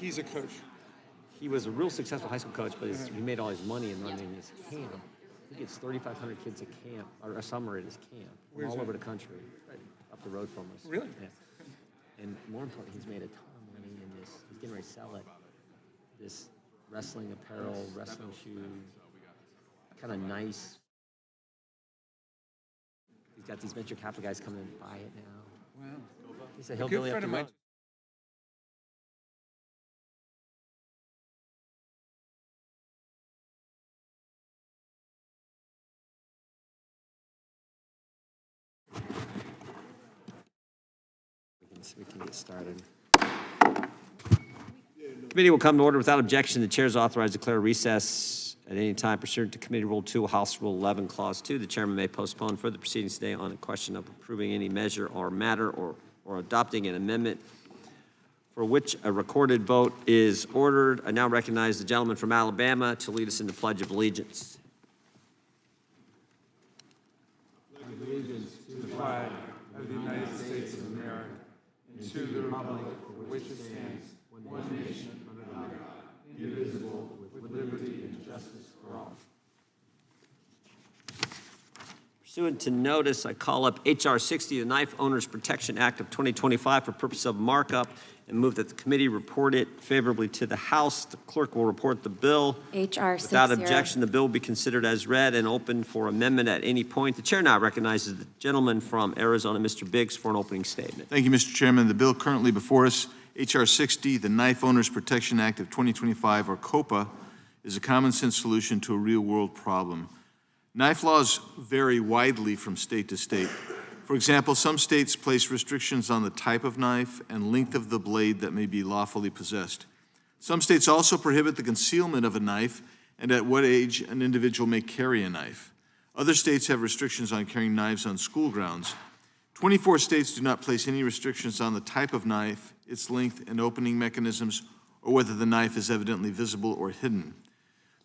He's a coach. He was a real successful high school coach, but he made all his money in running his camp. He gets 3,500 kids a camp, or a summer at his camp, from all over the country, right up the road from us. Really? Yeah. And more importantly, he's made a ton of money in this. He's getting ready to sell it. This wrestling apparel, wrestling shoes, kind of nice. He's got these venture capital guys coming in and buy it now. Wow. He's a hillbilly up the road. We can get started. Committee will come to order without objection. The chair is authorized to declare recess at any time pursuant to Committee Rule 2, House Rule 11, Clause 2. The chairman may postpone further proceedings today on a question of approving any measure or matter or adopting an amendment for which a recorded vote is ordered. I now recognize the gentleman from Alabama to lead us in the Pledge of Allegiance. Allegiance to the flag of the United States of America and to the republic for which it stands, one nation under God, indivisible, with liberty and justice for all. Pursuant to notice, I call up H.R. 60, the Knife Owners Protection Act of 2025 for purpose of markup, and move that the committee report it favorably to the House. The clerk will report the bill. H.R. 60. Without objection, the bill will be considered as read and open for amendment at any point. The chair now recognizes the gentleman from Arizona, Mr. Biggs, for an opening statement. Thank you, Mr. Chairman. The bill currently before us, H.R. 60, the Knife Owners Protection Act of 2025, or COPA, is a common-sense solution to a real-world problem. Knife laws vary widely from state to state. For example, some states place restrictions on the type of knife and length of the blade that may be lawfully possessed. Some states also prohibit the concealment of a knife and at what age an individual may carry a knife. Other states have restrictions on carrying knives on school grounds. 24 states do not place any restrictions on the type of knife, its length and opening mechanisms, or whether the knife is evidently visible or hidden.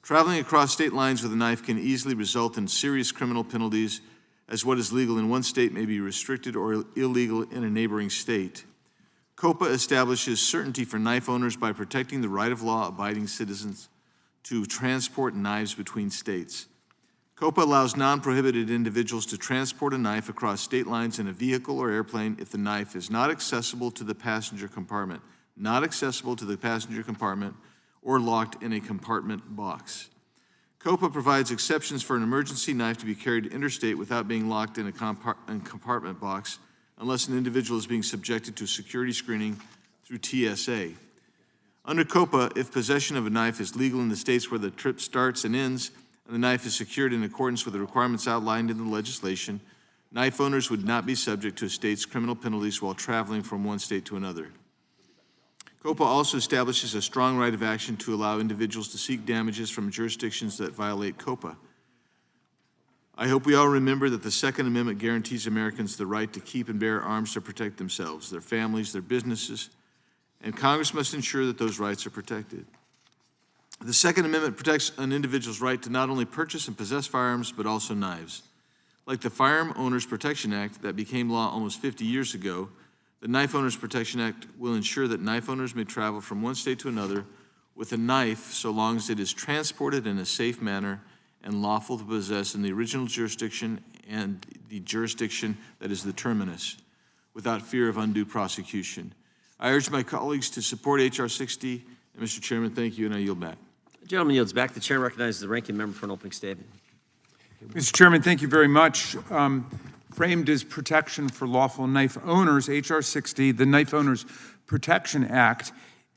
Traveling across state lines with a knife can easily result in serious criminal penalties, as what is legal in one state may be restricted or illegal in a neighboring state. COPA establishes certainty for knife owners by protecting the right of law-abiding citizens to transport knives between states. COPA allows non-prohibited individuals to transport a knife across state lines in a vehicle or airplane if the knife is not accessible to the passenger compartment, or locked in a compartment box. COPA provides exceptions for an emergency knife to be carried interstate without being locked in a compartment box unless an individual is being subjected to security screening through TSA. Under COPA, if possession of a knife is legal in the states where the trip starts and ends, and the knife is secured in accordance with the requirements outlined in the legislation, knife owners would not be subject to a state's criminal penalties while traveling from one state to another. COPA also establishes a strong right of action to allow individuals to seek damages from jurisdictions that violate COPA. I hope we all remember that the Second Amendment guarantees Americans the right to keep and bear arms to protect themselves, their families, their businesses, and Congress must ensure that those rights are protected. The Second Amendment protects an individual's right to not only purchase and possess firearms, but also knives. Like the Firearm Owners Protection Act that became law almost 50 years ago, the Knife Owners Protection Act will ensure that knife owners may travel from one state to another with a knife so long as it is transported in a safe manner and lawful to possess in the original jurisdiction and the jurisdiction that is the terminus, without fear of undue prosecution. I urge my colleagues to support H.R. 60. And Mr. Chairman, thank you, and I yield back. The gentleman yields back. The chair recognizes the ranking member for an opening statement. Mr. Chairman, thank you very much. Framed as protection for lawful knife owners, H.R. 60, the Knife Owners Protection Act,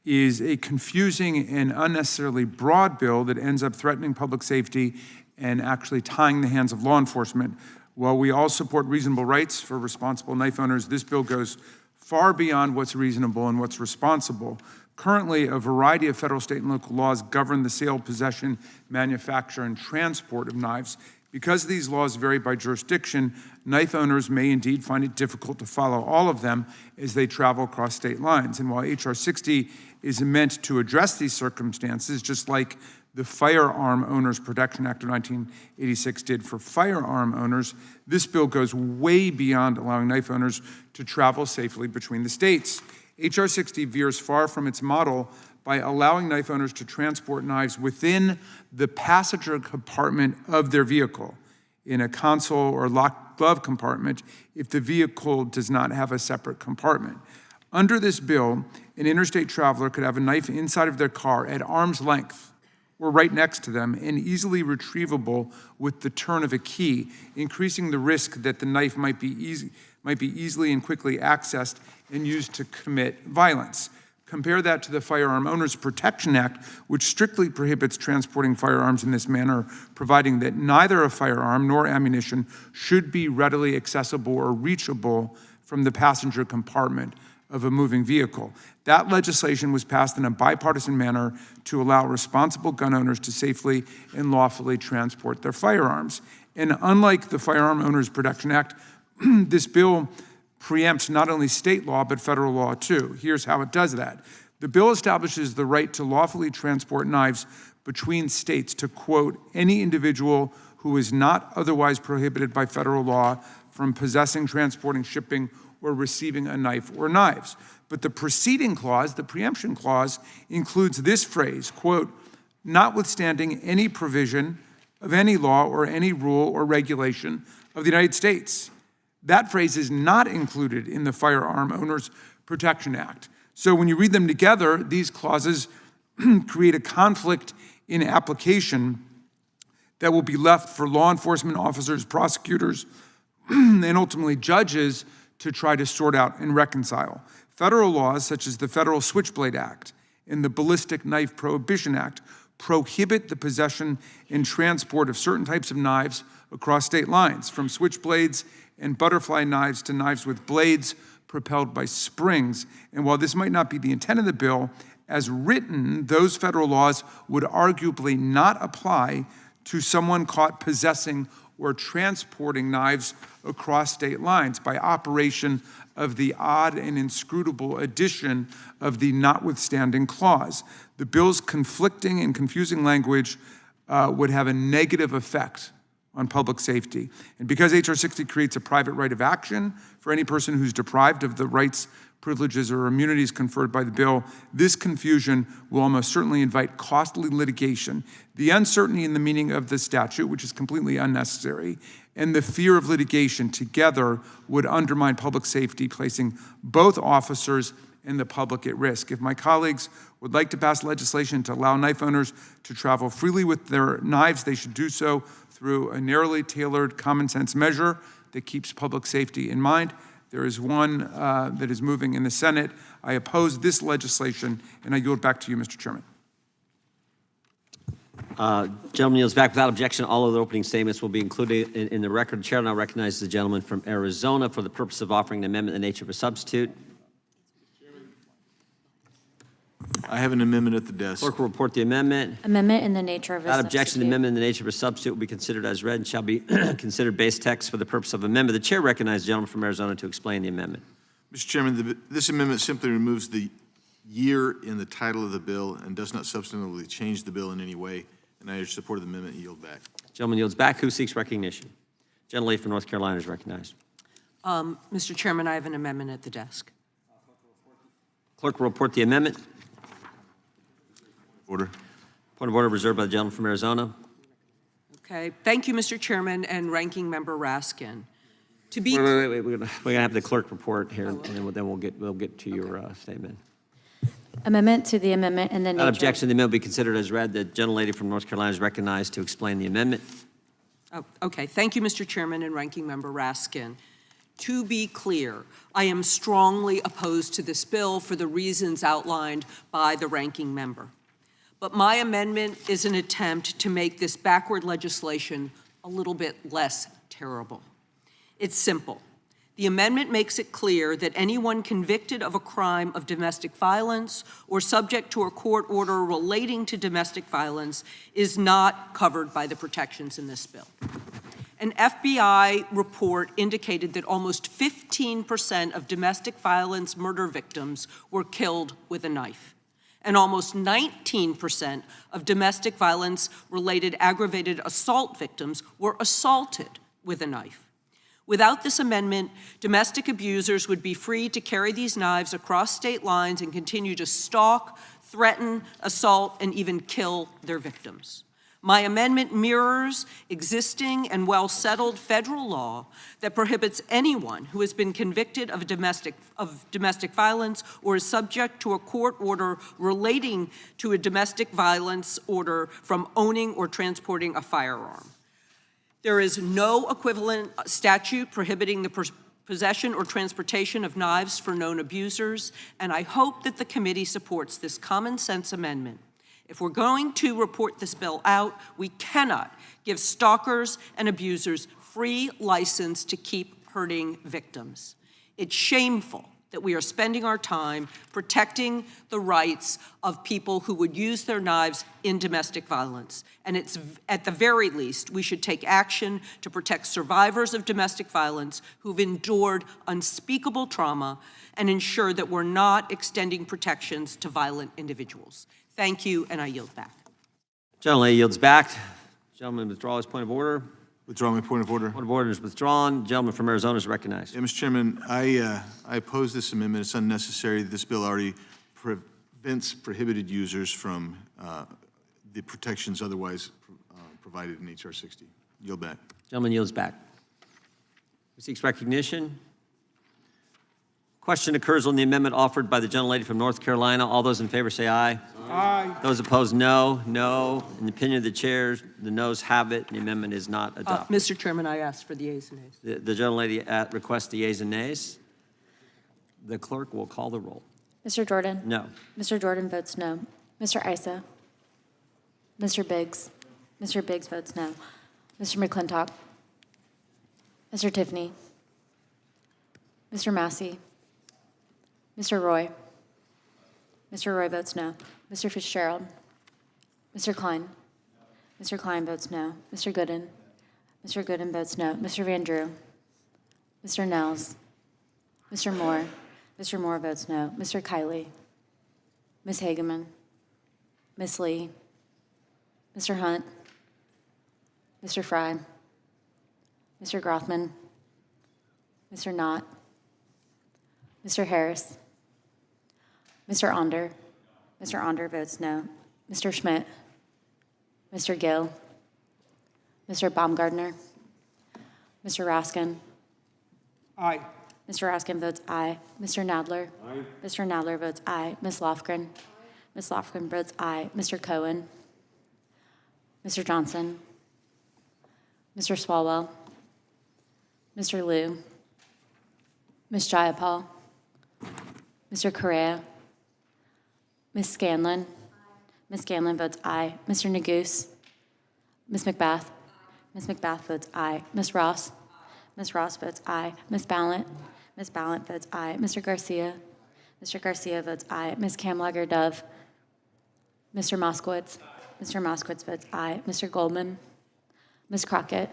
is a confusing and unnecessarily broad bill that ends up threatening public safety and actually tying the hands of law enforcement. While we all support reasonable rights for responsible knife owners, this bill goes far beyond what's reasonable and what's responsible. Currently, a variety of federal, state, and local laws govern the sale, possession, manufacture, and transport of knives. Because these laws vary by jurisdiction, knife owners may indeed find it difficult to follow all of them as they travel across state lines. And while H.R. 60 is meant to address these circumstances, just like the Firearm Owners Protection Act of 1986 did for firearm owners, this bill goes way beyond allowing knife owners to travel safely between the states. H.R. 60 veers far from its model by allowing knife owners to transport knives within the passenger compartment of their vehicle, in a console or locked glove compartment if the vehicle does not have a separate compartment. Under this bill, an interstate traveler could have a knife inside of their car at arm's length or right next to them and easily retrievable with the turn of a key, increasing the risk that the knife might be easily and quickly accessed and used to commit violence. Compare that to the Firearm Owners Protection Act, which strictly prohibits transporting firearms in this manner, providing that neither a firearm nor ammunition should be readily accessible or reachable from the passenger compartment of a moving vehicle. That legislation was passed in a bipartisan manner to allow responsible gun owners to safely and lawfully transport their firearms. And unlike the Firearm Owners Protection Act, this bill preempts not only state law, but federal law too. Here's how it does that. The bill establishes the right to lawfully transport knives between states to, quote, any individual who is not otherwise prohibited by federal law from possessing, transporting, shipping, or receiving a knife or knives. But the preceding clause, the preemption clause, includes this phrase, quote, notwithstanding any provision of any law or any rule or regulation of the United States. That phrase is not included in the Firearm Owners Protection Act. So when you read them together, these clauses create a conflict in application that will be left for law enforcement officers, prosecutors, and ultimately judges to try to sort out and reconcile. Federal laws, such as the Federal Switchblade Act and the Ballistic Knife Prohibition Act, prohibit the possession and transport of certain types of knives across state lines, from switchblades and butterfly knives to knives with blades propelled by springs. And while this might not be the intent of the bill, as written, those federal laws would arguably not apply to someone caught possessing or transporting knives across state lines by operation of the odd and inscrutable addition of the notwithstanding clause. The bill's conflicting and confusing language would have a negative effect on public safety. And because H.R. 60 creates a private right of action for any person who's deprived of the rights, privileges, or immunities conferred by the bill, this confusion will almost certainly invite costly litigation. The uncertainty in the meaning of the statute, which is completely unnecessary, and the fear of litigation together would undermine public safety, placing both officers and the public at risk. If my colleagues would like to pass legislation to allow knife owners to travel freely with their knives, they should do so through a narrowly tailored common sense measure that keeps public safety in mind. There is one that is moving in the Senate. I oppose this legislation, and I yield back to you, Mr. Chairman. Gentleman yields back without objection. All of the opening statements will be included in the record. The chair now recognizes the gentleman from Arizona for the purpose of offering an amendment in the nature of a substitute. I have an amendment at the desk. Clerk will report the amendment. Amendment in the nature of a Without substitute. objection, the amendment in the nature of a substitute will be considered as read and shall be considered base text for the purpose of amendment. The chair recognizes the gentleman from Arizona to explain the amendment. Mr. Chairman, this amendment simply removes the year in the title of the bill and does not substantively change the bill in any way. And I urge support of the amendment and yield back. Gentleman yields back. Who seeks recognition? Gentlelady from North Carolina is recognized. Mr. Chairman, I have an amendment at the desk. Clerk will report the amendment. Order. Point of order reserved by the gentleman from Arizona. Okay. Thank you, Mr. Chairman and Ranking Member Raskin. To be Wait. We're gonna have the clerk report here, and then we'll get to your statement. Amendment to the amendment in the Without nature. objection, the amendment will be considered as read. The gentlelady from North Carolina is recognized to explain the amendment. Oh, okay. Thank you, Mr. Chairman and Ranking Member Raskin. To be clear, I am strongly opposed to this bill for the reasons outlined by the Ranking Member. But my amendment is an attempt to make this backward legislation a little bit less terrible. It's simple. The amendment makes it clear that anyone convicted of a crime of domestic violence or subject to a court order relating to domestic violence is not covered by the protections in this bill. An FBI report indicated that almost 15% of domestic violence murder victims were killed with a knife. And almost 19% of domestic violence-related aggravated assault victims were assaulted with a knife. Without this amendment, domestic abusers would be free to carry these knives across state lines and continue to stalk, threaten, assault, and even kill their victims. My amendment mirrors existing and well-settled federal law that prohibits anyone who has been convicted of domestic violence or is subject to a court order relating to a domestic violence order from owning or transporting a firearm. There is no equivalent statute prohibiting the possession or transportation of knives for known abusers, and I hope that the committee supports this common sense amendment. If we're going to report this bill out, we cannot give stalkers and abusers free license to keep hurting victims. It's shameful that we are spending our time protecting the rights of people who would use their knives in domestic violence. And it's, at the very least, we should take action to protect survivors of domestic violence who've endured unspeakable trauma and ensure that we're not extending protections to violent individuals. Thank you, and I yield back. Gentleman yields back. Gentleman withdraw his point of order. Withdraw my point of order. Point of order is withdrawn. Gentleman from Arizona is recognized. Yeah, Mr. Chairman, I oppose this amendment. It's unnecessary. This bill already prevents prohibited users from the protections otherwise provided in H.R. 60. Yield back. Gentleman yields back. Who seeks recognition? Question occurs on the amendment offered by the gentlelady from North Carolina. All those in favor say aye. Aye. Those opposed, no. No. In the opinion of the chair, the noes have it. The amendment is not adopted. Mr. Chairman, I ask for the ayes and nays. The gentlelady requests the yeas and nays. The clerk will call the roll. Mr. Jordan? No. Mr. Jordan votes no. Mr. Issa? Mr. Biggs? Mr. Biggs votes no. Mr. McClintock? Mr. Tiffany? Mr. Massey? Mr. Roy? Mr. Roy votes no. Mr. Fitzgerald? Mr. Klein? Mr. Klein votes no. Mr. Gooden? Mr. Gooden votes no. Mr. Van Drew? Mr. Nels? Mr. Moore? Mr. Moore votes no. Mr. Kiley? Ms. Hageman? Ms. Lee? Mr. Hunt? Mr. Fry? Mr. Grothman? Mr. Knott? Mr. Harris? Mr. Onder? Mr. Onder votes no. Mr. Schmidt? Mr. Gill? Mr. Baumgardner? Mr. Raskin? Aye. Mr. Raskin votes aye. Mr. Nadler? Aye. Mr. Nadler votes aye. Ms. Lofgren? Ms. Lofgren votes aye. Mr. Cohen? Mr. Johnson? Mr. Swalwell? Mr. Liu? Ms. Jayapal? Mr. Correa? Ms. Scanlon? Ms. Scanlon votes aye. Mr. Neguse? Ms. McBath? Ms. McBath votes aye. Ms. Ross? Ms. Ross votes aye. Ms. Ballant? Ms. Ballant votes aye. Mr. Garcia? Mr. Garcia votes aye. Ms. Kamlager-Dove? Mr. Moskowitz? Mr. Moskowitz votes aye. Mr. Goldman? Ms. Crockett?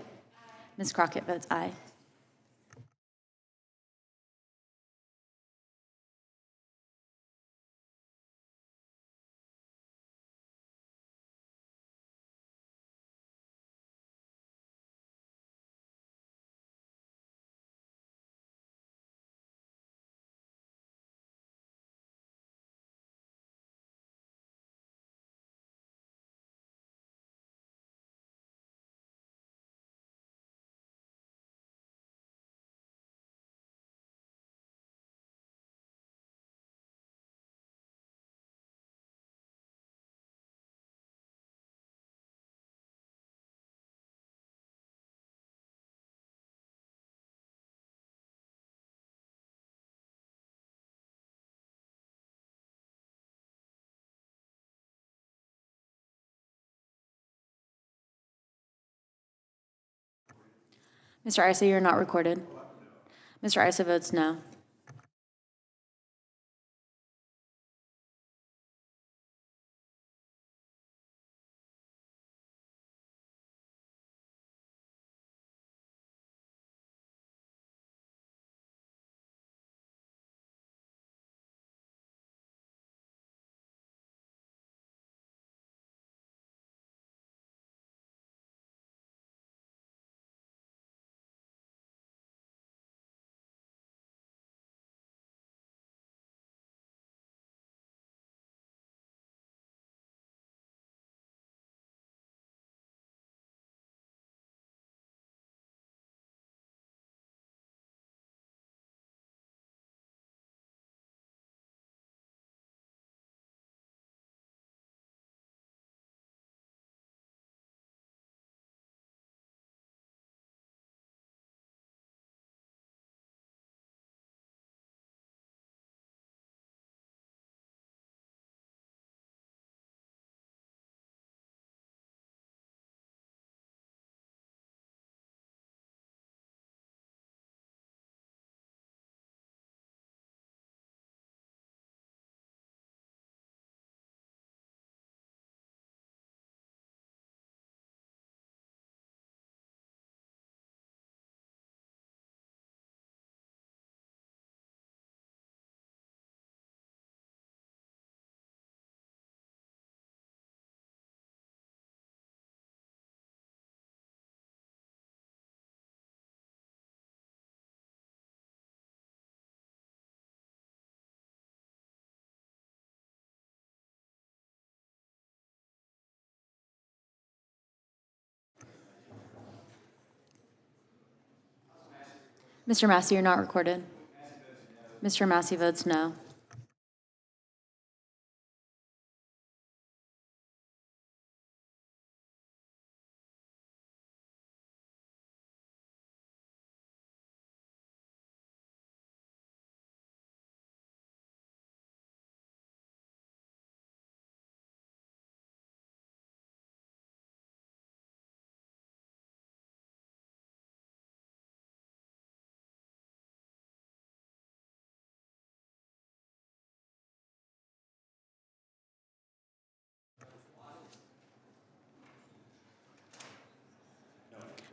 Ms. Crockett votes aye. Mr. Issa, you're not recorded. Mr. Issa votes no. Mr. Massey, you're not recorded. Mr. Massey votes no.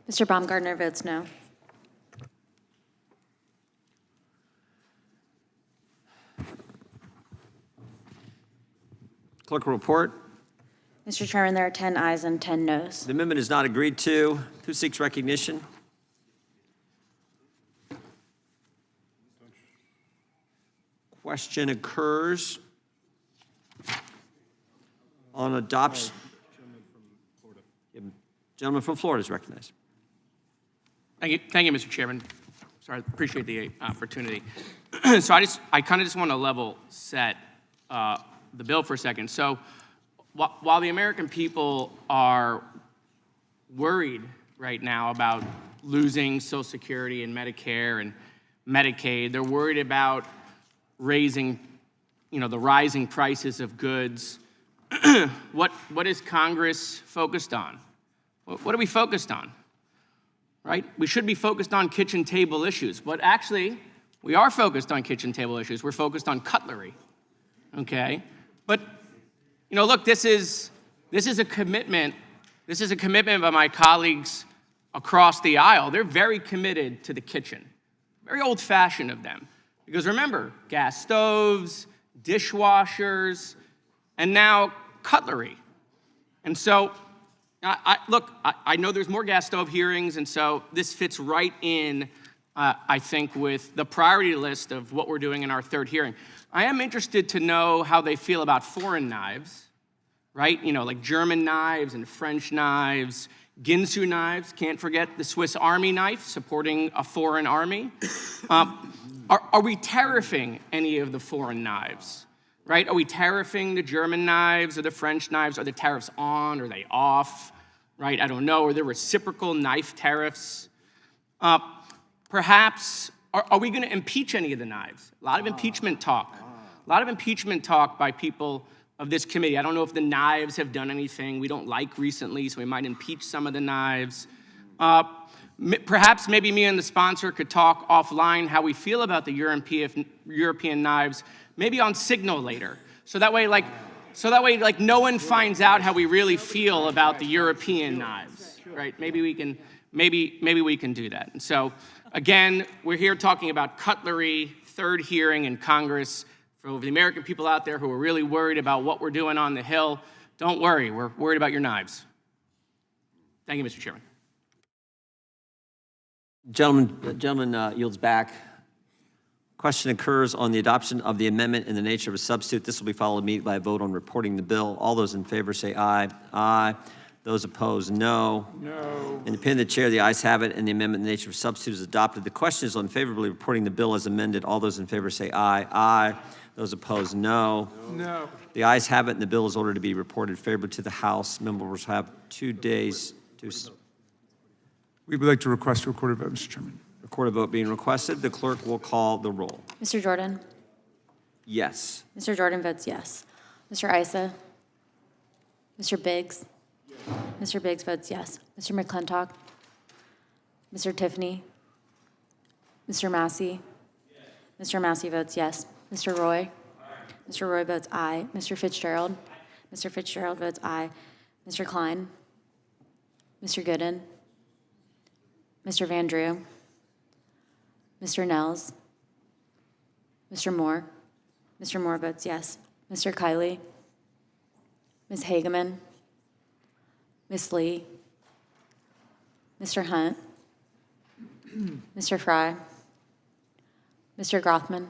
Mr. Baumgartner votes no. Clerk will report. Mr. Chairman, there are 10 ayes and 10 noes. The amendment is not agreed to. Who seeks recognition? Question occurs on adoption. Gentleman from Florida is recognized. Thank you, Mr. Chairman. Sorry, appreciate the opportunity. So I kind of just want to level set the bill for a second. So while the American people are worried right now about losing Social Security and Medicare and Medicaid, they're worried about raising, the rising prices of goods. What is Congress focused on? What are we focused on? Right? We should be focused on kitchen table issues, but actually, we are focused on kitchen table issues. We're focused on cutlery, okay? But, look, this is a commitment. This is a commitment by my colleagues across the aisle. They're very committed to the kitchen. Very old-fashioned of them. Because remember, gas stoves, dishwashers, and now cutlery. And so, I know there's more gas stove hearings, and so this fits right in, I think, with the priority list of what we're doing in our third hearing. I am interested to know how they feel about foreign knives, right? Like German knives and French knives, Ginsu knives. Can't forget the Swiss Army knife, supporting a foreign army. Are we tariffing any of the foreign knives? Right? Are we tariffing the German knives or the French knives? Are the tariffs on? Are they off? Right? I don't know. Are there reciprocal knife tariffs? Perhaps, are we going to impeach any of the knives? A lot of impeachment talk. A lot of impeachment talk by people of this committee. I don't know if the knives have done anything we don't like recently, so we might impeach some of the knives. Perhaps maybe me and the sponsor could talk offline how we feel about the European knives, maybe on Signal later. So that way, no one finds out how we really feel about the European knives, right? Maybe we can do that. And so, again, we're here talking about cutlery, third hearing in Congress. For the American people out there who are really worried about what we're doing on the Hill, don't worry, we're worried about your knives. Thank you, Mr. Chairman. Gentleman yields back. Question occurs on the adoption of the amendment in the nature of a substitute. This will be followed immediately by a vote on reporting the bill. All those in favor say aye. Aye. Those opposed, no. No. In the opinion of the chair, the ayes have it, and the amendment in the nature of a substitute is adopted. The question is on favorably reporting the bill as amended. All those in favor say aye. Aye. Those opposed, no. No. The ayes have it, and the bill is ordered to be reported favorably to the House. Members have 2 days to We would like to request a recorded vote, Mr. Chairman. record a vote being requested. The clerk will call the roll. Mr. Jordan? Yes. Mr. Jordan votes yes. Mr. Issa? Mr. Biggs? Mr. Biggs votes yes. Mr. McClintock? Mr. Tiffany? Mr. Massey? Mr. Massey votes yes. Mr. Roy? Mr. Roy votes aye. Mr. Fitzgerald? Mr. Fitzgerald votes aye. Mr. Klein? Mr. Gooden? Mr. Van Drew? Mr. Nels? Mr. Moore? Mr. Moore votes yes. Mr. Kiley? Ms. Hageman? Ms. Lee? Mr. Hunt? Mr. Fry? Mr. Grothman?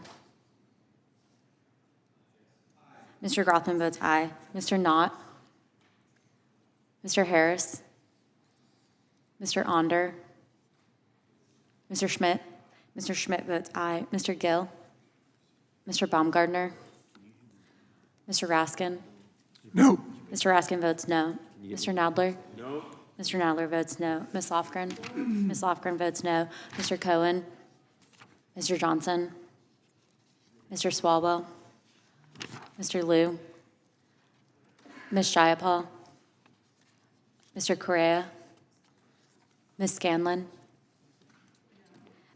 Mr. Grothman votes aye. Mr. Knott? Mr. Harris? Mr. Onder? Mr. Schmidt? Mr. Schmidt votes aye. Mr. Gill? Mr. Baumgartner? Mr. Raskin? No. Mr. Raskin votes no. Mr. Nadler? No. Mr. Nadler votes no. Ms. Lofgren? Ms. Lofgren votes no. Mr. Cohen? Mr. Johnson? Mr. Swalwell? Mr. Liu? Ms. Jayapal? Mr. Correa? Ms. Scanlon?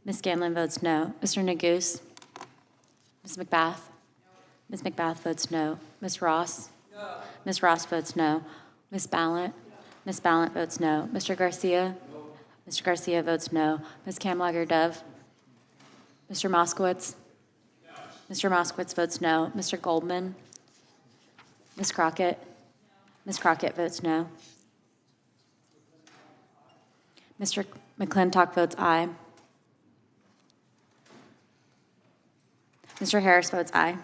Ms. Scanlon votes no. Mr. Neguse? Ms. McBath? Ms. McBath votes no. Ms. Ross? No. Ms. Ross votes no. Ms. Ballant? Ms. Ballant votes no. Mr. Garcia? No. Mr. Garcia votes no. Ms. Kamlager-Dove? Mr. Moskowitz? No. Mr. Moskowitz votes no. Mr. Goldman? Ms. Crockett? Ms. Crockett votes no. Mr. McClintock votes aye. Mr. Harris votes aye.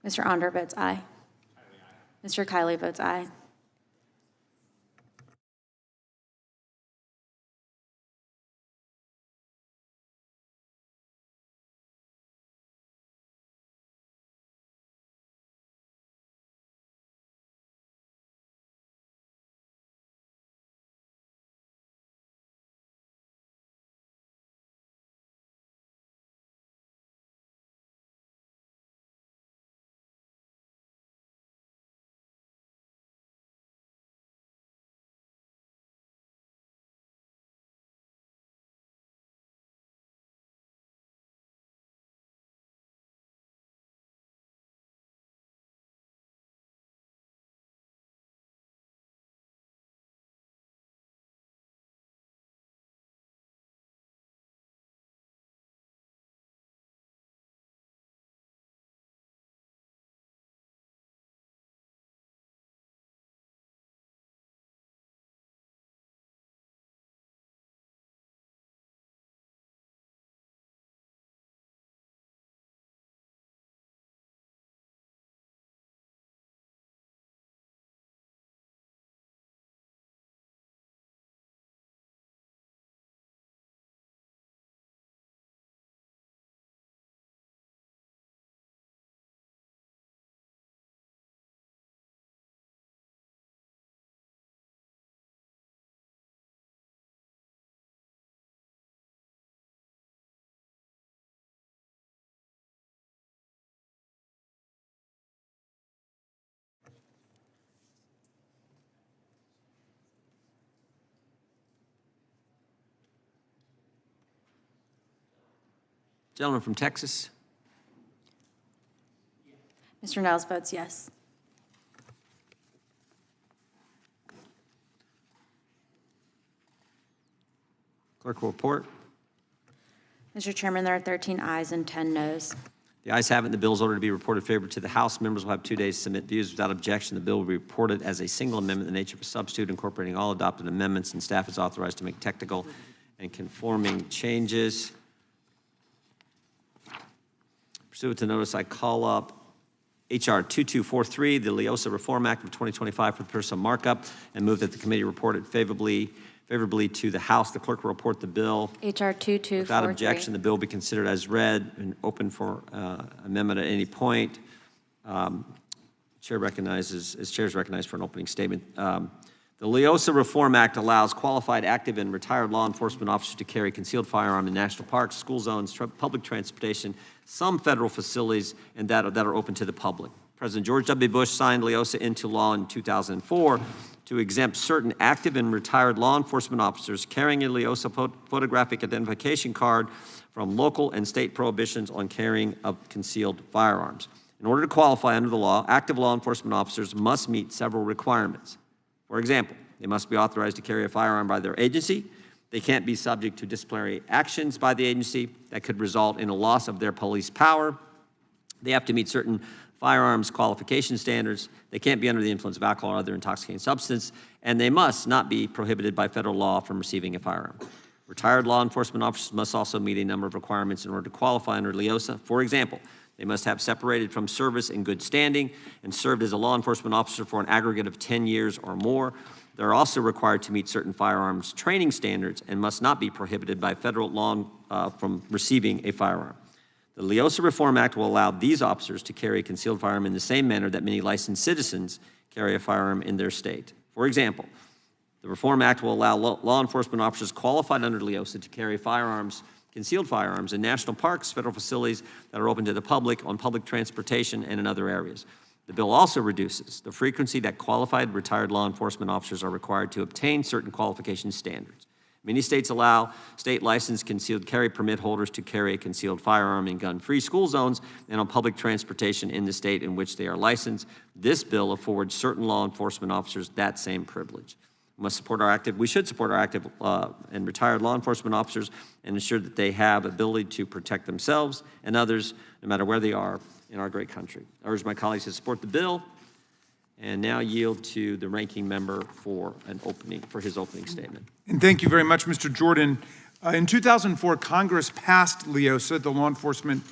Mr. Onder votes aye. Mr. Kiley votes aye. Gentleman from Texas. Mr. Nels votes yes. Clerk will report. Mr. Chairman, there are 13 ayes and 10 noes. The ayes have it, and the bill is ordered to be reported favorably to the House. Members will have 2 days to submit views. Without objection, the bill will be reported as a single amendment in the nature of a substitute incorporating all adopted amendments, and staff is authorized to make technical and conforming changes. Pursuant to notice, I call up H.R. 2243, the LEOSA Reform Act of 2025 for the purpose of markup, and move that the committee report it favorably to the House. The clerk will report the bill. H.R. 2243. Without objection, the bill will be considered as read and open for amendment at any point. Chair is recognized for an opening statement. The LEOSA Reform Act allows qualified active and retired law enforcement officers to carry concealed firearm in national parks, school zones, public transportation, some federal facilities, and that are open to the public. President George W. Bush signed LEOSA into law in 2004 to exempt certain active and retired law enforcement officers carrying a LEOSA photographic identification card from local and state prohibitions on carrying of concealed firearms. In order to qualify under the law, active law enforcement officers must meet several requirements. For example, they must be authorized to carry a firearm by their agency. They can't be subject to disciplinary actions by the agency that could result in a loss of their police power. They have to meet certain firearms qualification standards. They can't be under the influence of alcohol or other intoxicating substance, and they must not be prohibited by federal law from receiving a firearm. Retired law enforcement officers must also meet a number of requirements in order to qualify under LEOSA. For example, They must have separated from service in good standing and served as a law enforcement officer for an aggregate of 10 years or more. They're also required to meet certain firearms training standards and must not be prohibited by federal law from receiving a firearm. The LEOSA Reform Act will allow these officers to carry a concealed firearm in the same manner that many licensed citizens carry a firearm in their state. For example, the Reform Act will allow law enforcement officers qualified under LEOSA to carry firearms, concealed firearms, in national parks, federal facilities that are open to the public, on public transportation, and in other areas. The bill also reduces the frequency that qualified retired law enforcement officers are required to obtain certain qualification standards. Many states allow state-licensed concealed carry permit holders to carry a concealed firearm in gun-free school zones and on public transportation in the state in which they are licensed. This bill affords certain law enforcement officers that same privilege. We should support our active and retired law enforcement officers and ensure that they have ability to protect themselves and others, no matter where they are in our great country. I urge my colleagues to support the bill, and now yield to the ranking member for his opening statement. And thank you very much, Mr. Jordan. In 2004, Congress passed LEOSA, the Law Enforcement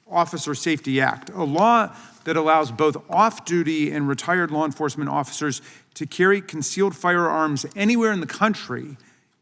Officer Safety Act, a law that allows both off-duty and retired law enforcement officers to carry concealed firearms anywhere in the country,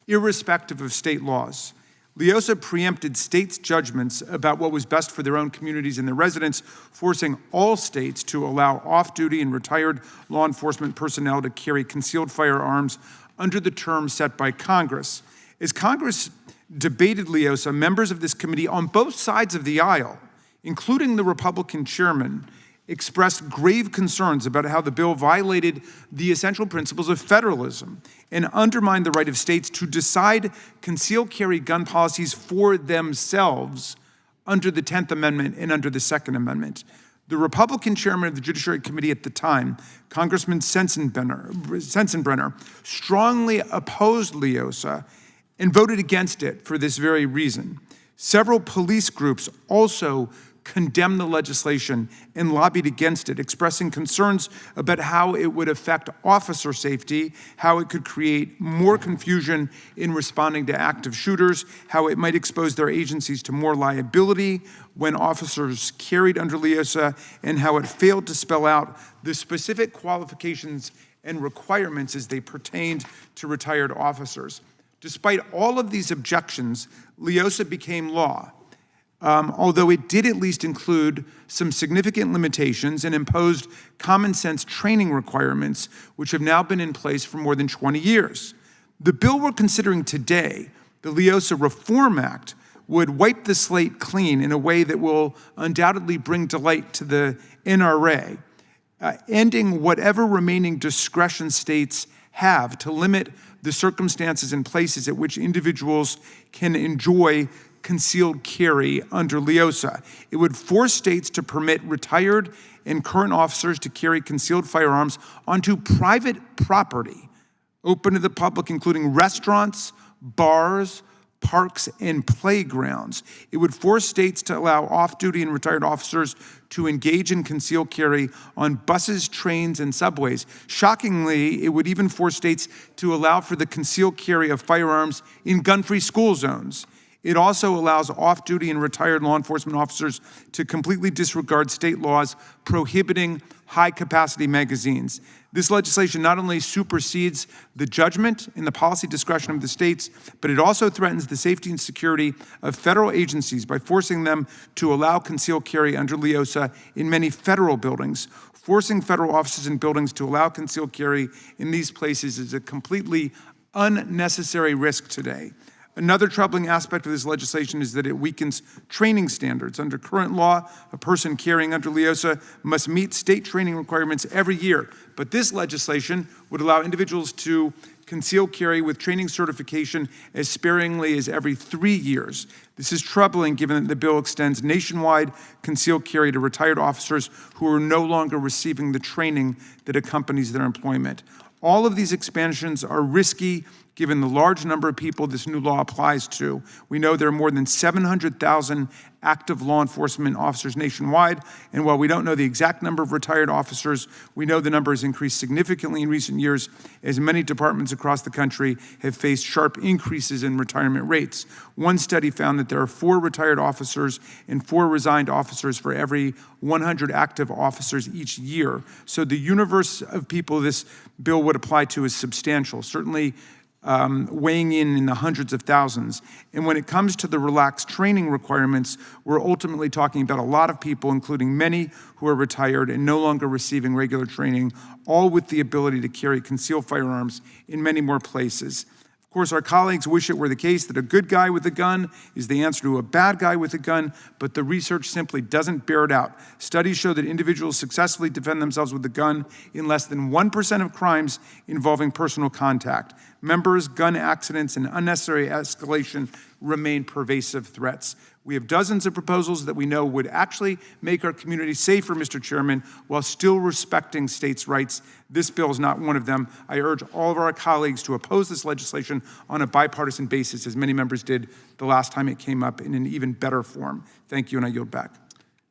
irrespective of state laws. LEOSA preempted states' judgments about what was best for their own communities and their residents, forcing all states to allow off-duty and retired law enforcement personnel to carry concealed firearms under the terms set by Congress. As Congress debated LEOSA, members of this committee on both sides of the aisle, including the Republican chairman, expressed grave concerns about how the bill violated the essential principles of federalism and undermined the right of states to decide concealed carry gun policies for themselves under the 10th Amendment and under the Second Amendment. The Republican chairman of the Judiciary Committee at the time, Congressman Sensenbrenner, strongly opposed LEOSA and voted against it for this very reason. Several police groups also condemned the legislation and lobbied against it, expressing concerns about how it would affect officer safety, how it could create more confusion in responding to active shooters, how it might expose their agencies to more liability when officers carried under LEOSA, and how it failed to spell out the specific qualifications and requirements as they pertained to retired officers. Despite all of these objections, LEOSA became law. Although it did at least include some significant limitations and imposed common sense training requirements, which have now been in place for more than 20 years. The bill we're considering today, the LEOSA Reform Act, would wipe the slate clean in a way that will undoubtedly bring delight to the NRA, ending whatever remaining discretion states have to limit the circumstances and places at which individuals can enjoy concealed carry under LEOSA. It would force states to permit retired and current officers to carry concealed firearms onto private property, open to the public, including restaurants, bars, parks, and playgrounds. It would force states to allow off-duty and retired officers to engage in concealed carry on buses, trains, and subways. Shockingly, it would even force states to allow for the concealed carry of firearms in gun-free school zones. It also allows off-duty and retired law enforcement officers to completely disregard state laws prohibiting high-capacity magazines. This legislation not only supersedes the judgment and the policy discretion of the states, but it also threatens the safety and security of federal agencies by forcing them to allow concealed carry under LEOSA in many federal buildings. Forcing federal offices and buildings to allow concealed carry in these places is a completely unnecessary risk today. Another troubling aspect of this legislation is that it weakens training standards. Under current law, a person carrying under LEOSA must meet state training requirements every year. But this legislation would allow individuals to conceal carry with training certification as sparingly as every 3 years. This is troubling given that the bill extends nationwide concealed carry to retired officers who are no longer receiving the training that accompanies their employment. All of these expansions are risky given the large number of people this new law applies to. We know there are more than 700,000 active law enforcement officers nationwide, and while we don't know the exact number of retired officers, we know the number has increased significantly in recent years as many departments across the country have faced sharp increases in retirement rates. One study found that there are 4 retired officers and 4 resigned officers for every 100 active officers each year. So the universe of people this bill would apply to is substantial, certainly weighing in the hundreds of thousands. And when it comes to the relaxed training requirements, we're ultimately talking about a lot of people, including many who are retired and no longer receiving regular training, all with the ability to carry concealed firearms in many more places. Of course, our colleagues wish it were the case that a good guy with a gun is the answer to a bad guy with a gun, but the research simply doesn't bear it out. Studies show that individuals successfully defend themselves with a gun in less than 1% of crimes involving personal contact. Members, gun accidents, and unnecessary escalation remain pervasive threats. We have dozens of proposals that we know would actually make our community safer, Mr. Chairman, while still respecting states' rights. This bill is not one of them. I urge all of our colleagues to oppose this legislation on a bipartisan basis, as many members did the last time it came up in an even better form. Thank you, and I yield back.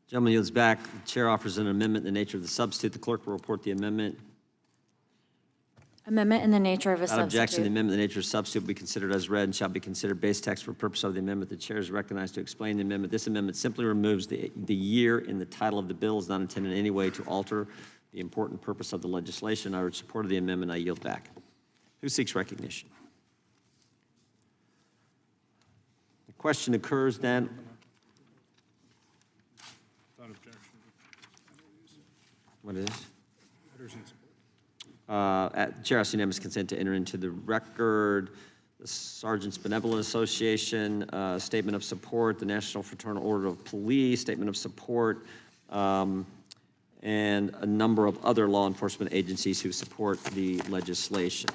Gentleman yields back. The chair offers an amendment in the nature of the substitute. The clerk will report the amendment. Amendment in the nature of a Without objection, the substitute. amendment in the nature of substitute will be considered as read and shall be considered base text for purpose of the amendment. The chair is recognized to explain the amendment. This amendment simply removes the year in the title of the bill. Is not intended in any way to alter the important purpose of the legislation. I urge support of the amendment. I yield back. Who seeks recognition? The question occurs then. What is? Chair asks unanimous consent to enter into the record the Sergeants Benevolent Association statement of support, the National Fraternal Order of Police statement of support, and a number of other law enforcement agencies who support the legislation.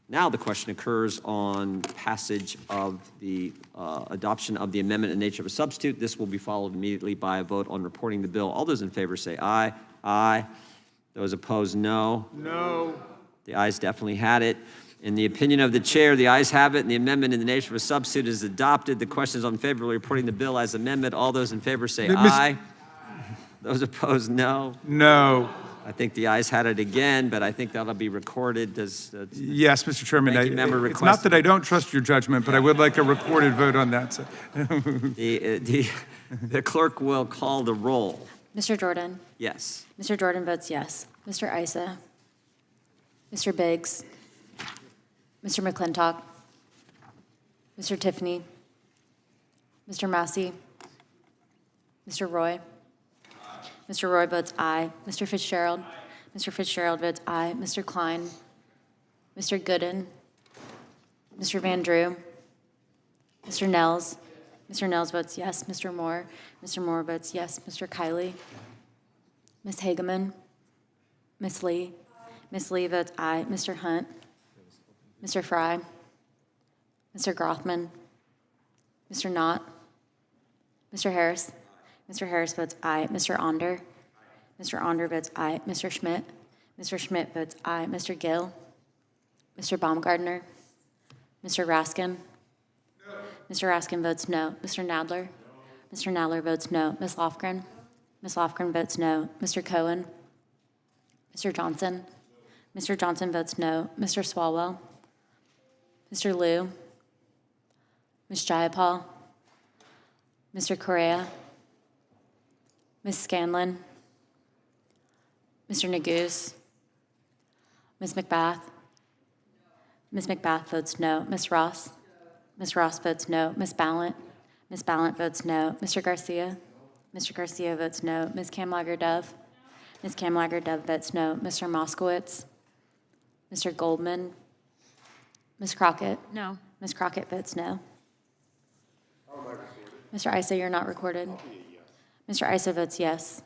Now the question occurs on passage of the adoption of the amendment in nature of a substitute. This will be followed immediately by a vote on reporting the bill. All those in favor say aye. Aye. Those opposed, no. No. The ayes definitely had it. In the opinion of the chair, the ayes have it, and the amendment in the nature of a substitute is adopted. The question is on favor of reporting the bill as amendment. All those in favor say aye. Those opposed, no. No. I think the ayes had it again, but I think that'll be recorded. Yes, Mr. Chairman. Ranking member It's not that I don't trust your judgment, but I would like a recorded vote on that. So. The clerk will call the roll. Mr. Jordan? Yes. Mr. Jordan votes yes. Mr. Issa? Mr. Biggs? Mr. McClintock? Mr. Tiffany? Mr. Massey? Mr. Roy? Mr. Roy votes aye. Mr. Fitzgerald? Mr. Fitzgerald votes aye. Mr. Klein? Mr. Gooden? Mr. Van Drew? Mr. Nels? Mr. Nels votes yes. Mr. Moore? Mr. Moore votes yes. Mr. Kiley? Ms. Hageman? Ms. Lee? Ms. Lee votes aye. Mr. Hunt? Mr. Fry? Mr. Grothman? Mr. Knott? Mr. Harris? Mr. Harris votes aye. Mr. Onder? Mr. Onder votes aye. Mr. Schmidt? Mr. Schmidt votes aye. Mr. Gill? Mr. Baumgardner? Mr. Raskin? Mr. Raskin votes no. Mr. Nadler? Mr. Nadler votes no. Ms. Lofgren? Ms. Lofgren votes no. Mr. Cohen? Mr. Johnson? Mr. Johnson votes no. Mr. Swalwell? Mr. Liu? Ms. Jayapal? Mr. Correa? Ms. Scanlon? Mr. Neguse? Ms. McBath? Ms. McBath votes no. Ms. Ross? Ms. Ross votes no. Ms. Ballant? Ms. Ballant votes no. Mr. Garcia? Mr. Garcia votes no. Ms. Kamlager-Dove? Ms. Kamlager-Dove votes no. Mr. Moskowitz? Mr. Goldman? Ms. Crockett? No. Ms. Crockett votes no. Mr. Issa, you're not recorded. Mr. Issa votes yes.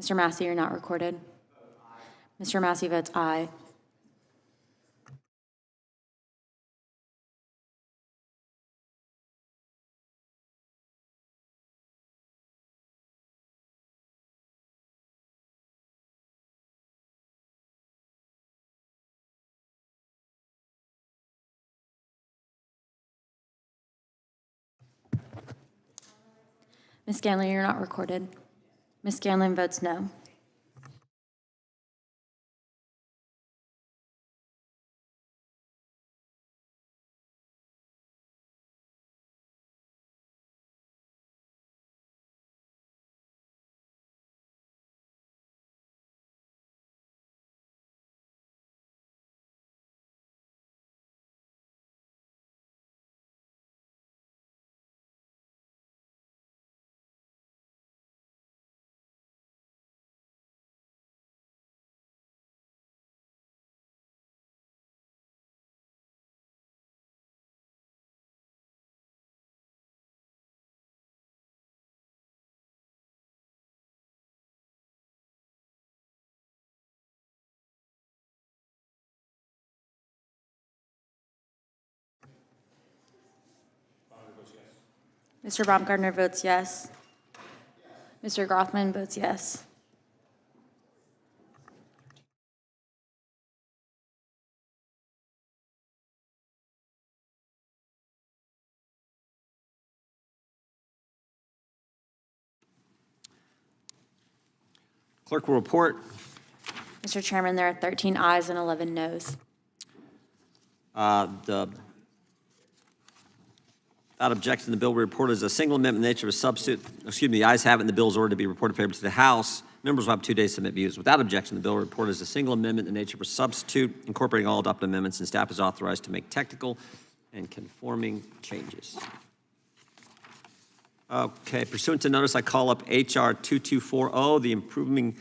Mr. Massey, you're not recorded. Mr. Massey votes aye. Ms. Scanlon, you're not recorded. Ms. Scanlon votes no. Mr. Baumgartner votes yes. Mr. Grothman votes yes. Clerk will report. Mr. Chairman, there are 13 ayes and 11 noes. Without objection, the bill will be reported as a single amendment in nature of a substitute. The ayes have it, and the bill is ordered to be reported favorably to the House. Members will have 2 days to submit views. Without objection, the bill will be reported as a single amendment in the nature of a substitute, incorporating all adopted amendments, and staff is authorized to make technical and conforming changes. Okay, pursuant to notice, I call up H.R. 2240, the Improving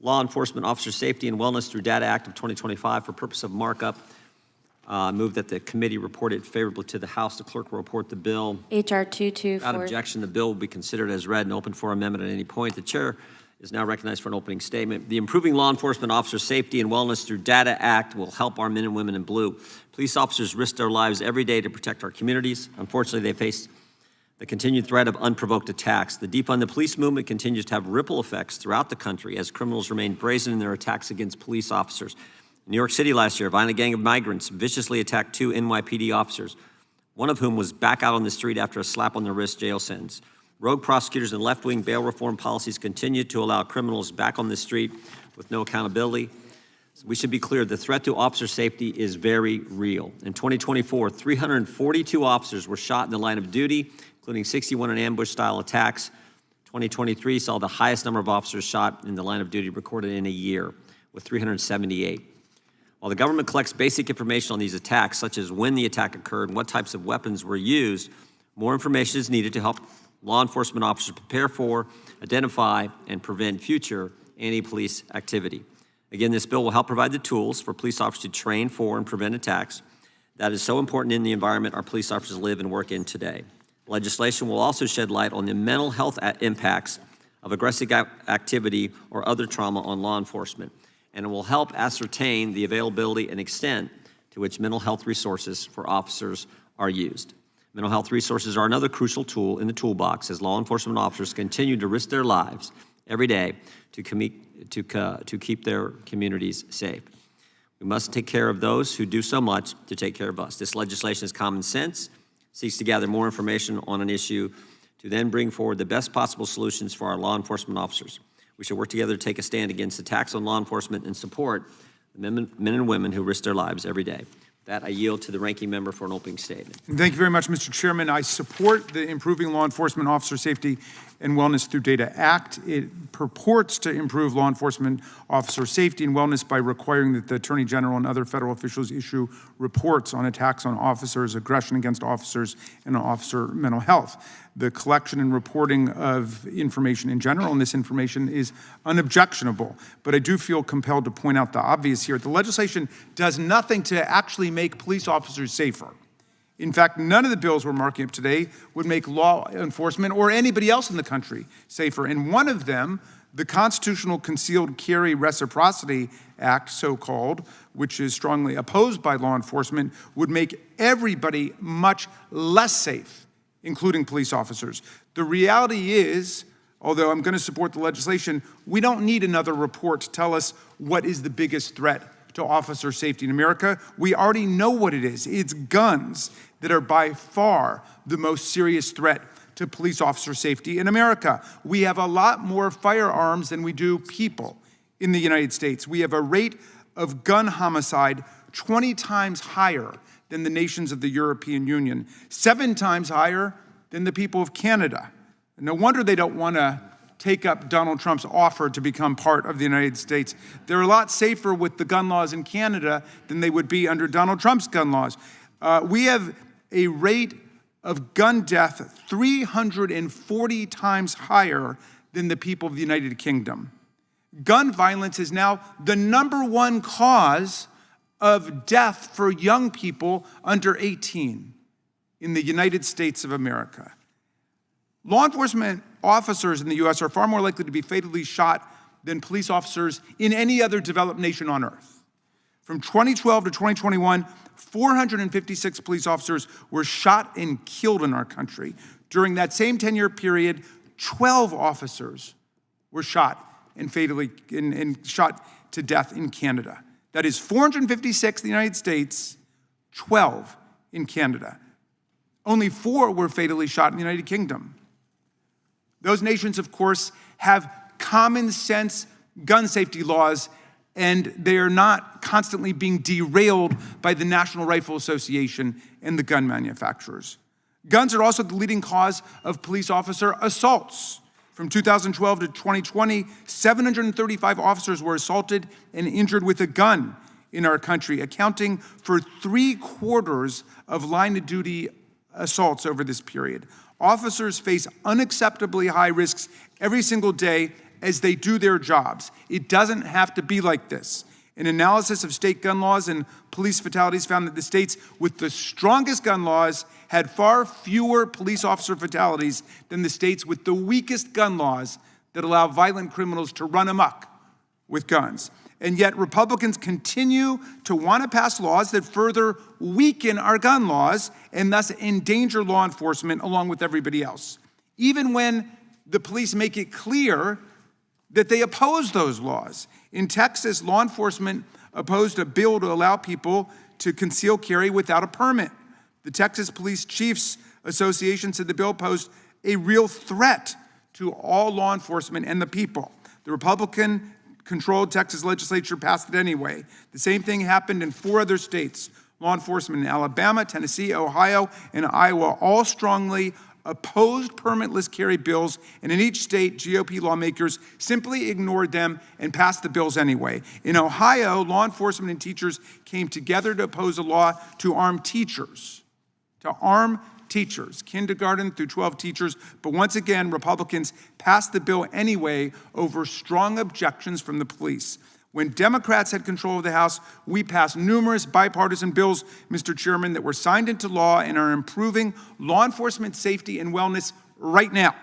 Law Enforcement Officer Safety and Wellness Through Data Act of 2025 for purpose of markup. Move that the committee report it favorably to the House. The clerk will report the bill. H.R. Without 2240. objection, the bill will be considered as read and open for amendment at any point. The chair is now recognized for an opening statement. The Improving Law Enforcement Officer Safety and Wellness Through Data Act will help our men and women in blue. Police officers risk their lives every day to protect our communities. Unfortunately, they face the continued threat of unprovoked attacks. The defund the police movement continues to have ripple effects throughout the country as criminals remain brazen in their attacks against police officers. In New York City last year, a violent gang of migrants viciously attacked 2 NYPD officers, one of whom was back out on the street after a slap on the wrist jail sentence. Rogue prosecutors and left-wing bail reform policies continue to allow criminals back on the street with no accountability. We should be clear, the threat to officer safety is very real. In 2024, 342 officers were shot in the line of duty, including 61 in ambush-style attacks. 2023 saw the highest number of officers shot in the line of duty recorded in a year, with 378. While the government collects basic information on these attacks, such as when the attack occurred and what types of weapons were used, more information is needed to help law enforcement officers prepare for, identify, and prevent future anti-police activity. Again, this bill will help provide the tools for police officers to train for and prevent attacks. That is so important in the environment our police officers live and work in today. Legislation will also shed light on the mental health impacts of aggressive activity or other trauma on law enforcement, and it will help ascertain the availability and extent to which mental health resources for officers are used. Mental health resources are another crucial tool in the toolbox as law enforcement officers continue to risk their lives every day to keep their communities safe. We must take care of those who do so much to take care of us. This legislation is common sense, seeks to gather more information on an issue to then bring forward the best possible solutions for our law enforcement officers. We should work together to take a stand against attacks on law enforcement and support the men and women who risk their lives every day. With that, I yield to the ranking member for an opening statement. Thank you very much, Mr. Chairman. I support the Improving Law Enforcement Officer Safety and Wellness Through Data Act. It purports to improve law enforcement officer safety and wellness by requiring that the Attorney General and other federal officials issue reports on attacks on officers, aggression against officers, and officer mental health. The collection and reporting of information in general, and this information is unobjectionable. But I do feel compelled to point out the obvious here. The legislation does nothing to actually make police officers safer. In fact, none of the bills we're marking up today would make law enforcement or anybody else in the country safer. And one of them, the Constitutional Concealed Carry Reciprocity Act, so-called, which is strongly opposed by law enforcement, would make everybody much less safe, including police officers. The reality is, although I'm going to support the legislation, we don't need another report to tell us what is the biggest threat to officer safety in America. We already know what it is. It's guns that are by far the most serious threat to police officer safety in America. We have a lot more firearms than we do people in the United States. We have a rate of gun homicide 20 times higher than the nations of the European Union, 7 times higher than the people of Canada. No wonder they don't want to take up Donald Trump's offer to become part of the United States. They're a lot safer with the gun laws in Canada than they would be under Donald Trump's gun laws. We have a rate of gun death 340 times higher than the people of the United Kingdom. Gun violence is now the #1 cause of death for young people under 18 in the United States of America. Law enforcement officers in the U.S. are far more likely to be fatally shot than police officers in any other developed nation on earth. From 2012 to 2021, 456 police officers were shot and killed in our country. During that same 10-year period, 12 officers were shot and shot to death in Canada. That is 456 in the United States, 12 in Canada. Only 4 were fatally shot in the United Kingdom. Those nations, of course, have common sense gun safety laws, and they are not constantly being derailed by the National Rifle Association and the gun manufacturers. Guns are also the leading cause of police officer assaults. From 2012 to 2020, 735 officers were assaulted and injured with a gun in our country, accounting for 3/4 of line-of-duty assaults over this period. Officers face unacceptably high risks every single day as they do their jobs. It doesn't have to be like this. An analysis of state gun laws and police fatalities found that the states with the strongest gun laws had far fewer police officer fatalities than the states with the weakest gun laws that allow violent criminals to run amok with guns. And yet Republicans continue to want to pass laws that further weaken our gun laws and thus endanger law enforcement along with everybody else. Even when the police make it clear that they oppose those laws. In Texas, law enforcement opposed a bill to allow people to conceal carry without a permit. The Texas Police Chiefs Association said the bill posed a real threat to all law enforcement and the people. The Republican-controlled Texas legislature passed it anyway. The same thing happened in 4 other states. Law enforcement in Alabama, Tennessee, Ohio, and Iowa all strongly opposed permitless carry bills, and in each state, GOP lawmakers simply ignored them and passed the bills anyway. In Ohio, law enforcement and teachers came together to oppose a law to arm teachers, kindergarten through 12 teachers, but once again, Republicans passed the bill anyway over strong objections from the police. When Democrats had control of the House, we passed numerous bipartisan bills, Mr. Chairman, that were signed into law and are improving law enforcement safety and wellness right now.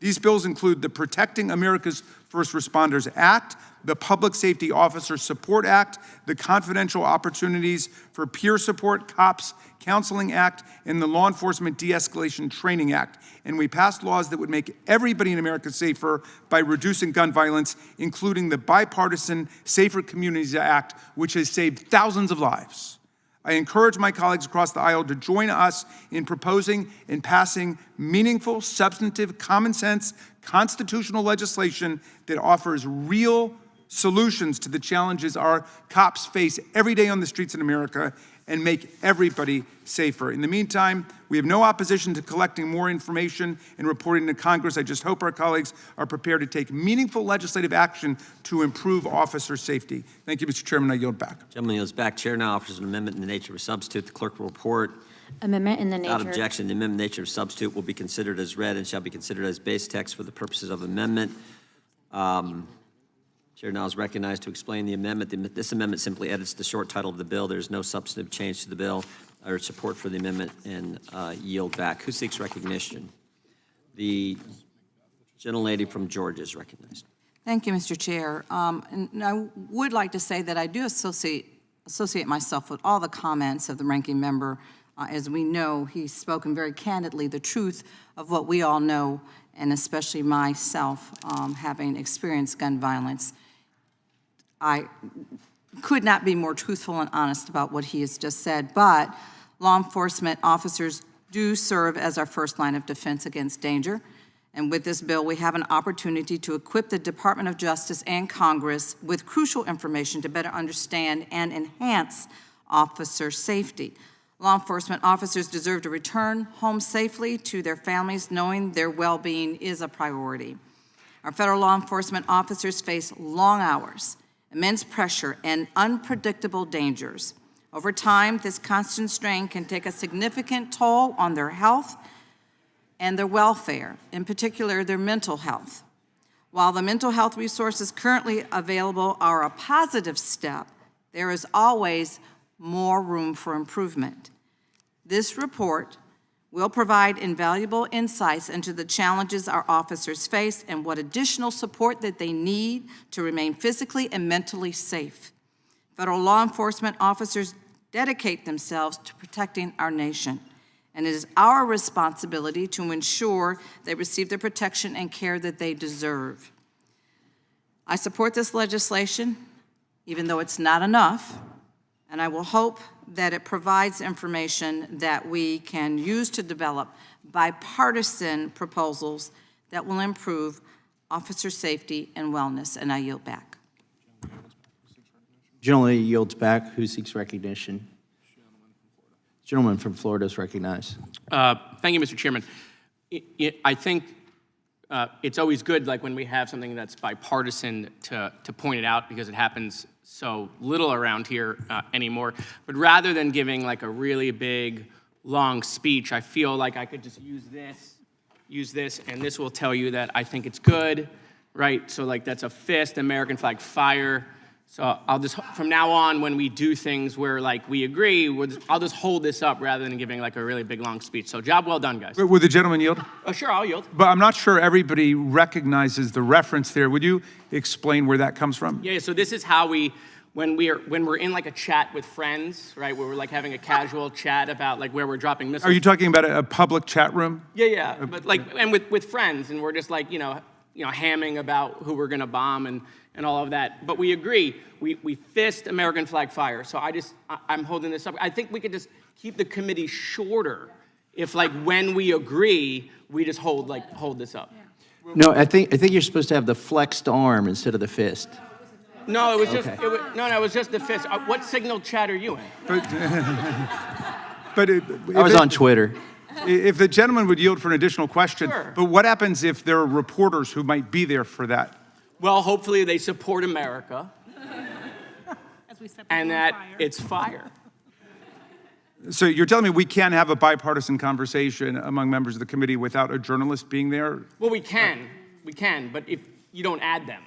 These bills include the Protecting America's First Responders Act, the Public Safety Officer Support Act, the Confidential Opportunities for Peer Support Cops Counseling Act, and the Law Enforcement De-Escalation Training Act. And we passed laws that would make everybody in America safer by reducing gun violence, including the bipartisan Safer Communities Act, which has saved thousands of lives. I encourage my colleagues across the aisle to join us in proposing and passing meaningful, substantive, common sense, constitutional legislation that offers real solutions to the challenges our cops face every day on the streets in America and make everybody safer. In the meantime, we have no opposition to collecting more information and reporting to Congress. I just hope our colleagues are prepared to take meaningful legislative action to improve officer safety. Thank you, Mr. Chairman. I yield back. Gentleman yields back. Chair now offers an amendment in the nature of a substitute. The clerk will report. Amendment in the nature. Without objection, the amendment in the nature of substitute will be considered as read and shall be considered as base text for the purposes of amendment. Chair now is recognized to explain the amendment. This amendment simply edits the short title of the bill. There is no substantive change to the bill. I urge support for the amendment and yield back. Who seeks recognition? The gentlelady from Georgia is recognized. Thank you, Mr. Chair. And I would like to say that I do associate myself with all the comments of the ranking member. As we know, he's spoken very candidly the truth of what we all know, and especially myself, having experienced gun violence. I could not be more truthful and honest about what he has just said, but law enforcement officers do serve as our first line of defense against danger. And with this bill, we have an opportunity to equip the Department of Justice and Congress with crucial information to better understand and enhance officer safety. Law enforcement officers deserve to return home safely to their families, knowing their well-being is a priority. Our federal law enforcement officers face long hours, immense pressure, and unpredictable dangers. Over time, this constant strain can take a significant toll on their health and their welfare, in particular their mental health. While the mental health resources currently available are a positive step, there is always more room for improvement. This report will provide invaluable insights into the challenges our officers face and what additional support that they need to remain physically and mentally safe. Federal law enforcement officers dedicate themselves to protecting our nation. and it is our responsibility to ensure they receive the protection and care that they deserve. I support this legislation, even though it's not enough, and I will hope that it provides information that we can use to develop bipartisan proposals that will improve officer safety and wellness, and I yield back. Gentleman yields back. Who seeks recognition? Gentleman from Florida is recognized. Thank you, Mr. Chairman. I think it's always good, like when we have something that's bipartisan, to point it out because it happens so little around here anymore. But rather than giving like a really big, long speech, I feel like I could just use this, and this will tell you that I think it's good, right? So like that's a fist, American flag, fire. So I'll just, from now on, when we do things where like we agree, I'll just hold this up rather than giving like a really big, long speech. So job well done, guys. Would the gentleman yield? Oh, sure, I'll yield. But I'm not sure everybody recognizes the reference there. Would you explain where that comes from? Yeah, so this is how when we're in like a chat with friends, right, where we're like having a casual chat about like where we're dropping missiles. Are you talking about a public chat room? Yeah, but like, and with friends, and we're just like, you know, hamming about who we're gonna bomb and all of that. But we agree, we fist American flag fire. So I'm holding this up. I think we could just keep the committee shorter if like when we agree, we just hold this up. No, I think you're supposed to have the flexed arm instead of the fist. No, it was just, Okay. it was just the fist. What signal chat are you in? But I was on Twitter. If the gentleman would yield for an additional question, Sure. but what happens if there are reporters who might be there for that? Well, hopefully they support America and that it's fire. So you're telling me we can't have a bipartisan conversation among members of the committee without a journalist being there? Well, we can, but if you don't add them,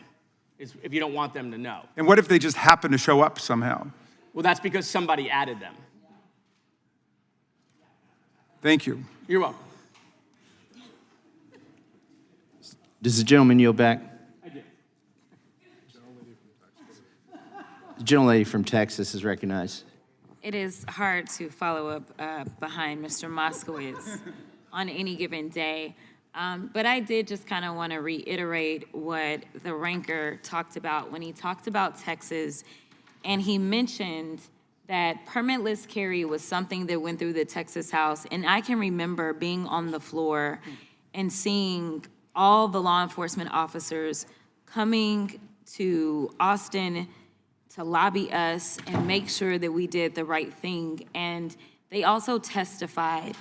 if you don't want them to know. And what if they just happen to show up somehow? Well, that's because somebody added them. Thank you. You're welcome. Does the gentleman yield back? I did. The gentlelady from Texas is recognized. It is hard to follow up behind Mr. Moskowitz on any given day. But I did just kind of want to reiterate what the ranker talked about when he talked about Texas, and he mentioned that permitless carry was something that went through the Texas House. And I can remember being on the floor and seeing all the law enforcement officers coming to Austin to lobby us and make sure that we did the right thing. And they also testified,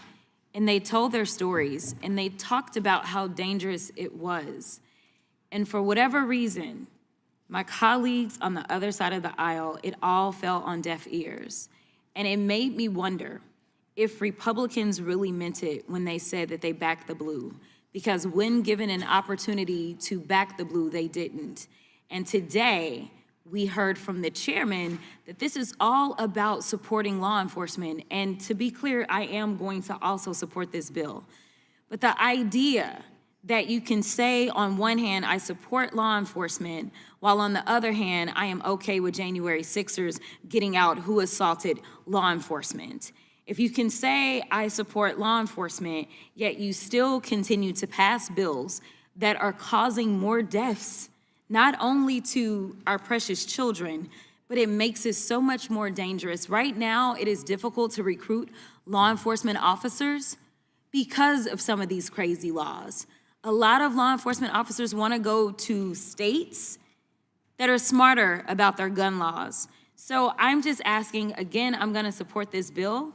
and they told their stories, and they talked about how dangerous it was. And for whatever reason, my colleagues on the other side of the aisle, it all fell on deaf ears. And it made me wonder if Republicans really meant it when they said that they backed the blue. Because when given an opportunity to back the blue, they didn't. And today, we heard from the chairman that this is all about supporting law enforcement. And to be clear, I am going to also support this bill. But the idea that you can say on one hand, I support law enforcement, while on the other hand, I am okay with January 6ers getting out who assaulted law enforcement. If you can say I support law enforcement, yet you still continue to pass bills that are causing more deaths, not only to our precious children, but it makes it so much more dangerous. Right now, it is difficult to recruit law enforcement officers because of some of these crazy laws. A lot of law enforcement officers want to go to states that are smarter about their gun laws. So I'm just asking, again, I'm going to support this bill,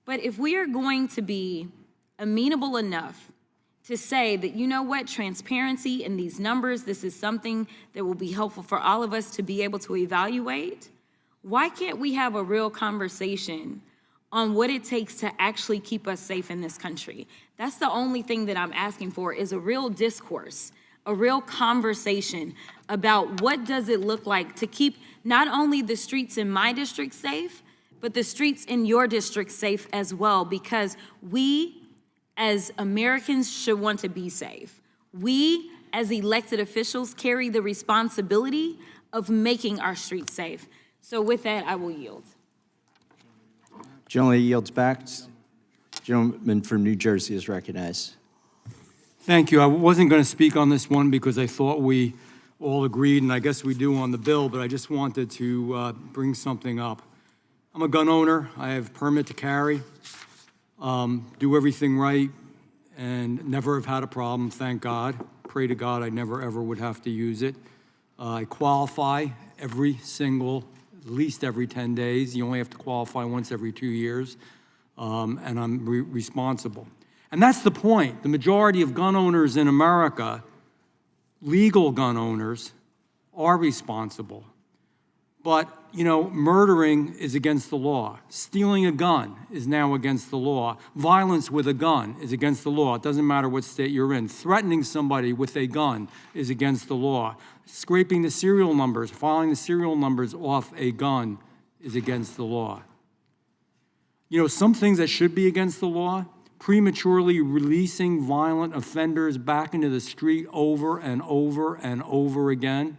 but if we are going to be amenable enough to say that, you know what, transparency in these numbers, this is something that will be helpful for all of us to be able to evaluate, why can't we have a real conversation on what it takes to actually keep us safe in this country? That's the only thing that I'm asking for, is a real discourse, a real conversation about what does it look like to keep not only the streets in my district safe, but the streets in your district safe as well, because we as Americans should want to be safe. We as elected officials carry the responsibility of making our streets safe. So with that, I will yield. Gentlelady yields back. Gentleman from New Jersey is recognized. Thank you. I wasn't going to speak on this one because I thought we all agreed, and I guess we do on the bill, but I just wanted to bring something up. I'm a gun owner. I have permit to carry, do everything right, and never have had a problem, thank God. Pray to God I never, ever would have to use it. I qualify every single, at least every 10 days. You only have to qualify once every 2 years, and I'm responsible. And that's the point. The majority of gun owners in America, legal gun owners, are responsible. But, you know, murdering is against the law. Stealing a gun is now against the law. Violence with a gun is against the law. It doesn't matter what state you're in. Threatening somebody with a gun is against the law. Scraping the serial numbers, filing the serial numbers off a gun is against the law. You know, some things that should be against the law, prematurely releasing violent offenders back into the street over and over and over again,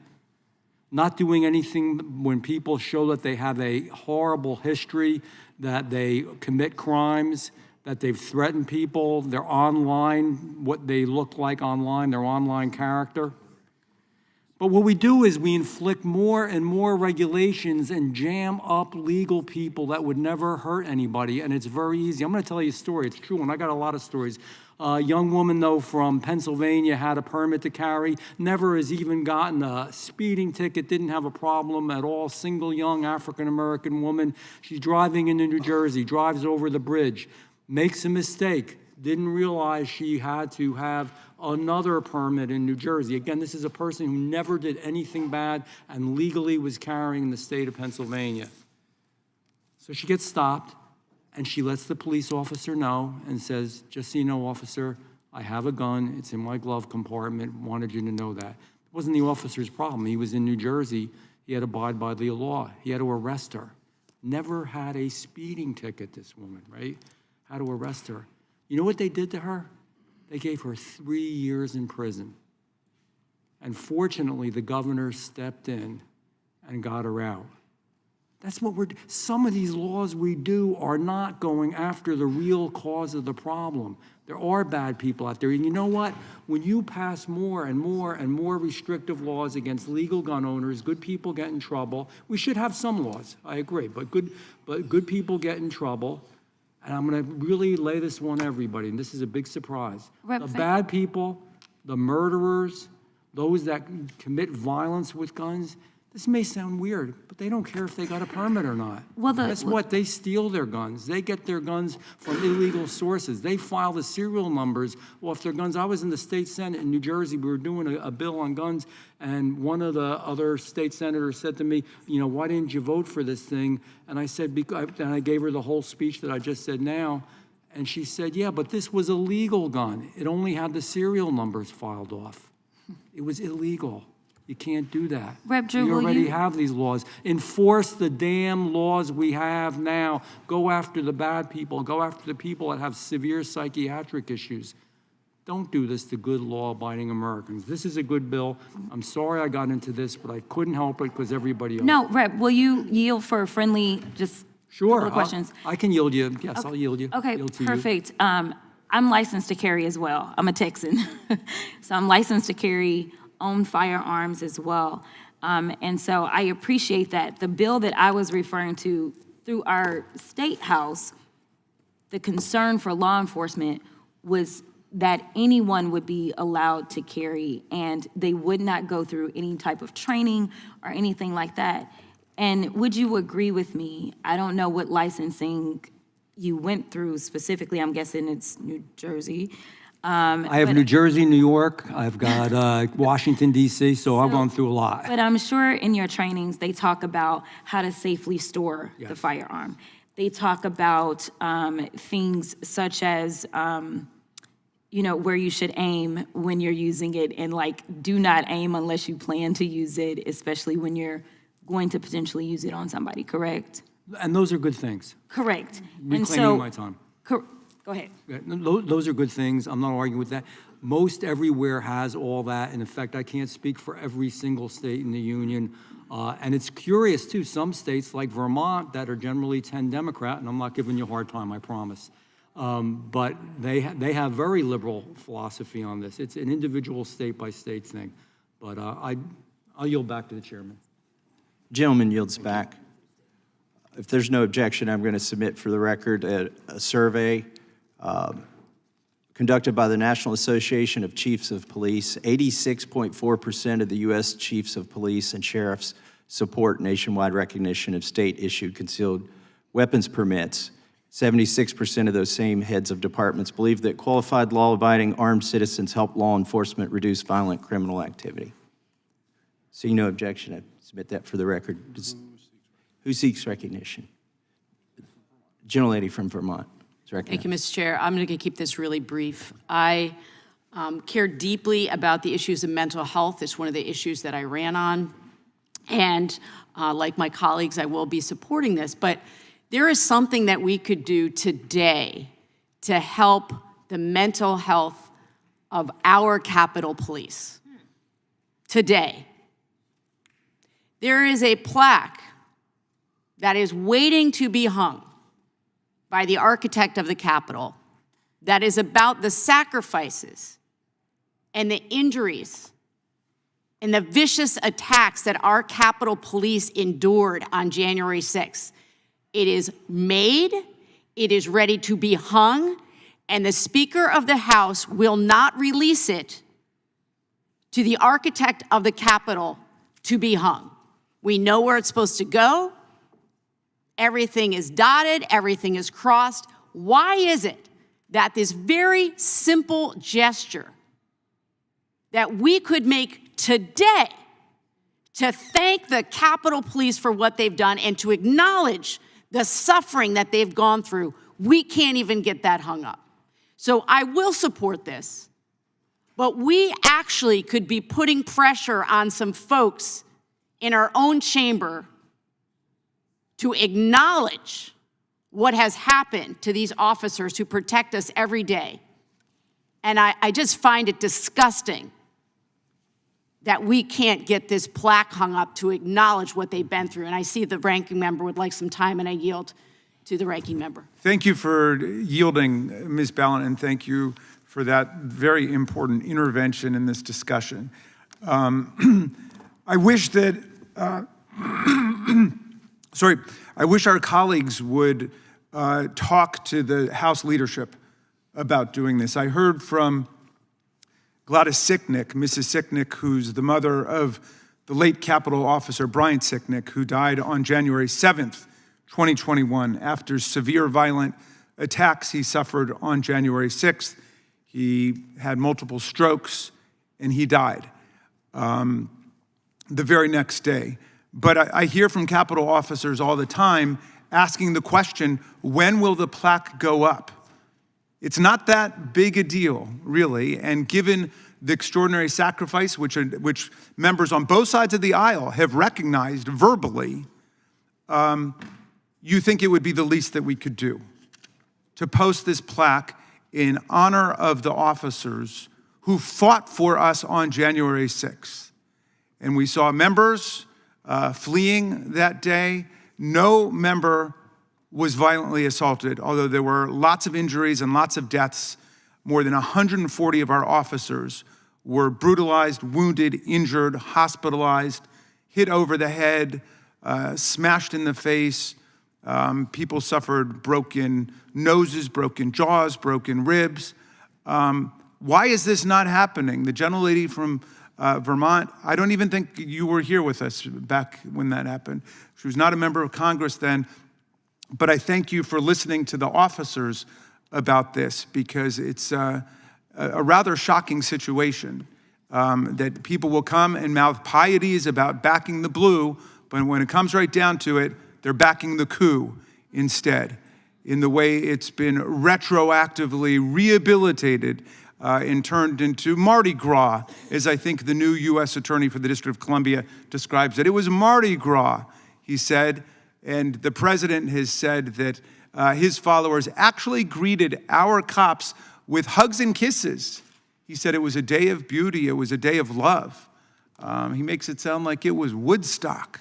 not doing anything when people show that they have a horrible history, that they commit crimes, that they've threatened people, they're online, what they look like online, their online character. But what we do is we inflict more and more regulations and jam up legal people that would never hurt anybody, and it's very easy. I'm going to tell you a story. It's true, and I got a lot of stories. A young woman, though, from Pennsylvania had a permit to carry, never has even gotten a speeding ticket, didn't have a problem at all, single young African-American woman. She's driving into New Jersey, drives over the bridge, makes a mistake, didn't realize she had to have another permit in New Jersey. Again, this is a person who never did anything bad and legally was carrying in the state of Pennsylvania. So she gets stopped, and she lets the police officer know and says, just so you know, officer, I have a gun. It's in my glove compartment. Wanted you to know that. It wasn't the officer's problem. He was in New Jersey. He had to abide by the law. He had to arrest her. Never had a speeding ticket, this woman, right? Had to arrest her. You know what they did to her? They gave her 3 years in prison. And fortunately, the governor stepped in and got her out. That's what some of these laws we do are not going after the real cause of the problem. There are bad people out there. And you know what? When you pass more and more and more restrictive laws against legal gun owners, good people get in trouble. We should have some laws, I agree, but good people get in trouble. And I'm going to really lay this one on everybody, and this is a big surprise. The bad people, the murderers, those that commit violence with guns, this may sound weird, but they don't care if they got a permit or not. Well, guess what? They steal their guns. They get their guns from illegal sources. They file the serial numbers off their guns. I was in the state Senate in New Jersey. We were doing a bill on guns, and one of the other state senators said to me, you know, why didn't you vote for this thing? And I said, and I gave her the whole speech that I just said now, and she said, yeah, but this was a legal gun. It only had the serial numbers filed off. It was illegal. You can't do that. Rep. Drew, we will already you- have these laws. Enforce the damn laws we have now. Go after the bad people. Go after the people that have severe psychiatric issues. Don't do this to good law-abiding Americans. This is a good bill. I'm sorry I got into this, but I couldn't help it because everybody else. No, Rep, will you yield for a friendly, just Sure. couple of questions? I can yield you. Yes, I'll yield you. Okay, Yield to you. perfect. I'm licensed to carry as well. I'm a Texan. So I'm licensed to carry, own firearms as well. And so I appreciate that. The bill that I was referring to through our state house, the concern for law enforcement was that anyone would be allowed to carry and they would not go through any type of training or anything like that. And would you agree with me? I don't know what licensing you went through specifically. I'm guessing it's New Jersey. I have New Jersey, New York. I've got Washington, D.C., so I've gone through a lot. But I'm sure in your trainings, they talk about how to safely store the firearm. They talk about things such as, you know, where you should aim when you're using it and, like, do not aim unless you plan to use it, especially when you're going to potentially use it on somebody, correct? And those are good things. Correct. Reclaiming my time. Go ahead. Yeah, those are good things. I'm not arguing with that. Most everywhere has all that. In effect, I can't speak for every single state in the union. And it's curious, too. Some states, like Vermont, that are generally 10 Democrat, and I'm not giving you a hard time, I promise, But they have very liberal philosophy on this. It's an individual state-by-state thing. But I'll yield back to the chairman. Gentleman yields back. If there's no objection, I'm going to submit for the record a survey conducted by the National Association of Chiefs of Police. 86.4% of the U.S. chiefs of police and sheriffs support nationwide recognition of state-issued concealed weapons permits. 76% of those same heads of departments believe that qualified law-abiding armed citizens help law enforcement reduce violent criminal activity. Seeing no objection, I submit that for the record. Who seeks recognition? Gentlelady from Vermont is recognized. Thank you, Mr. Chair. I'm going to keep this really brief. I care deeply about the issues of mental health. It's one of the issues that I ran on. And like my colleagues, I will be supporting this. But there is something that we could do today to help the mental health of our Capitol Police. Today. There is a plaque that is waiting to be hung by the architect of the Capitol that is about the sacrifices and the injuries and the vicious attacks that our Capitol Police endured on January 6th. It is made, it is ready to be hung, and the Speaker of the House will not release it to the architect of the Capitol to be hung. We know where it's supposed to go. Everything is dotted, everything is crossed. Why is it that this very simple gesture that we could make today to thank the Capitol Police for what they've done and to acknowledge the suffering that they've gone through, we can't even get that hung up? So I will support this, but we actually could be putting pressure on some folks in our own chamber to acknowledge what has happened to these officers who protect us every day. And I just find it disgusting that we can't get this plaque hung up to acknowledge what they've been through. And I see the ranking member would like some time, and I yield to the ranking member. Thank you for yielding, Ms. Ballin, and thank you for that very important intervention in this discussion. I wish that, I wish our colleagues would talk to the House leadership about doing this. I heard from Gladys Sicknick, Mrs. Sicknick, who's the mother of the late Capitol officer Brian Sicknick, who died on January 7th, 2021, after severe violent attacks he suffered on January 6th. He had multiple strokes, and he died the very next day. But I hear from Capitol officers all the time asking the question, when will the plaque go up? It's not that big a deal, really, and given the extraordinary sacrifice which members on both sides of the aisle have recognized verbally, you think it would be the least that we could do to post this plaque in honor of the officers who fought for us on January 6th. And we saw members fleeing that day. No member was violently assaulted, although there were lots of injuries and lots of deaths. More than 140 of our officers were brutalized, wounded, injured, hospitalized, hit over the head, smashed in the face. People suffered broken noses, broken jaws, broken ribs. Why is this not happening? The gentlelady from Vermont, I don't even think you were here with us back when that happened. She was not a member of Congress then. But I thank you for listening to the officers about this, because it's a rather shocking situation that people will come and mouth pieties about backing the blue, but when it comes right down to it, they're backing the coup instead, in the way it's been retroactively rehabilitated and turned into Mardi Gras, as I think the new U.S. Attorney for the District of Columbia describes it. It was Mardi Gras, he said. And the president has said that his followers actually greeted our cops with hugs and kisses. He said it was a day of beauty, it was a day of love. He makes it sound like it was Woodstock.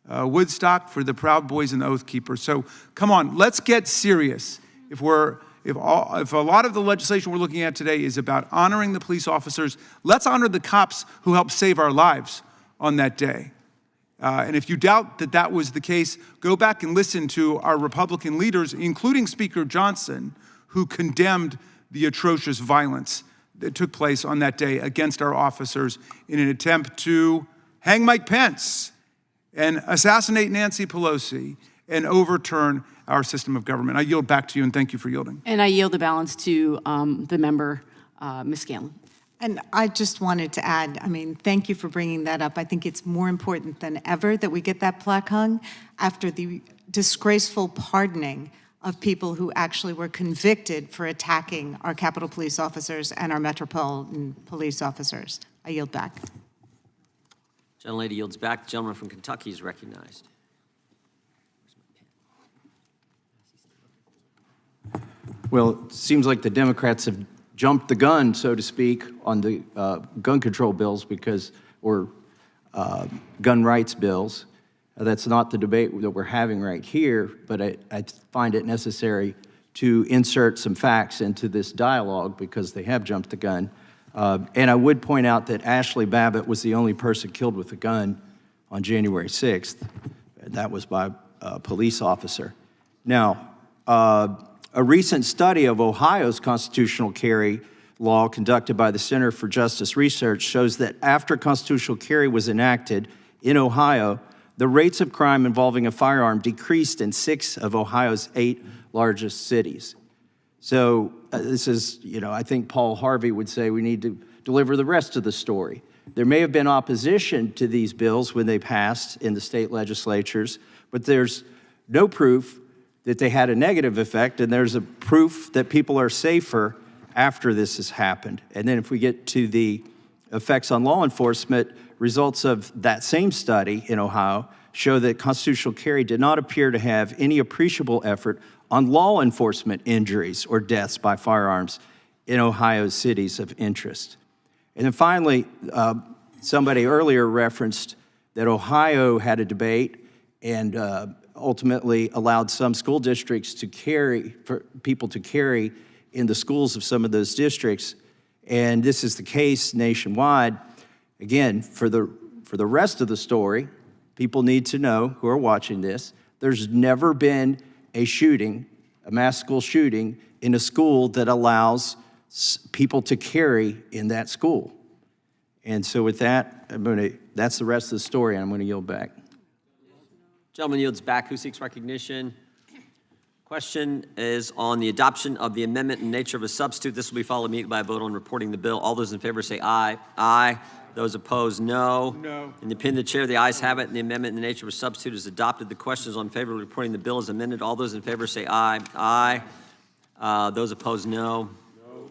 Woodstock for the Proud Boys and the Oath Keepers. So come on, let's get serious. If we're if a lot of the legislation we're looking at today is about honoring the police officers, let's honor the cops who helped save our lives on that day. And if you doubt that that was the case, go back and listen to our Republican leaders, including Speaker Johnson, who condemned the atrocious violence that took place on that day against our officers in an attempt to hang Mike Pence and assassinate Nancy Pelosi and overturn our system of government. I yield back to you, and thank you for yielding. And I yield the balance to the member, Ms. Scanlon. And I just wanted to add, I mean, thank you for bringing that up. I think it's more important than ever that we get that plaque hung after the disgraceful pardoning of people who actually were convicted for attacking our Capitol Police officers and our Metropolitan Police officers. I yield back. Gentlelady yields back. The gentleman from Kentucky is recognized. Well, it seems like the Democrats have jumped the gun, so to speak, on the gun control bills or gun rights bills. That's not the debate that we're having right here, but I find it necessary to insert some facts into this dialogue because they have jumped the gun. And I would point out that Ashley Babbitt was the only person killed with a gun on January 6th. That was by a police officer. Now, a recent study of Ohio's constitutional carry law conducted by the Center for Justice Research shows that after constitutional carry was enacted in Ohio, the rates of crime involving a firearm decreased in 6 of Ohio's 8 largest cities. So this is, I think Paul Harvey would say we need to deliver the rest of the story. There may have been opposition to these bills when they passed in the state legislatures, but there's no proof that they had a negative effect, and there's a proof that people are safer after this has happened. And then if we get to the effects on law enforcement, results of that same study in Ohio show that constitutional carry did not appear to have any appreciable effort on law enforcement injuries or deaths by firearms in Ohio's cities of interest. And then finally, somebody earlier referenced that Ohio had a debate and ultimately allowed some school districts to carry, for people to carry in the schools of some of those districts. And this is the case nationwide. Again, for the rest of the story, people need to know who are watching this, there's never been a shooting, a mass school shooting in a school that allows people to carry in that school. And so with that, that's the rest of the story, and I'm going to yield back. Gentleman yields back. Who seeks recognition? Question is on the adoption of the amendment in nature of a substitute. This will be followed immediately by a vote on reporting the bill. All those in favor say aye. Aye. Those opposed, no. No. In the opinion of the chair, the ayes have it, and the amendment in the nature of a substitute is adopted. The question is on favor of reporting the bill as amended. All those in favor say aye. Aye. Those opposed, no. No.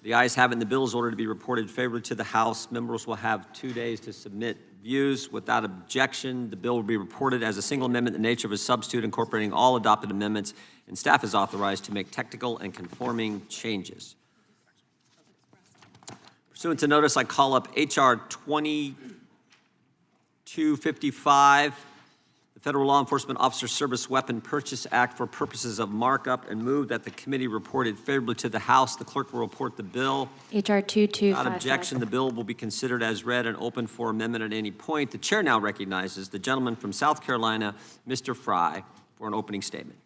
The ayes have it, and the bill is ordered to be reported favorably to the House. Members will have 2 days to submit views. Without objection, the bill will be reported as a single amendment in the nature of a substitute incorporating all adopted amendments, and staff is authorized to make technical and conforming changes. Pursuant to notice, I call up H.R. 2255, the Federal Law Enforcement Officer Service Weapon Purchase Act for purposes of markup, and move that the committee reported favorably to the House. The clerk will report the bill. H.R. 2255. Without objection, the bill will be considered as read and open for amendment at any point. The chair now recognizes the gentleman from South Carolina, Mr. Fry, for an opening statement.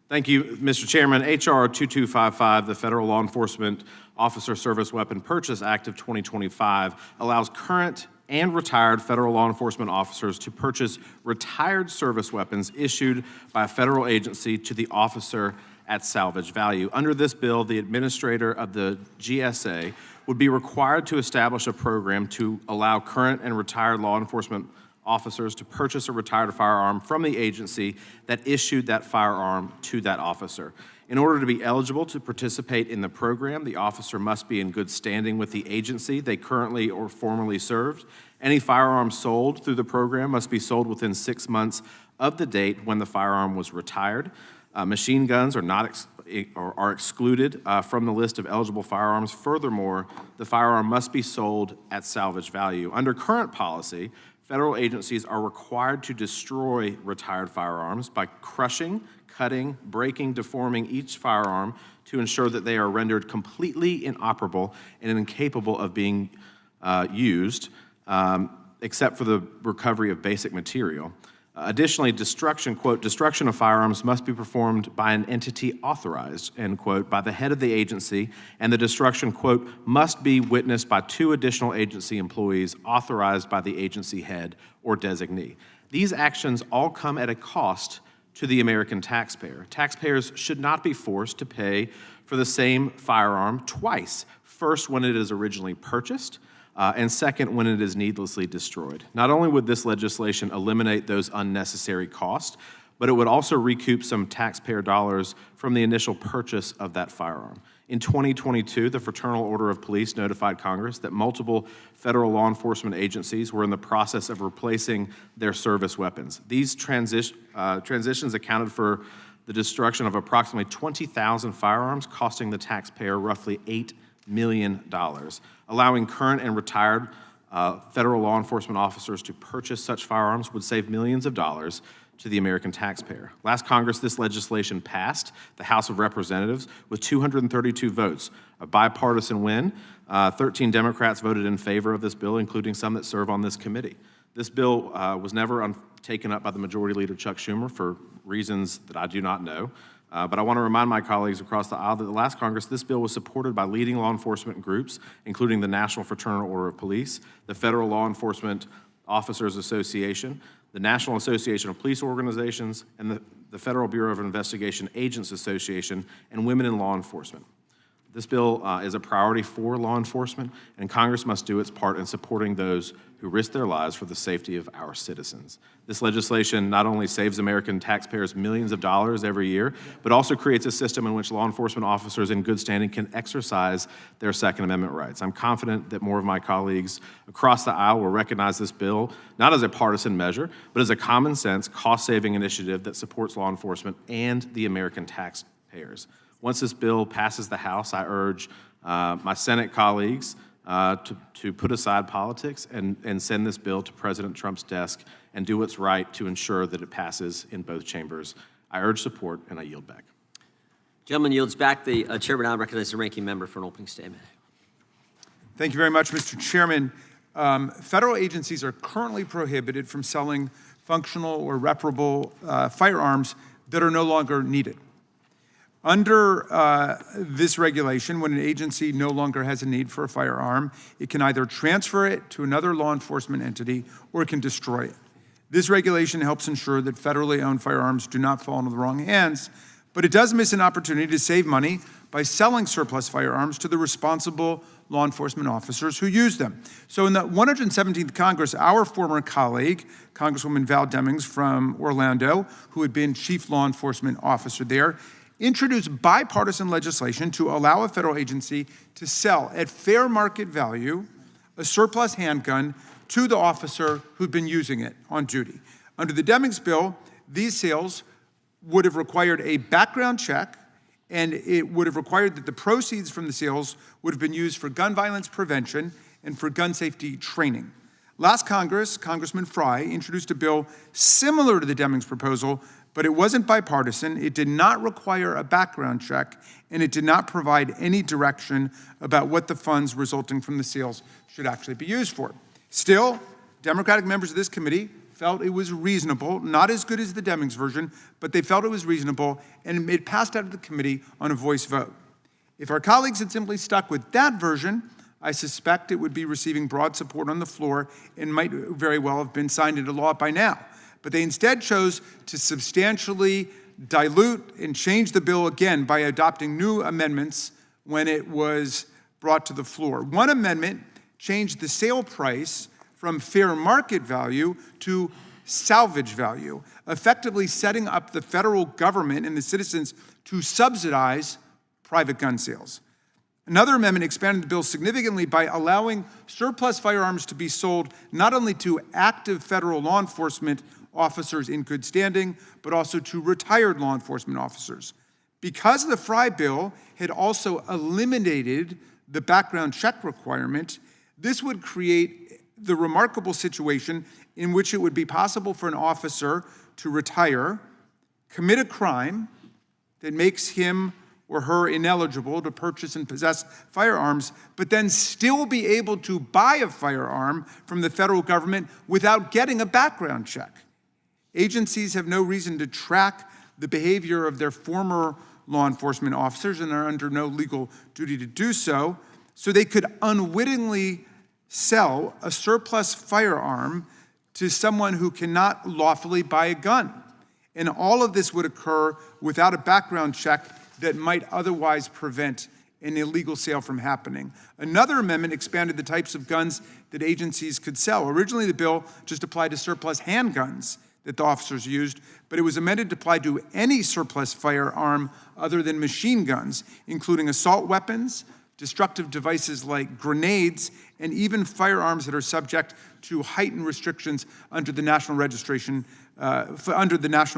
Thank you, Mr. Chairman. H.R. 2255, the Federal Law Enforcement Officer Service Weapon Purchase Act of 2025, allows current and retired federal law enforcement officers to purchase retired service weapons issued by a federal agency to the officer at salvage value. Under this bill, the administrator of the GSA would be required to establish a program to allow current and retired law enforcement officers to purchase a retired firearm from the agency that issued that firearm to that officer. In order to be eligible to participate in the program, the officer must be in good standing with the agency they currently or formerly served. Any firearm sold through the program must be sold within 6 months of the date when the firearm was retired. Machine guns are excluded from the list of eligible firearms. Furthermore, the firearm must be sold at salvage value. Under current policy, federal agencies are required to destroy retired firearms by crushing, cutting, breaking, deforming each firearm to ensure that they are rendered completely inoperable and incapable of being used, except for the recovery of basic material. Additionally, destruction, quote, destruction of firearms must be performed by an entity authorized, end quote, by the head of the agency, and the destruction, quote, must be witnessed by 2 additional agency employees authorized by the agency head or designee. These actions all come at a cost to the American taxpayer. Taxpayers should not be forced to pay for the same firearm twice, first when it is originally purchased, and second, when it is needlessly destroyed. Not only would this legislation eliminate those unnecessary costs, but it would also recoup some taxpayer dollars from the initial purchase of that firearm. In 2022, the Fraternal Order of Police notified Congress that multiple federal law enforcement agencies were in the process of replacing their service weapons. These transitions accounted for the destruction of approximately 20,000 firearms, costing the taxpayer roughly $8 million, allowing current and retired federal law enforcement officers to purchase such firearms would save millions of dollars to the American taxpayer. Last Congress, this legislation passed the House of Representatives with 232 votes, a bipartisan win. 13 Democrats voted in favor of this bill, including some that serve on this committee. This bill was never taken up by the Majority Leader Chuck Schumer for reasons that I do not know. But I want to remind my colleagues across the aisle that the last Congress, this bill was supported by leading law enforcement groups, including the National Fraternal Order of Police, the Federal Law Enforcement Officers Association, the National Association of Police Organizations, and the Federal Bureau of Investigation Agents Association, and Women in Law Enforcement. This bill is a priority for law enforcement, and Congress must do its part in supporting those who risk their lives for the safety of our citizens. This legislation not only saves American taxpayers millions of dollars every year, but also creates a system in which law enforcement officers in good standing can exercise their Second Amendment rights. I'm confident that more of my colleagues across the aisle will recognize this bill not as a partisan measure, but as a common sense, cost-saving initiative that supports law enforcement and the American taxpayers. Once this bill passes the House, I urge my Senate colleagues to put aside politics and send this bill to President Trump's desk and do what's right to ensure that it passes in both chambers. I urge support, and I yield back. Gentleman yields back. The chair will now recognize the ranking member for an opening statement. Thank you very much, Mr. Chairman. Federal agencies are currently prohibited from selling functional or reparable firearms that are no longer needed. Under this regulation, when an agency no longer has a need for a firearm, it can either transfer it to another law enforcement entity or it can destroy it. This regulation helps ensure that federally owned firearms do not fall into the wrong hands, but it does miss an opportunity to save money by selling surplus firearms to the responsible law enforcement officers who use them. So in the 117th Congress, our former colleague, Congresswoman Val Demings from Orlando, who had been chief law enforcement officer there, introduced bipartisan legislation to allow a federal agency to sell at fair market value a surplus handgun to the officer who'd been using it on duty. Under the Demings bill, these sales would have required a background check, and it would have required that the proceeds from the sales would have been used for gun violence prevention and for gun safety training. Last Congress, Congressman Fry introduced a bill similar to the Demings proposal, but it wasn't bipartisan, it did not require a background check, and it did not provide any direction about what the funds resulting from the sales should actually be used for. Still, Democratic members of this committee felt it was reasonable, not as good as the Demings version, but they felt it was reasonable, and it passed out of the committee on a voice vote. If our colleagues had simply stuck with that version, I suspect it would be receiving broad support on the floor and might very well have been signed into law by now. But they instead chose to substantially dilute and change the bill again by adopting new amendments when it was brought to the floor. One amendment changed the sale price from fair market value to salvage value, effectively setting up the federal government and the citizens to subsidize private gun sales. Another amendment expanded the bill significantly by allowing surplus firearms to be sold not only to active federal law enforcement officers in good standing, but also to retired law enforcement officers. Because the Fry bill had also eliminated the background check requirement, this would create the remarkable situation in which it would be possible for an officer to retire, commit a crime that makes him or her ineligible to purchase and possess firearms, but then still be able to buy a firearm from the federal government without getting a background check. Agencies have no reason to track the behavior of their former law enforcement officers and are under no legal duty to do so, so they could unwittingly sell a surplus firearm to someone who cannot lawfully buy a gun. And all of this would occur without a background check that might otherwise prevent an illegal sale from happening. Another amendment expanded the types of guns that agencies could sell. Originally, the bill just applied to surplus handguns that the officers used, but it was amended to apply to any surplus firearm other than machine guns, including assault weapons, destructive devices like grenades, and even firearms that are subject to heightened restrictions under the National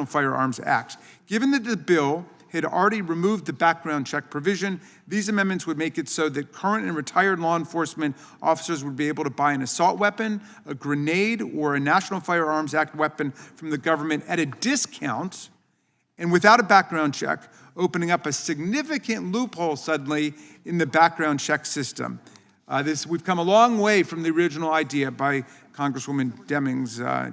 Firearms Act. Given that the bill had already removed the background check provision, these amendments would make it so that current and retired law enforcement officers would be able to buy an assault weapon, a grenade, or a National Firearms Act weapon from the government at a discount and without a background check, opening up a significant loophole suddenly in the background check system. We've come a long way from the original idea by Congresswoman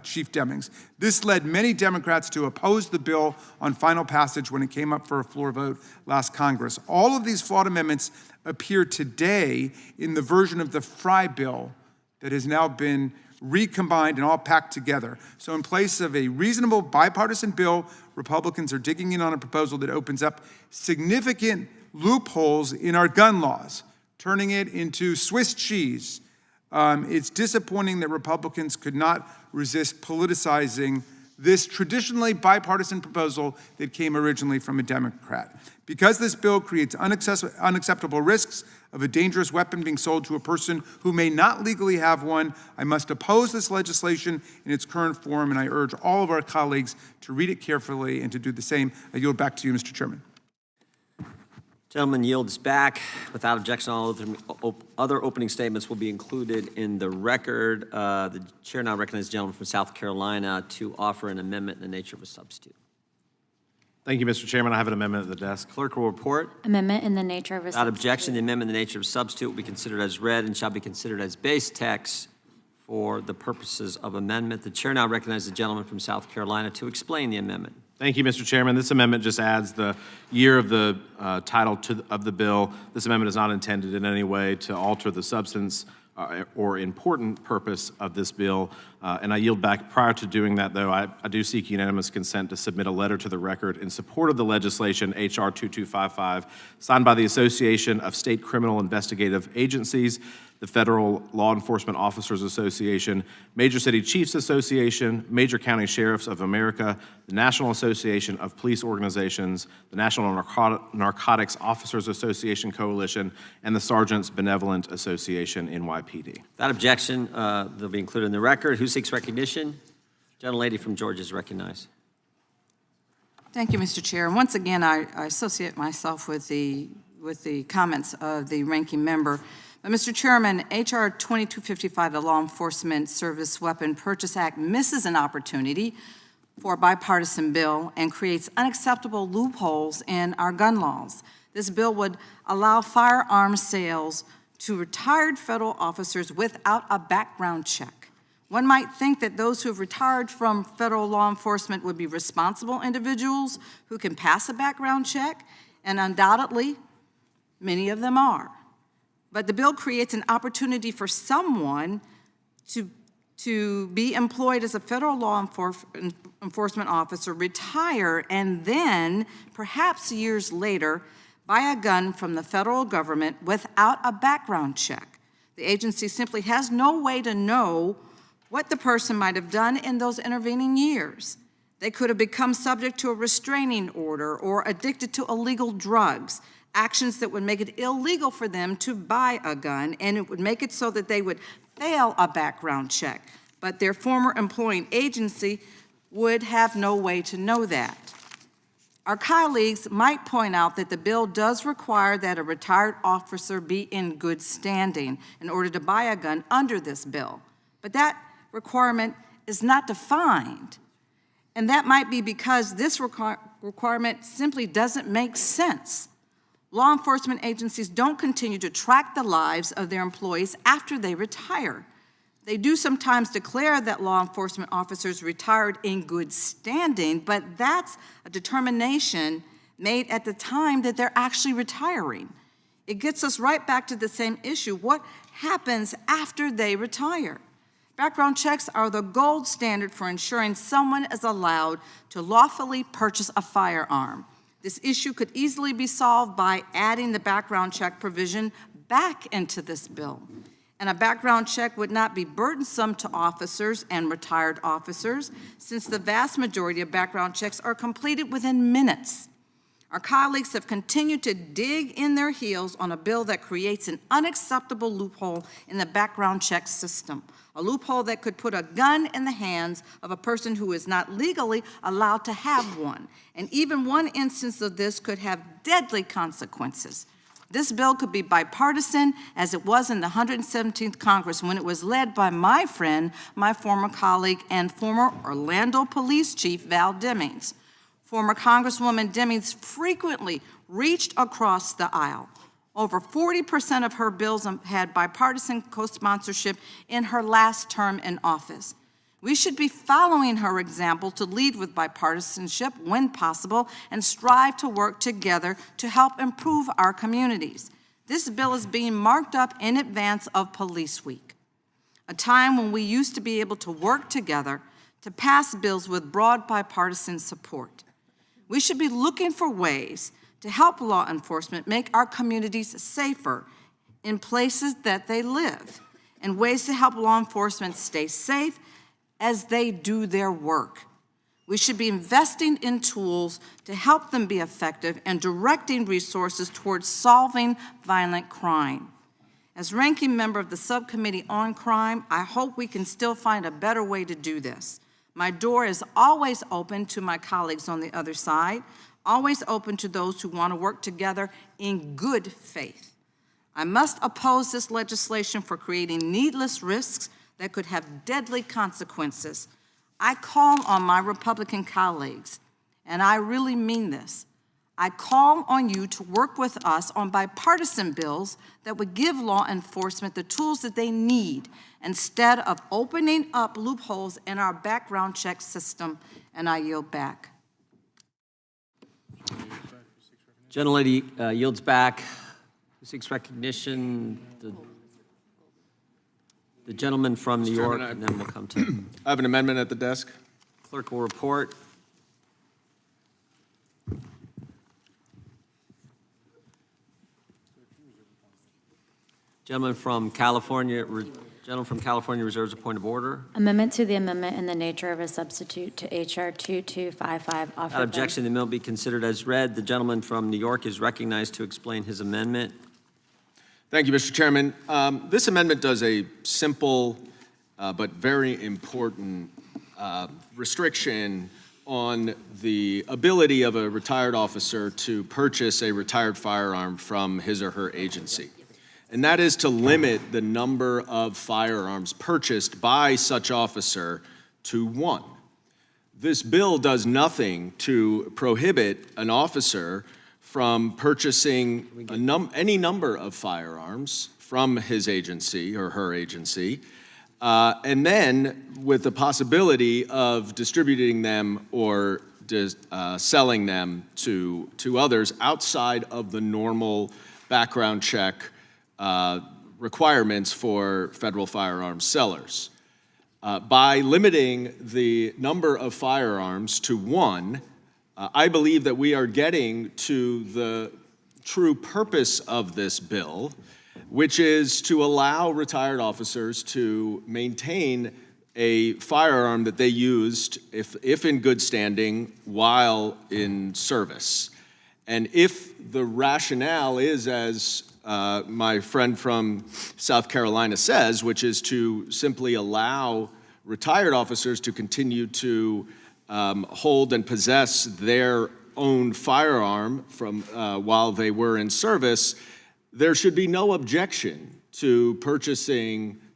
Chief Demings. This led many Democrats to oppose the bill on final passage when it came up for a floor vote last Congress. All of these flawed amendments appear today in the version of the Fry bill that has now been recombined and all packed together. So in place of a reasonable bipartisan bill, Republicans are digging in on a proposal that opens up significant loopholes in our gun laws, turning it into Swiss cheese. It's disappointing that Republicans could not resist politicizing this traditionally bipartisan proposal that came originally from a Democrat. Because this bill creates unacceptable risks of a dangerous weapon being sold to a person who may not legally have one, I must oppose this legislation in its current form, and I urge all of our colleagues to read it carefully and to do the same. I yield back to you, Mr. Chairman. Gentleman yields back. Without objection, all other opening statements will be included in the record. The chair now recognizes the gentleman from South Carolina to offer an amendment in the nature of a substitute. Thank you, Mr. Chairman. I have an amendment at the desk. Clerk will report. Amendment in the nature of a Without substitute. objection, the amendment in the nature of a substitute will be considered as read and shall be considered as base text for the purposes of amendment. The chair now recognizes the gentleman from South Carolina to explain the amendment. Thank you, Mr. Chairman. This amendment just adds the year of the title of the bill. This amendment is not intended in any way to alter the substance or important purpose of this bill. And I yield back. Prior to doing that, though, I do seek unanimous consent to submit a letter to the record in support of the legislation, H.R. 2255, signed by the Association of State Criminal Investigative Agencies, the Federal Law Enforcement Officers Association, Major City Chiefs Association, Major County Sheriffs of America, the National Association of Police Organizations, the National Narcotics Officers Association Coalition, and the Sergeants Benevolent Association, NYPD. Without objection, they'll be included in the record. Who seeks recognition? Gentlelady from Georgia is recognized. Thank you, Mr. Chair. And once again, I associate myself with the comments of the ranking member. But Mr. Chairman, H.R. 2255, the Law Enforcement Service Weapon Purchase Act, misses an opportunity for a bipartisan bill and creates unacceptable loopholes in our gun laws. This bill would allow firearm sales to retired federal officers without a background check. One might think that those who have retired from federal law enforcement would be responsible individuals who can pass a background check, and undoubtedly, many of them are. But the bill creates an opportunity for someone to be employed as a federal law enforcement officer, retire, and then, perhaps years later, buy a gun from the federal government without a background check. The agency simply has no way to know what the person might have done in those intervening years. They could have become subject to a restraining order or addicted to illegal drugs, actions that would make it illegal for them to buy a gun, and it would make it so that they would fail a background check. But their former employing agency would have no way to know that. Our colleagues might point out that the bill does require that a retired officer be in good standing in order to buy a gun under this bill. But that requirement is not defined. And that might be because this requirement simply doesn't make sense. Law enforcement agencies don't continue to track the lives of their employees after they retire. They do sometimes declare that law enforcement officers retired in good standing, but that's a determination made at the time that they're actually retiring. It gets us right back to the same issue. What happens after they retire? Background checks are the gold standard for ensuring someone is allowed to lawfully purchase a firearm. This issue could easily be solved by adding the background check provision back into this bill. And a background check would not be burdensome to officers and retired officers, since the vast majority of background checks are completed within minutes. Our colleagues have continued to dig in their heels on a bill that creates an unacceptable loophole in the background check system, a loophole that could put a gun in the hands of a person who is not legally allowed to have one. And even one instance of this could have deadly consequences. This bill could be bipartisan, as it was in the 117th Congress when it was led by my friend, my former colleague, and former Orlando Police Chief Val Demings. Former Congresswoman Demings frequently reached across the aisle. Over 40% of her bills had bipartisan co-sponsorship in her last term in office. We should be following her example to lead with bipartisanship when possible and strive to work together to help improve our communities. This bill is being marked up in advance of Police Week, a time when we used to be able to work together to pass bills with broad bipartisan support. We should be looking for ways to help law enforcement make our communities safer in places that they live, and ways to help law enforcement stay safe as they do their work. We should be investing in tools to help them be effective and directing resources towards solving violent crime. As ranking member of the Subcommittee on Crime, I hope we can still find a better way to do this. My door is always open to my colleagues on the other side, always open to those who want to work together in good faith. I must oppose this legislation for creating needless risks that could have deadly consequences. I call on my Republican colleagues, and I really mean this. I call on you to work with us on bipartisan bills that would give law enforcement the tools that they need instead of opening up loopholes in our background check system, and I yield back. Gentlelady yields back. Who seeks recognition? The gentleman from New York, and then we'll come to. I have an amendment at the desk. Clerk will report. Gentleman from California reserves a point of order. Amendment to the amendment in the nature of a substitute to H.R. 2255 offered. Without objection, the amendment be considered as read. The gentleman from New York is recognized to explain his amendment. Thank you, Mr. Chairman. This amendment does a simple but very important restriction on the ability of a retired officer to purchase a retired firearm from his or her agency. And that is to limit the number of firearms purchased by such officer to one. This bill does nothing to prohibit an officer from purchasing any number of firearms from his agency or her agency, and then with the possibility of distributing them or selling them to others outside of the normal background check requirements for federal firearms sellers. By limiting the number of firearms to one, I believe that we are getting to the true purpose of this bill, which is to allow retired officers to maintain a firearm that they used, if in good standing, while in service. And if the rationale is, as my friend from South Carolina says, which is to simply allow retired officers to continue to hold and possess their own firearm from while they were in service, there should be no objection to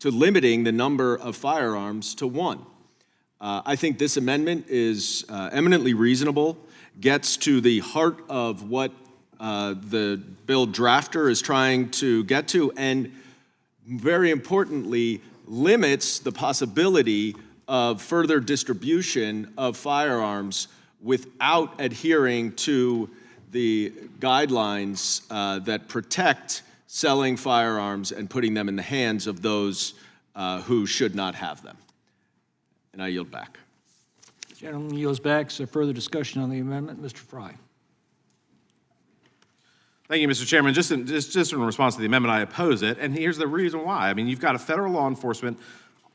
limiting the number of firearms to one. I think this amendment is eminently reasonable, gets to the heart of what the bill drafter is trying to get to, and very importantly, limits the possibility of further distribution of firearms without adhering to the guidelines that protect selling firearms and putting them in the hands of those who should not have them. And I yield back. Gentleman yields back. Is there further discussion on the amendment? Mr. Fry. Thank you, Mr. Chairman. Just in response to the amendment, I oppose it, and here's the reason why. I mean, you've got a federal law enforcement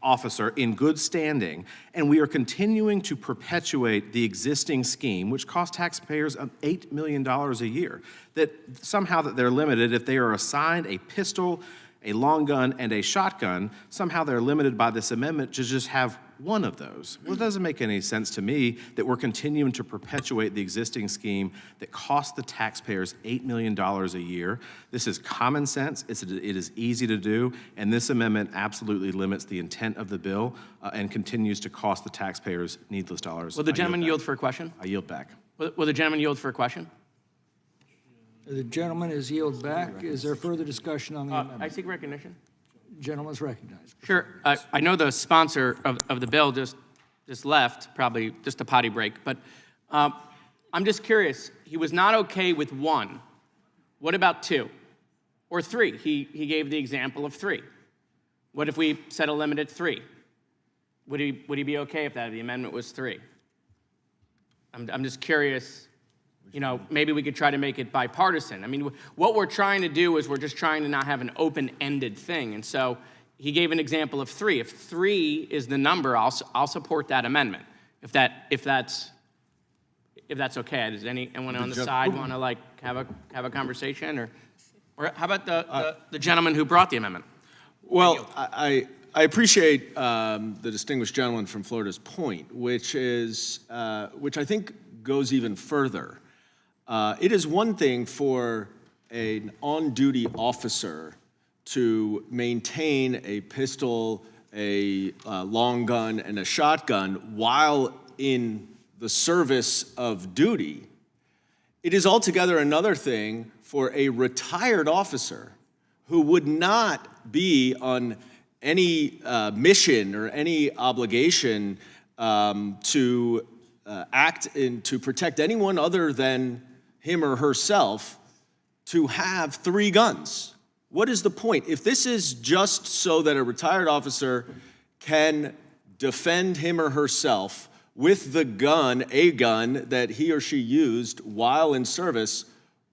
officer in good standing, and we are continuing to perpetuate the existing scheme, which costs taxpayers $8 million a year, that somehow that they're limited if they are assigned a pistol, a long gun, and a shotgun, somehow they're limited by this amendment to just have one of those. Well, it doesn't make any sense to me that we're continuing to perpetuate the existing scheme that costs the taxpayers $8 million a year. This is common sense, it is easy to do, and this amendment absolutely limits the intent of the bill and continues to cost the taxpayers needless dollars. Will the gentleman yield for a question? I yield back. Will the gentleman yield for a question? The gentleman is yielded back. Is there further discussion on the amendment? I seek recognition. Gentleman is recognized. Sure. I know the sponsor of the bill just left, probably just a potty break, but I'm just curious. He was not okay with 1. What about 2 or 3? He gave the example of 3. What if we set a limit at 3? Would he be okay if the amendment was 3? I'm just curious. You know, maybe we could try to make it bipartisan. I mean, what we're trying to do is we're just trying to not have an open-ended thing. And so he gave an example of 3. If 3 is the number, I'll support that amendment. If that's okay. Does anyone on the side want to like have a conversation, or how about the gentleman who brought the amendment? Well, I appreciate the distinguished gentleman from Florida's point, which I think goes even further. It is one thing for an on-duty officer to maintain a pistol, a long gun, and a shotgun while in the service of duty. It is altogether another thing for a retired officer who would not be on any mission or any obligation to act to protect anyone other than him or herself to have 3 guns. What is the point? If this is just so that a retired officer can defend him or herself with the gun, a gun that he or she used while in service,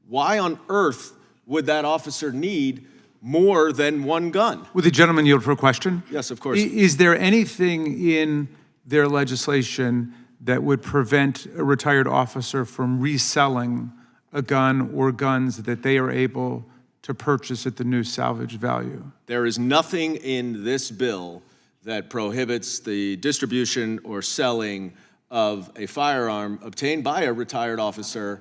why on earth would that officer need more than 1 gun? Would the gentleman yield for a question? Yes, of course. Is there anything in their legislation that would prevent a retired officer from reselling a gun or guns that they are able to purchase at the new salvage value? There is nothing in this bill that prohibits the distribution or selling of a firearm obtained by a retired officer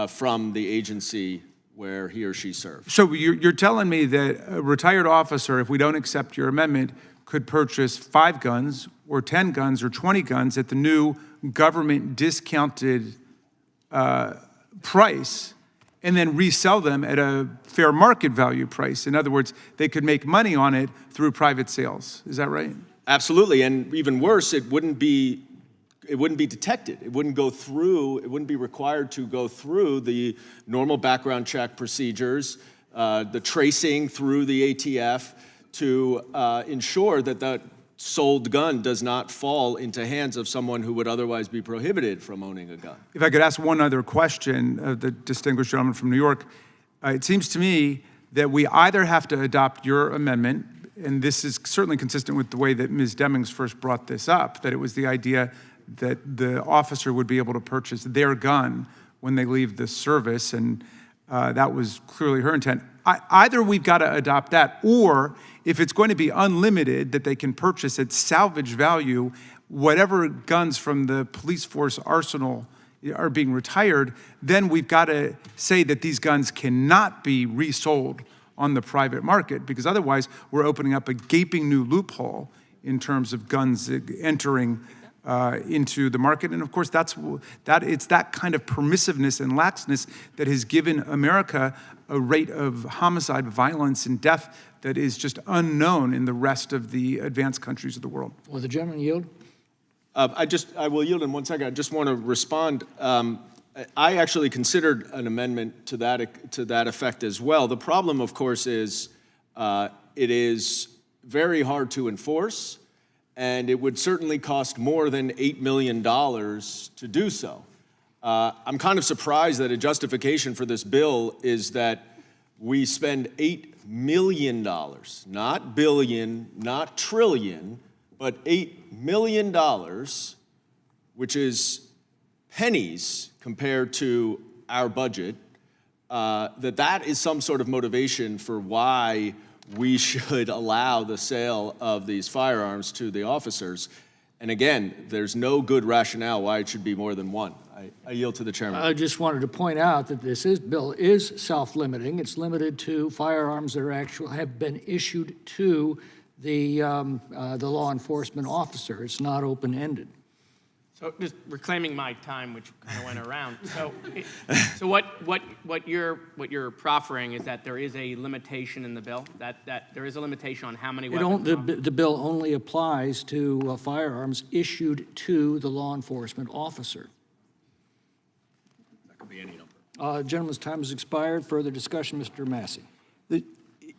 from the agency where he or she served. So you're telling me that a retired officer, if we don't accept your amendment, could purchase 5 guns or 10 guns or 20 guns at the new government discounted price and then resell them at a fair market value price? In other words, they could make money on it through private sales. Is that right? Absolutely, and even worse, it wouldn't be detected. It wouldn't go through, it wouldn't be required to go through the normal background check procedures, the tracing through the ATF to ensure that that sold gun does not fall into hands of someone who would otherwise be prohibited from owning a gun. If I could ask one other question of the distinguished gentleman from New York, it seems to me that we either have to adopt your amendment, and this is certainly consistent with the way that Ms. Demings first brought this up, that it was the idea that the officer would be able to purchase their gun when they leave the service, and that was clearly her intent. Either we've got to adopt that, or if it's going to be unlimited, that they can purchase at salvage value whatever guns from the police force arsenal are being retired, then we've got to say that these guns cannot be resold on the private market, because otherwise we're opening up a gaping new loophole in terms of guns entering into the market. And of course, it's that kind of permissiveness and laxness that has given America a rate of homicide, violence, and death that is just unknown in the rest of the advanced countries of the world. Will the gentleman yield? I will yield in 1 second. I just want to respond. I actually considered an amendment to that effect as well. The problem, of course, is it is very hard to enforce, and it would certainly cost more than $8 million to do so. I'm kind of surprised that a justification for this bill is that we spend $8 million, not billion, not trillion, but $8 million, which is pennies compared to our budget, that is some sort of motivation for why we should allow the sale of these firearms to the officers. And again, there's no good rationale why it should be more than one. I yield to the chairman. I just wanted to point out that bill is self-limiting. It's limited to firearms that have been issued to the law enforcement officer. It's not open-ended. So just reclaiming my time, which kind of went around. So what you're proffering is that there is a limitation in the bill, that there is a limitation on how many weapons. The bill only applies to firearms issued to the law enforcement officer. That could be any number. Gentleman's time has expired. Further discussion, Mr. Massey.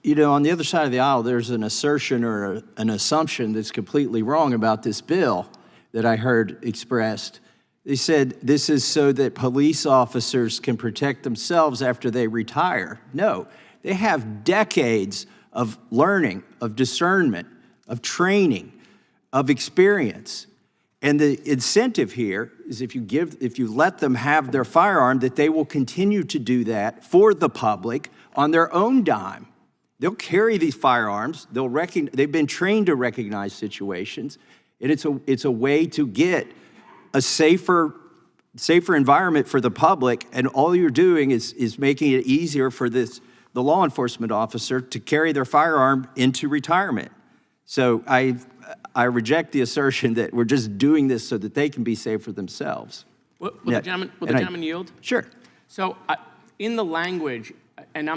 You know, on the other side of the aisle, there's an assertion or an assumption that's completely wrong about this bill that I heard expressed. They said this is so that police officers can protect themselves after they retire. No, they have decades of learning, of discernment, of training, of experience. And the incentive here is if you let them have their firearm, that they will continue to do that for the public on their own dime. They'll carry these firearms. They've been trained to recognize situations. And it's a way to get a safer environment for the public, and all you're doing is making it easier for the law enforcement officer to carry their firearm into retirement. So I reject the assertion that we're just doing this so that they can be safer themselves. Will the gentleman yield? Sure. So in the language, and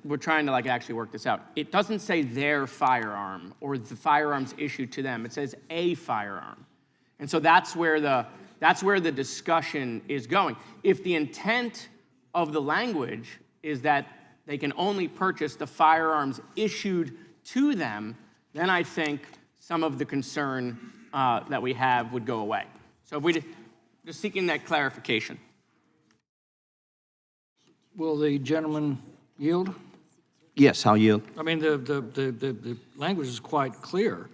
we're trying to actually work this out. It doesn't say their firearm or the firearms issued to them. It says a firearm. And so that's where the discussion is going. If the intent of the language is that they can only purchase the firearms issued to them, then I think some of the concern that we have would go away. So if we just seeking that clarification. Will the gentleman yield? Yes, I'll yield. I mean, the language is quite clear,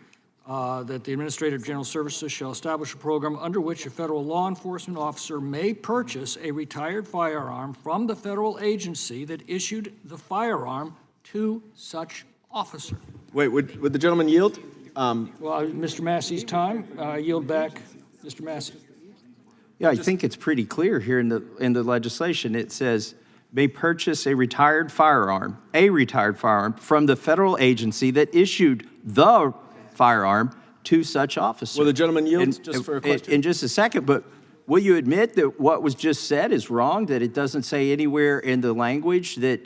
that the Administrator General Services shall establish a program under which a federal law enforcement officer may purchase a retired firearm from the federal agency that issued the firearm to such officer. Wait, would the gentleman yield? Well, Mr. Massey's time, yield back. Mr. Massey. Yeah, I think it's pretty clear here in the legislation. It says, may purchase a retired firearm from the federal agency that issued the firearm to such officer. Will the gentleman yield just for a question? In just a second, but will you admit that what was just said is wrong, that it doesn't say anywhere in the language that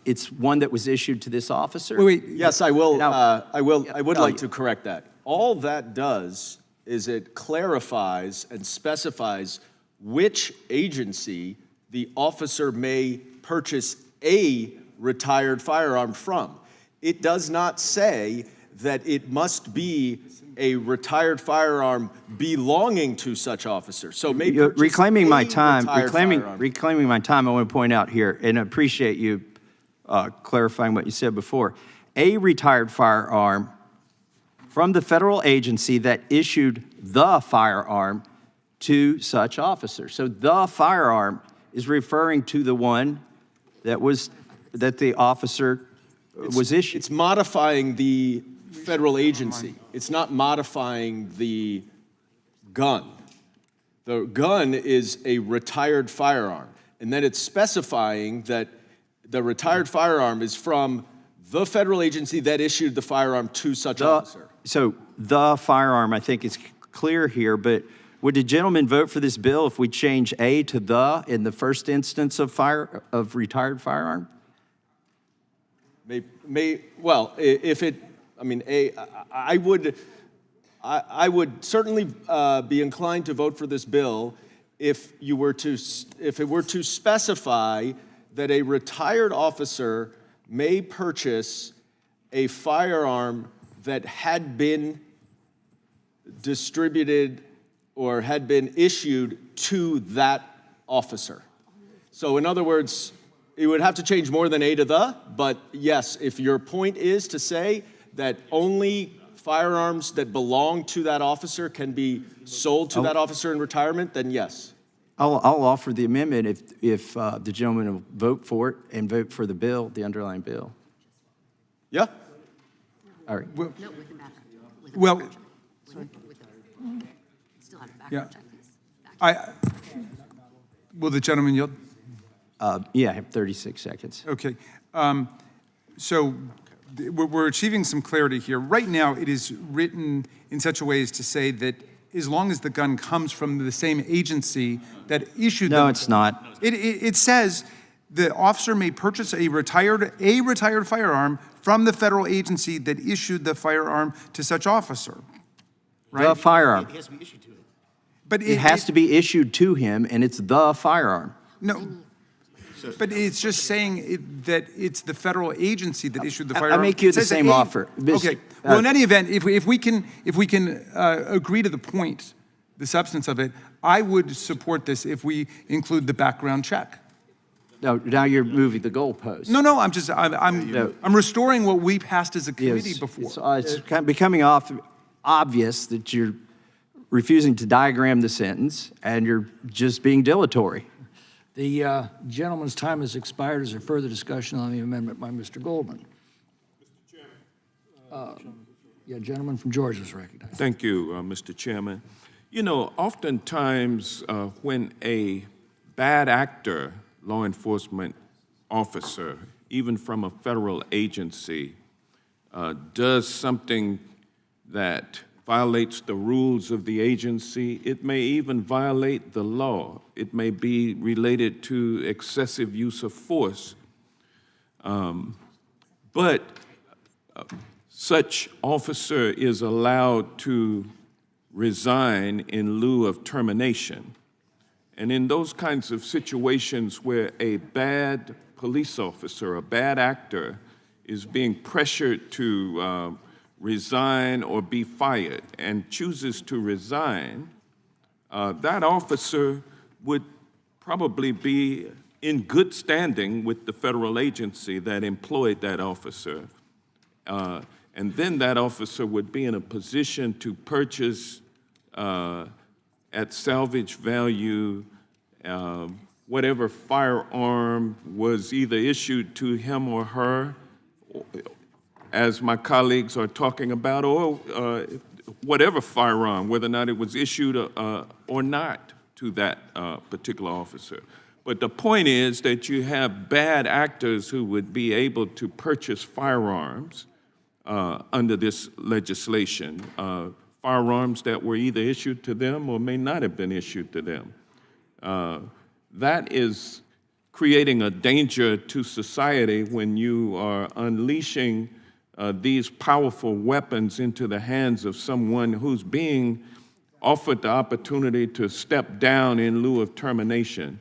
it's one that was issued to this officer? Yes, I will. I would like to correct that. All that does is it clarifies and specifies which agency the officer may purchase a retired firearm from. It does not say that it must be a retired firearm belonging to such officer. So maybe reclaiming my time, I want to point out here, and I appreciate you clarifying what you said before. A retired firearm from the federal agency that issued the firearm to such officer. So the firearm is referring to the one that the officer was issued. It's modifying the federal agency. It's not modifying the gun. The gun is a retired firearm, and then it's specifying that the retired firearm is from the federal agency that issued the firearm to such officer. So the firearm, I think, is clear here, but would the gentleman vote for this bill if we change A to the in the first instance of retired firearm? Well, if it, I mean, I would certainly be inclined to vote for this bill if it were to specify that a retired officer may purchase a firearm that had been distributed or had been issued to that officer. So in other words, it would have to change more than A to the, but yes, if your point is to say that only firearms that belong to that officer can be sold to that officer in retirement, then yes. I'll offer the amendment if the gentleman will vote for it and vote for the bill, the underlying bill. Yeah? All right. Well, yeah. Will the gentleman yield? Yeah, I have 36 seconds. Okay. So we're achieving some clarity here. Right now, it is written in such a way as to say that as long as the gun comes from the same agency that issued No, it's not. It says the officer may purchase a retired firearm from the federal agency that issued the firearm to such officer. Right? The firearm. It has to be issued to him. But It has to be issued to him, and it's the firearm. No, but it's just saying that it's the federal agency that issued the firearm. I make you It the says that same offer. Okay. Well, in any event, if we can agree to the point, the substance of it, I would support this if we include the background check. No, now you're moving the goalpost. No, I'm restoring what we passed as a committee before. It's kind of becoming obvious that you're refusing to diagram the sentence, and you're just being dilatory. The gentleman's time has expired. Is there further discussion on the amendment by Mr. Goldman? Mr. Chairman. Yeah, gentleman from Georgia is recognized. Thank you, Mr. Chairman. You know, oftentimes when a bad actor, law enforcement officer, even from a federal agency, does something that violates the rules of the agency, it may even violate the law. It may be related to excessive use of force. But such officer is allowed to resign in lieu of termination. And in those kinds of situations where a bad police officer, a bad actor, is being pressured to resign or be fired and chooses to resign, that officer would probably be in good standing with the federal agency that employed that officer. And then that officer would be in a position to purchase at salvage value whatever firearm was either issued to him or her, as my colleagues are talking about, or whatever firearm, whether or not it was issued or not to that particular officer. But the point is that you have bad actors who would be able to purchase firearms under this legislation, firearms that were either issued to them or may not have been issued to them. That is creating a danger to society when you are unleashing these powerful weapons into the hands of someone who's being offered the opportunity to step down in lieu of termination.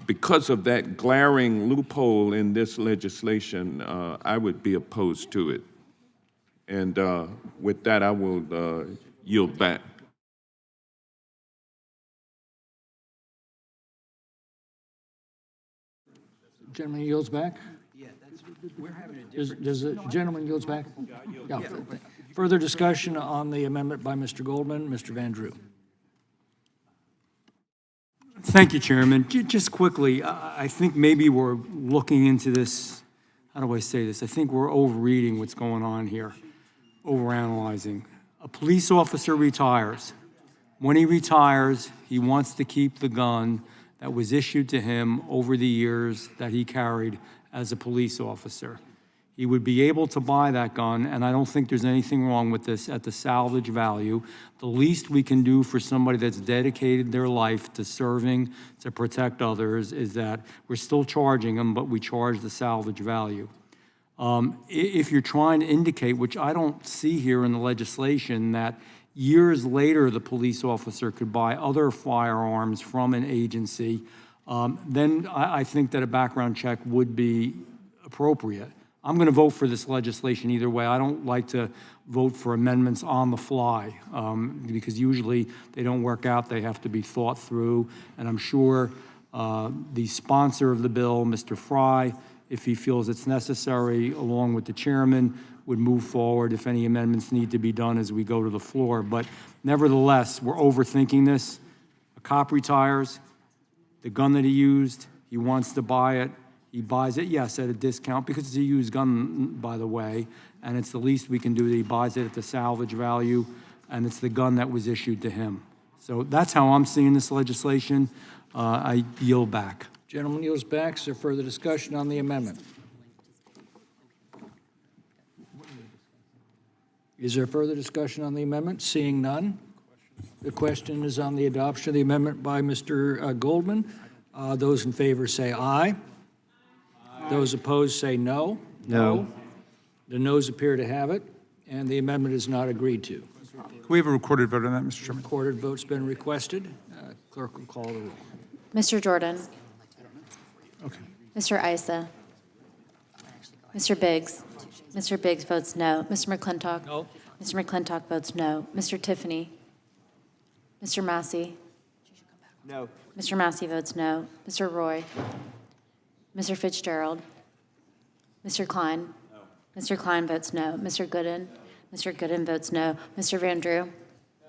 Because of that glaring loophole in this legislation, I would be opposed to it. And with that, I will yield back. Gentleman yields back? Yeah, we're having a different. Does the gentleman yields back? Yeah. Further discussion on the amendment by Mr. Goldman, Mr. Van Drew. Thank you, Chairman. Just quickly, I think maybe we're looking into this, how do I say this? I think we're overreading what's going on here, overanalyzing. A police officer retires. When he retires, he wants to keep the gun that was issued to him over the years that he carried as a police officer. He would be able to buy that gun, and I don't think there's anything wrong with this at the salvage value. The least we can do for somebody that's dedicated their life to serving, to protect others, is that we're still charging them, but we charge the salvage value. If you're trying to indicate, which I don't see here in the legislation, that years later the police officer could buy other firearms from an agency, then I think that a background check would be appropriate. I'm going to vote for this legislation either way. I don't like to vote for amendments on the fly because usually they don't work out. They have to be thought through. And I'm sure the sponsor of the bill, Mr. Fry, if he feels it's necessary, along with the chairman, would move forward if any amendments need to be done as we go to the floor. But nevertheless, we're overthinking this. A cop retires, the gun that he used, he wants to buy it. He buys it, yes, at a discount, because it's a used gun, by the way, and it's the least we can do that he buys it at the salvage value, and it's the gun that was issued to him. So that's how I'm seeing this legislation. I yield back. Gentleman yields back. Is there further discussion on the amendment? Is there further discussion on the amendment? Seeing none, the question is on the adoption of the amendment by Mr. Goldman. Those in favor say aye. Those opposed say no. No. The noes appear to have it, and the amendment is not agreed to. Can we have a recorded vote on that, Mr. Chairman? Recorded vote's been requested. Clerk will call the roll. Mr. Jordan. Okay. Mr. Issa. Mr. Biggs. Mr. Biggs votes no. Mr. McClintock. No. Mr. McClintock votes no. Mr. Tiffany. Mr. Massey. No. Mr. Massey votes no. Mr. Roy. Mr. Fitzgerald. Mr. Klein. No. Mr. Klein votes no. Mr. Gooden. Mr. Gooden votes no. Mr. Van Drew.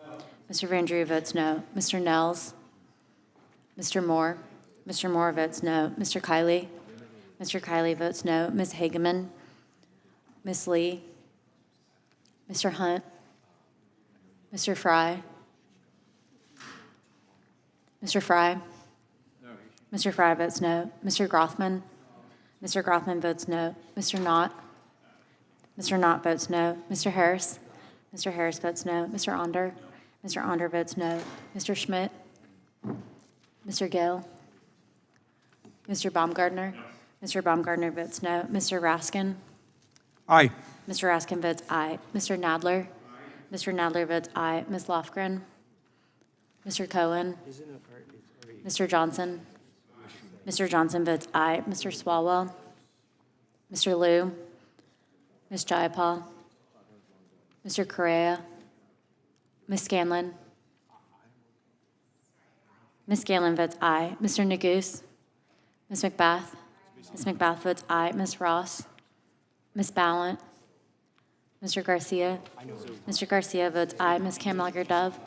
No. Mr. Van Drew votes no. Mr. Nels. Mr. Moore. Mr. Moore votes no. Mr. Kiley. Mr. Kiley votes no. Ms. Hageman. Ms. Lee. Mr. Hunt. Mr. Fry. Mr. Fry. Mr. Fry votes no. Mr. Grothman. Mr. Grothman votes no. Mr. Knott. Mr. Knott votes no. Mr. Harris. Mr. Harris votes no. Mr. Onder. Mr. Onder votes no. Mr. Schmidt. Mr. Gill. Mr. Baumgartner. Mr. Baumgartner votes no. Mr. Raskin. Aye. Mr. Raskin votes aye. Mr. Nadler. Mr. Nadler votes aye. Ms. Lofgren. Mr. Cohen. Mr. Johnson. Mr. Johnson votes aye. Mr. Swalwell. Mr. Liu. Ms. Jayapal. Mr. Correa. Ms. Scanlon. Ms. Scanlon votes aye. Mr. Neguse. Ms. McBath. Ms. McBath votes aye. Ms. Ross. Ms. Ballant. Mr. Garcia. Mr. Garcia votes aye. Ms. Kamlager-Dove.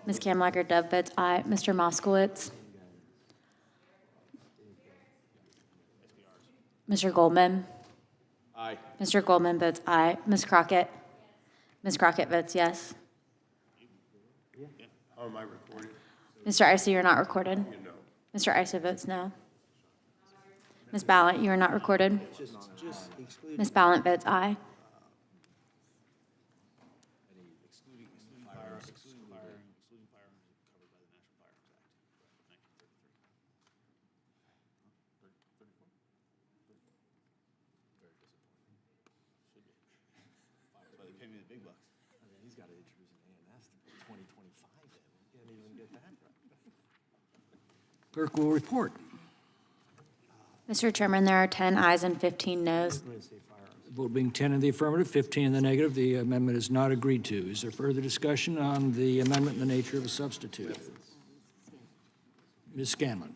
Ms. Kamlager-Dove votes aye. Mr. Moskowitz. Mr. Goldman. Aye. Mr. Goldman votes aye. Ms. Crockett. Ms. Crockett votes yes. How am I recorded? Mr. Issa, you're not recorded. Mr. Issa votes no. Ms. Ballant, you are not recorded. Ms. Ballant votes aye. Clerk will report. Mr. Chairman, there are 10 ayes and 15 noes. Vote being 10 in the affirmative, 15 in the negative, the amendment is not agreed to. Is there further discussion on the amendment in the nature of a substitute? Ms. Scanlon.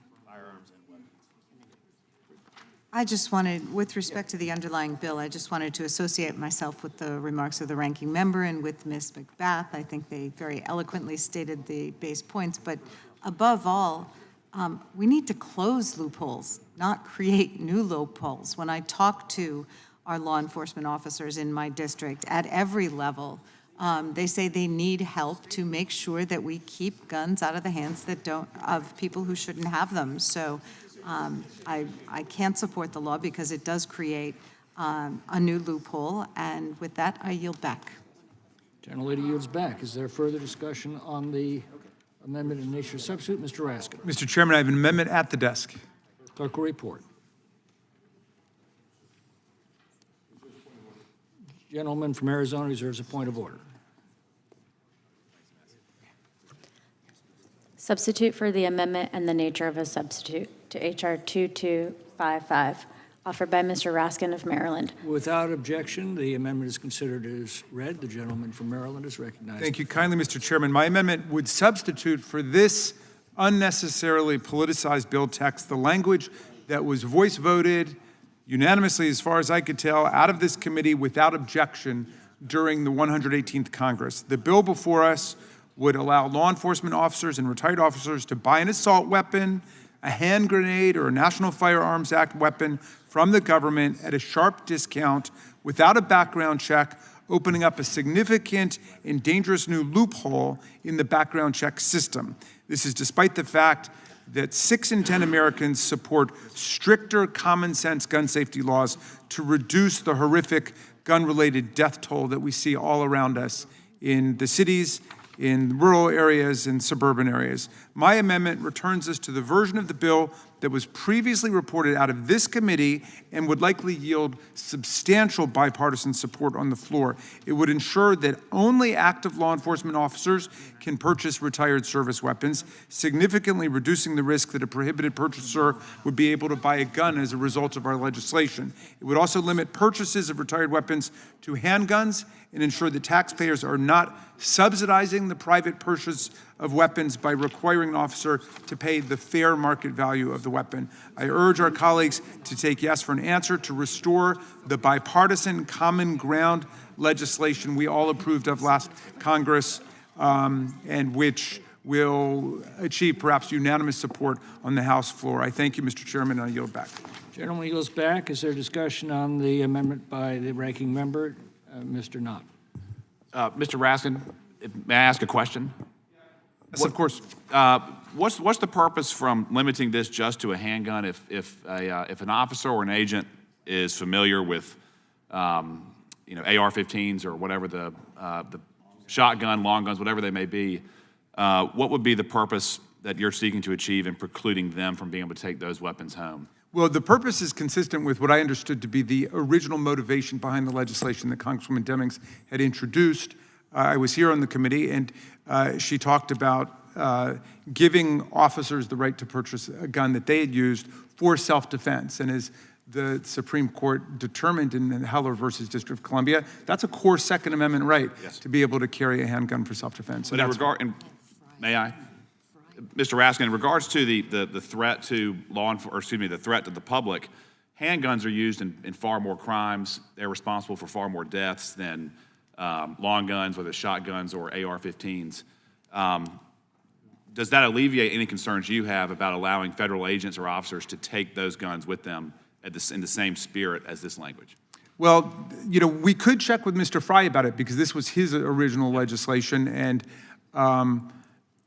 I just wanted, with respect to the underlying bill, I just wanted to associate myself with the remarks of the ranking member and with Ms. McBath. I think they very eloquently stated the base points, but above all, we need to close loopholes, not create new loopholes. When I talk to our law enforcement officers in my district at every level, they say they need help to make sure that we keep guns out of the hands of people who shouldn't have them. So I can't support the law because it does create a new loophole. And with that, I yield back. Gentlelady yields back. Is there further discussion on the amendment in nature substitute? Mr. Raskin. Mr. Chairman, I have an amendment at the desk. Clerk will report. Gentleman from Arizona reserves a point of order. Substitute for the amendment and the nature of a substitute to H.R. 2255, offered by Mr. Raskin of Maryland. Without objection, the amendment is considered as read. The gentleman from Maryland is recognized. Thank you kindly, Mr. Chairman. My amendment would substitute for this unnecessarily politicized bill text the language that was voice voted unanimously, as far as I could tell, out of this committee without objection during the 118th Congress. The bill before us would allow law enforcement officers and retired officers to buy an assault weapon, a hand grenade, or a National Firearms Act weapon from the government at a sharp discount without a background check, opening up a significant and dangerous new loophole in the background check system. This is despite the fact that 6 in 10 Americans support stricter common sense gun safety laws to reduce the horrific gun-related death toll that we see all around us in the cities, in rural areas, and suburban areas. My amendment returns us to the version of the bill that was previously reported out of this committee and would likely yield substantial bipartisan support on the floor. It would ensure that only active law enforcement officers can purchase retired service weapons, significantly reducing the risk that a prohibited purchaser would be able to buy a gun as a result of our legislation. It would also limit purchases of retired weapons to handguns and ensure that taxpayers are not subsidizing the private purchase of weapons by requiring an officer to pay the fair market value of the weapon. I urge our colleagues to take yes for an answer to restore the bipartisan common ground legislation we all approved of last Congress, and which will achieve perhaps unanimous support on the House floor. I thank you, Mr. Chairman, and I yield back. Gentleman yields back. Is there discussion on the amendment by the ranking member? Mr. Knott. Mr. Raskin, may I ask a question? Yes, of course. What's the purpose from limiting this just to a handgun if an officer or an agent is familiar with AR-15s or whatever the shotgun, long guns, whatever they may be? What would be the purpose that you're seeking to achieve in precluding them from being able to take those weapons home? Well, the purpose is consistent with what I understood to be the original motivation behind the legislation that Congresswoman Demings had introduced. I was here on the committee, and she talked about giving officers the right to purchase a gun that they had used for self-defense. And as the Supreme Court determined in Heller versus District of Columbia, that's a core Second Amendment right to be able to carry a handgun for self-defense. But may I? Mr. Raskin, in regards to the threat to the threat to the public, handguns are used in far more crimes. They're responsible for far more deaths than long guns, whether it's shotguns or AR-15s. Does that alleviate any concerns you have about allowing federal agents or officers to take those guns with them in the same spirit as this language? Well, we could check with Mr. Fry about it because this was his original legislation, and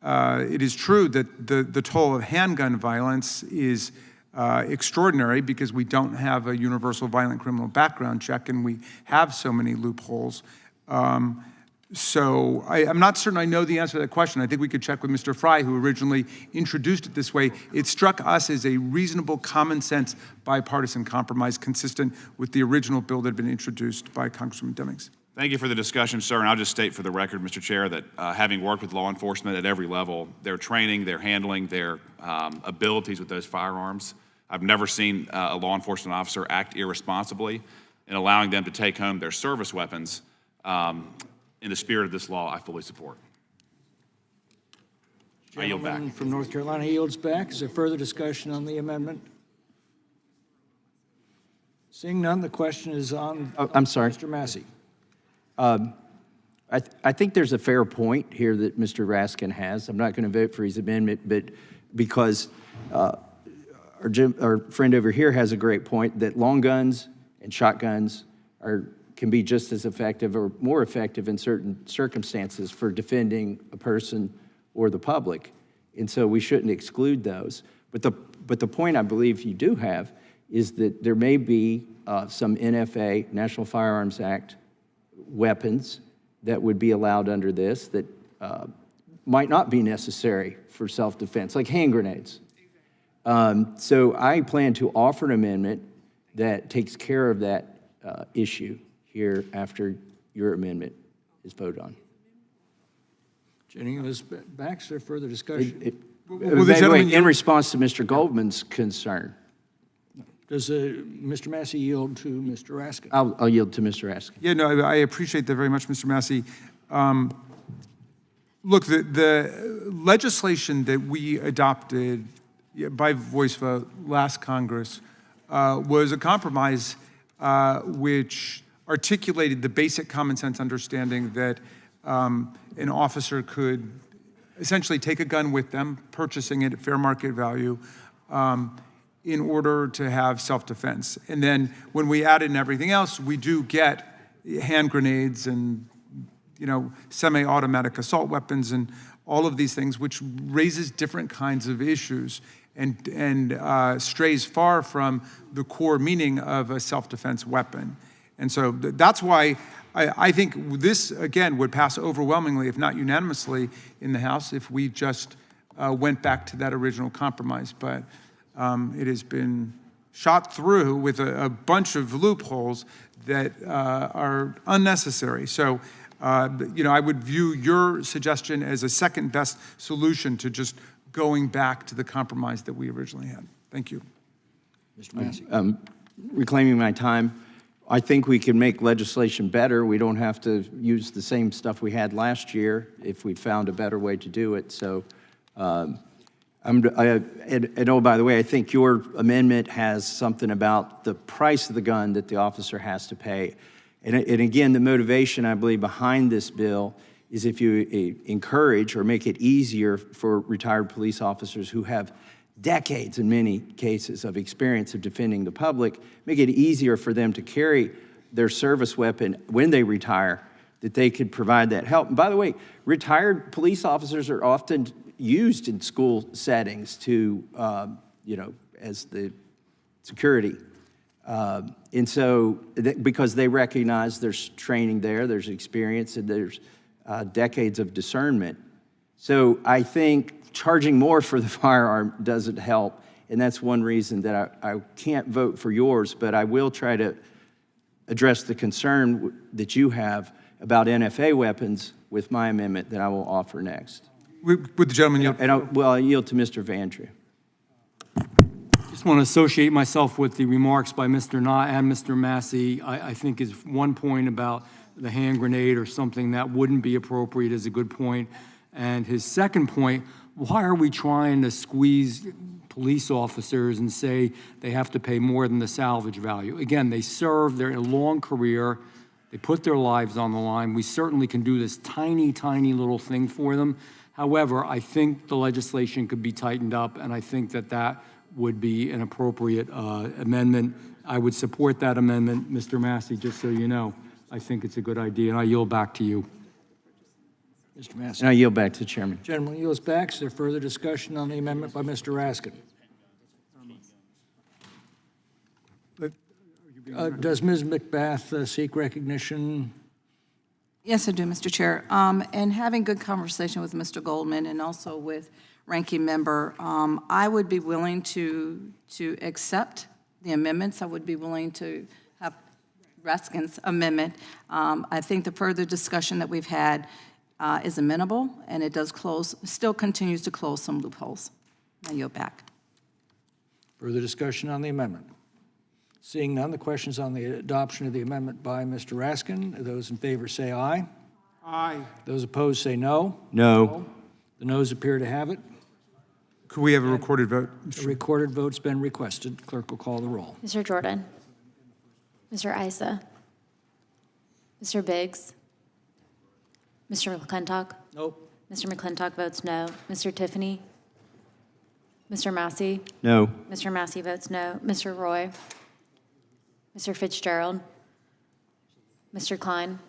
it is true that the toll of handgun violence is extraordinary because we don't have a universal violent criminal background check and we have so many loopholes. So I'm not certain I know the answer to that question. I think we could check with Mr. Fry, who originally introduced it this way. It struck us as a reasonable, common sense, bipartisan compromise consistent with the original bill that had been introduced by Congresswoman Demings. Thank you for the discussion, sir. And I'll just state for the record, Mr. Chair, that having worked with law enforcement at every level, their training, their handling, their abilities with those firearms, I've never seen a law enforcement officer act irresponsibly in allowing them to take home their service weapons. In the spirit of this law, I fully support. I yield back. Gentleman from North Carolina yields back. Is there further discussion on the amendment? Seeing none, the question is on. I'm sorry. Mr. Massey. I think there's a fair point here that Mr. Raskin has. I'm not going to vote for his amendment, but because our friend over here has a great point that long guns and shotguns can be just as effective or more effective in certain circumstances for defending a person or the public. And so we shouldn't exclude those. But the point I believe you do have is that there may be some NFA, National Firearms Act, weapons that would be allowed under this that might not be necessary for self-defense, like hand grenades. So I plan to offer an amendment that takes care of that issue here after your amendment is voted on. Jenny, Ms. Baxter, further discussion? In response to Mr. Goldman's concern. Does Mr. Massey yield to Mr. Raskin? I'll yield to Mr. Raskin. Yeah, no, I appreciate that very much, Mr. Massey. Look, the legislation that we adopted by voice vote last Congress was a compromise which articulated the basic common sense understanding that an officer could essentially take a gun with them, purchasing it at fair market value, in order to have self-defense. And then when we add in everything else, we do get hand grenades and, semi-automatic assault weapons and all of these things, which raises different kinds of issues and strays far from the core meaning of a self-defense weapon. And so that's why I think this, again, would pass overwhelmingly, if not unanimously, in the House if we just went back to that original compromise. But it has been shot through with a bunch of loopholes that are unnecessary. So, I would view your suggestion as a second best solution to just going back to the compromise that we originally had. Thank you. Mr. Massey. Reclaiming my time, I think we can make legislation better. We don't have to use the same stuff we had last year if we found a better way to do it. So, and oh, by the way, I think your amendment has something about the price of the gun that the officer has to pay. And again, the motivation, I believe, behind this bill is if you encourage or make it easier for retired police officers who have decades, in many cases, of experience of defending the public, make it easier for them to carry their service weapon when they retire, that they could provide that help. And by the way, retired police officers are often used in school settings to, as the security. And so, because they recognize there's training there's experience, and there's decades of discernment. So I think charging more for the firearm doesn't help, and that's one reason that I can't vote for yours, but I will try to address the concern that you have about NFA weapons with my amendment that I will offer next. Would the gentleman yield? And I'll yield to Mr. Vandrew. Just want to associate myself with the remarks by Mr. Knott and Mr. Massey. I think is one point about the hand grenade or something that wouldn't be appropriate is a good point. And his second point, why are we trying to squeeze police officers and say they have to pay more than the salvage value? Again, they serve their long career. They put their lives on the line. We certainly can do this tiny, tiny little thing for them. However, I think the legislation could be tightened up, and I think that would be an appropriate amendment. I would support that amendment, Mr. Massey, just so you know. I think it's a good idea, and I yield back to you. Mr. Massey. And I yield back to the chairman. Gentleman yields back. Is there further discussion on the amendment by Mr. Raskin? Does Ms. McBath seek recognition? Yes, I do, Mr. Chair. And having good conversation with Mr. Goldman and also with Ranking Member, I would be willing to accept the amendments. I would be willing to have Raskin's amendment. I think the further discussion that we've had is amenable, and it does still continues to close some loopholes. I yield back. Further discussion on the amendment? Seeing none, the questions on the adoption of the amendment by Mr. Raskin. Those in favor say aye. Aye. Those opposed say no. No. The noes appear to have it. Could we have a recorded vote? A recorded vote's been requested. Clerk will call the roll. Mr. Jordan. Mr. Issa. Mr. Biggs. Mr. McClintock. Nope. Mr. McClintock votes no. Mr. Tiffany. Mr. Massey. No. Mr. Massey votes no. Mr. Roy. Mr. Fitzgerald. Mr. Klein.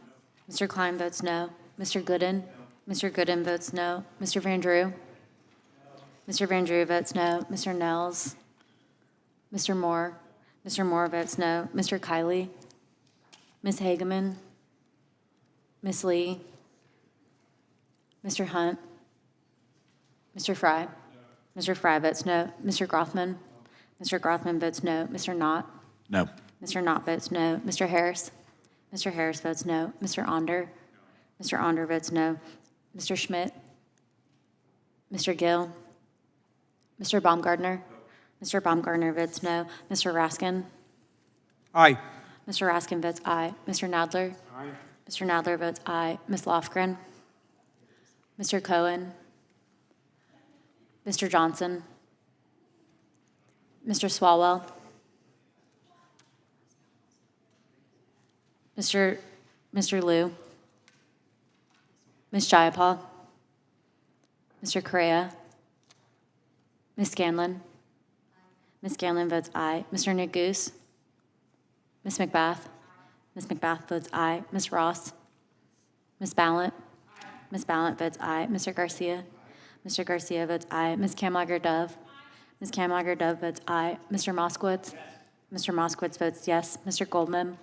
Mr. Klein votes no. Mr. Gooden. Mr. Gooden votes no. Mr. Vandrew. Mr. Vandrew votes no. Mr. Nels. Mr. Moore. Mr. Moore votes no. Mr. Kiley? Ms. Hageman? Ms. Lee? Mr. Hunt? Mr. Fry? Mr. Fry votes no. Mr. Grothman? Mr. Grothman votes no. Mr. Knott? No. Mr. Knott votes no. Mr. Harris? Mr. Harris votes no. Mr. Onder? Mr. Onder votes no. Mr. Schmidt? Mr. Gill? Mr. Baumgartner? Mr. Baumgartner votes no. Mr. Raskin? Aye. Mr. Raskin votes aye. Mr. Nadler? Aye. Mr. Nadler votes aye. Ms. Lofgren? Mr. Cohen? Mr. Johnson? Mr. Swalwell? Mr. Liu? Ms. Jayapal? Mr. Correa? Ms. Scanlon? Ms. Scanlon votes aye. Mr. Neguse? Ms. McBath? Ms. McBath votes aye. Ms. Ross? Ms. Ballant? Ms. Ballant votes aye. Mr. Garcia? Mr. Garcia votes aye. Ms. Kamlager-Dove? Ms. Kamlager-Dove votes aye. Mr. Moskowitz? Mr. Moskowitz votes yes. Mr. Goldman?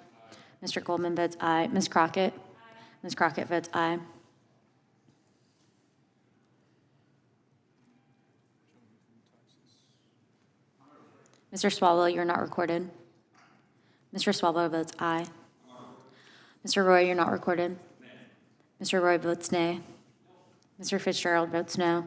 Mr. Goldman votes aye. Ms. Crockett? Ms. Crockett votes aye. Mr. Swalwell, you're not recorded. Mr. Swalwell votes aye. Mr. Roy, you're not recorded. Mr. Roy votes nay. Mr. Fitzgerald votes no.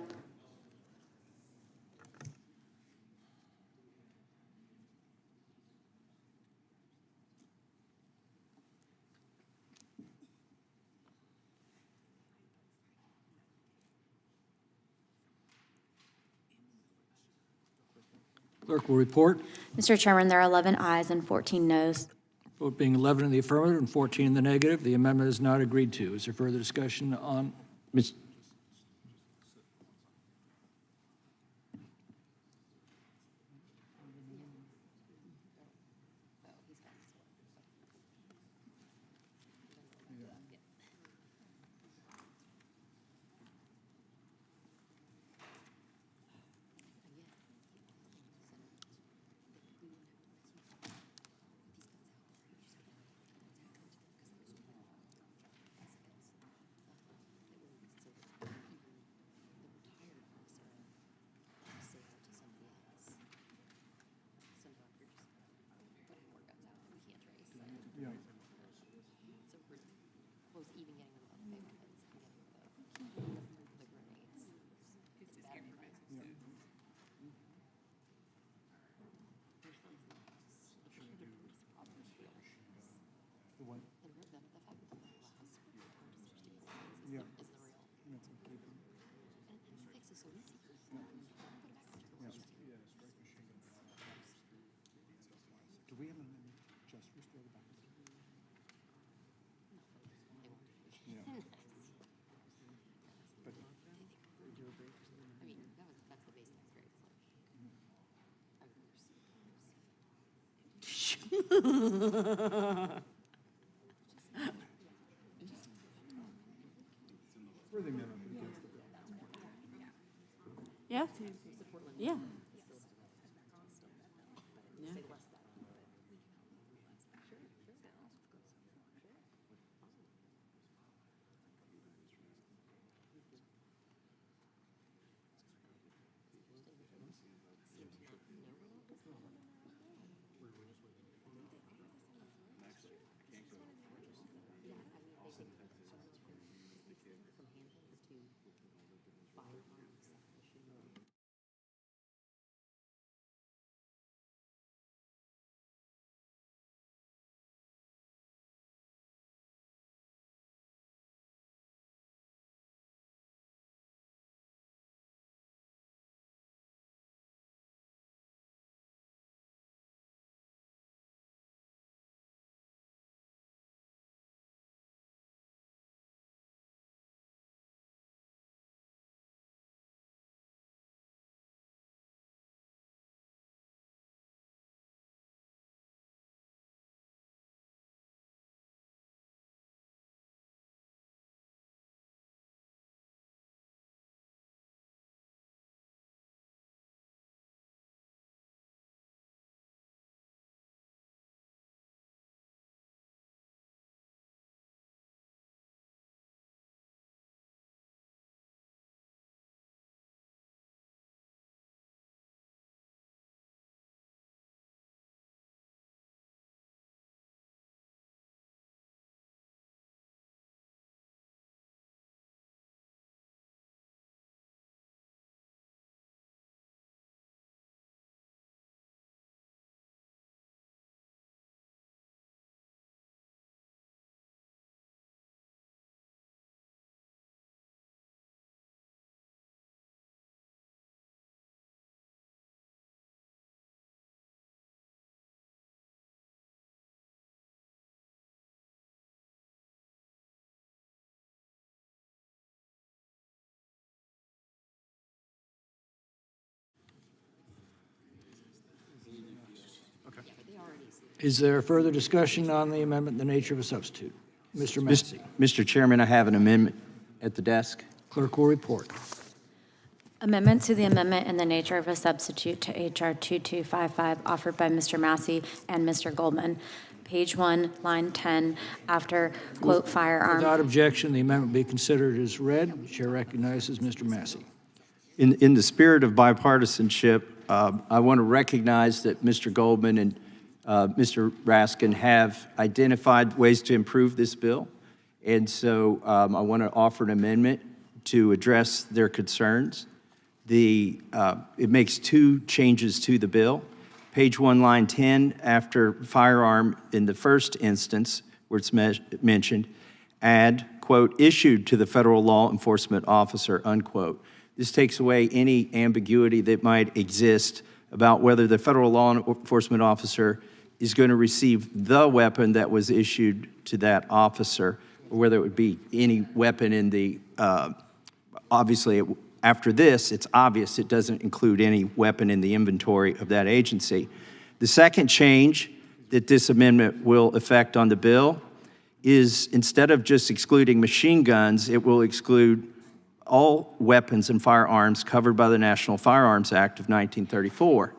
Clerk will report. Mr. Chairman, there are 11 ayes and 14 noes. Vote being 11 in the affirmative and 14 in the negative, the amendment is not agreed to. Is there further discussion on? Yeah. Yeah. Is there further discussion on the amendment, the nature of a substitute? Mr. Massey. Mr. Chairman, I have an amendment at the desk. Clerk will report. Amendment to the amendment in the nature of a substitute to H.R. 2255 offered by Mr. Massey and Mr. Goldman. Page 1, line 10, after quote firearm. Without objection, the amendment be considered as read. The chair recognizes Mr. Massey. In the spirit of bipartisanship, I want to recognize that Mr. Goldman and Mr. Raskin have identified ways to improve this bill. And so I want to offer an amendment to address their concerns. It makes two changes to the bill. Page 1, line 10, after firearm in the first instance, where it's mentioned, add, quote, issued to the federal law enforcement officer, unquote. This takes away any ambiguity that might exist about whether the federal law enforcement officer is going to receive the weapon that was issued to that officer, or whether it would be any weapon in the, obviously, after this, it's obvious it doesn't include any weapon in the inventory of that agency. The second change that this amendment will affect on the bill is instead of just excluding machine guns, it will exclude all weapons and firearms covered by the National Firearms Act of 1934.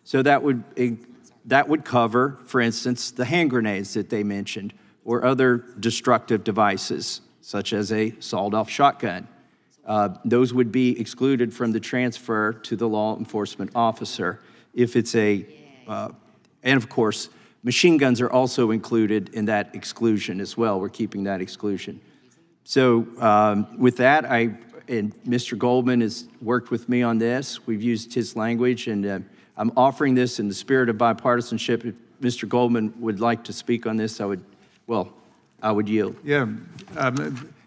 So that would cover, for instance, the hand grenades that they mentioned, or other destructive devices, such as a sawed-off shotgun. Those would be excluded from the transfer to the law enforcement officer if it's and of course, machine guns are also included in that exclusion as well. We're keeping that exclusion. So with that, and Mr. Goldman has worked with me on this. We've used his language, and I'm offering this in the spirit of bipartisanship. If Mr. Goldman would like to speak on this, I would yield. Yeah.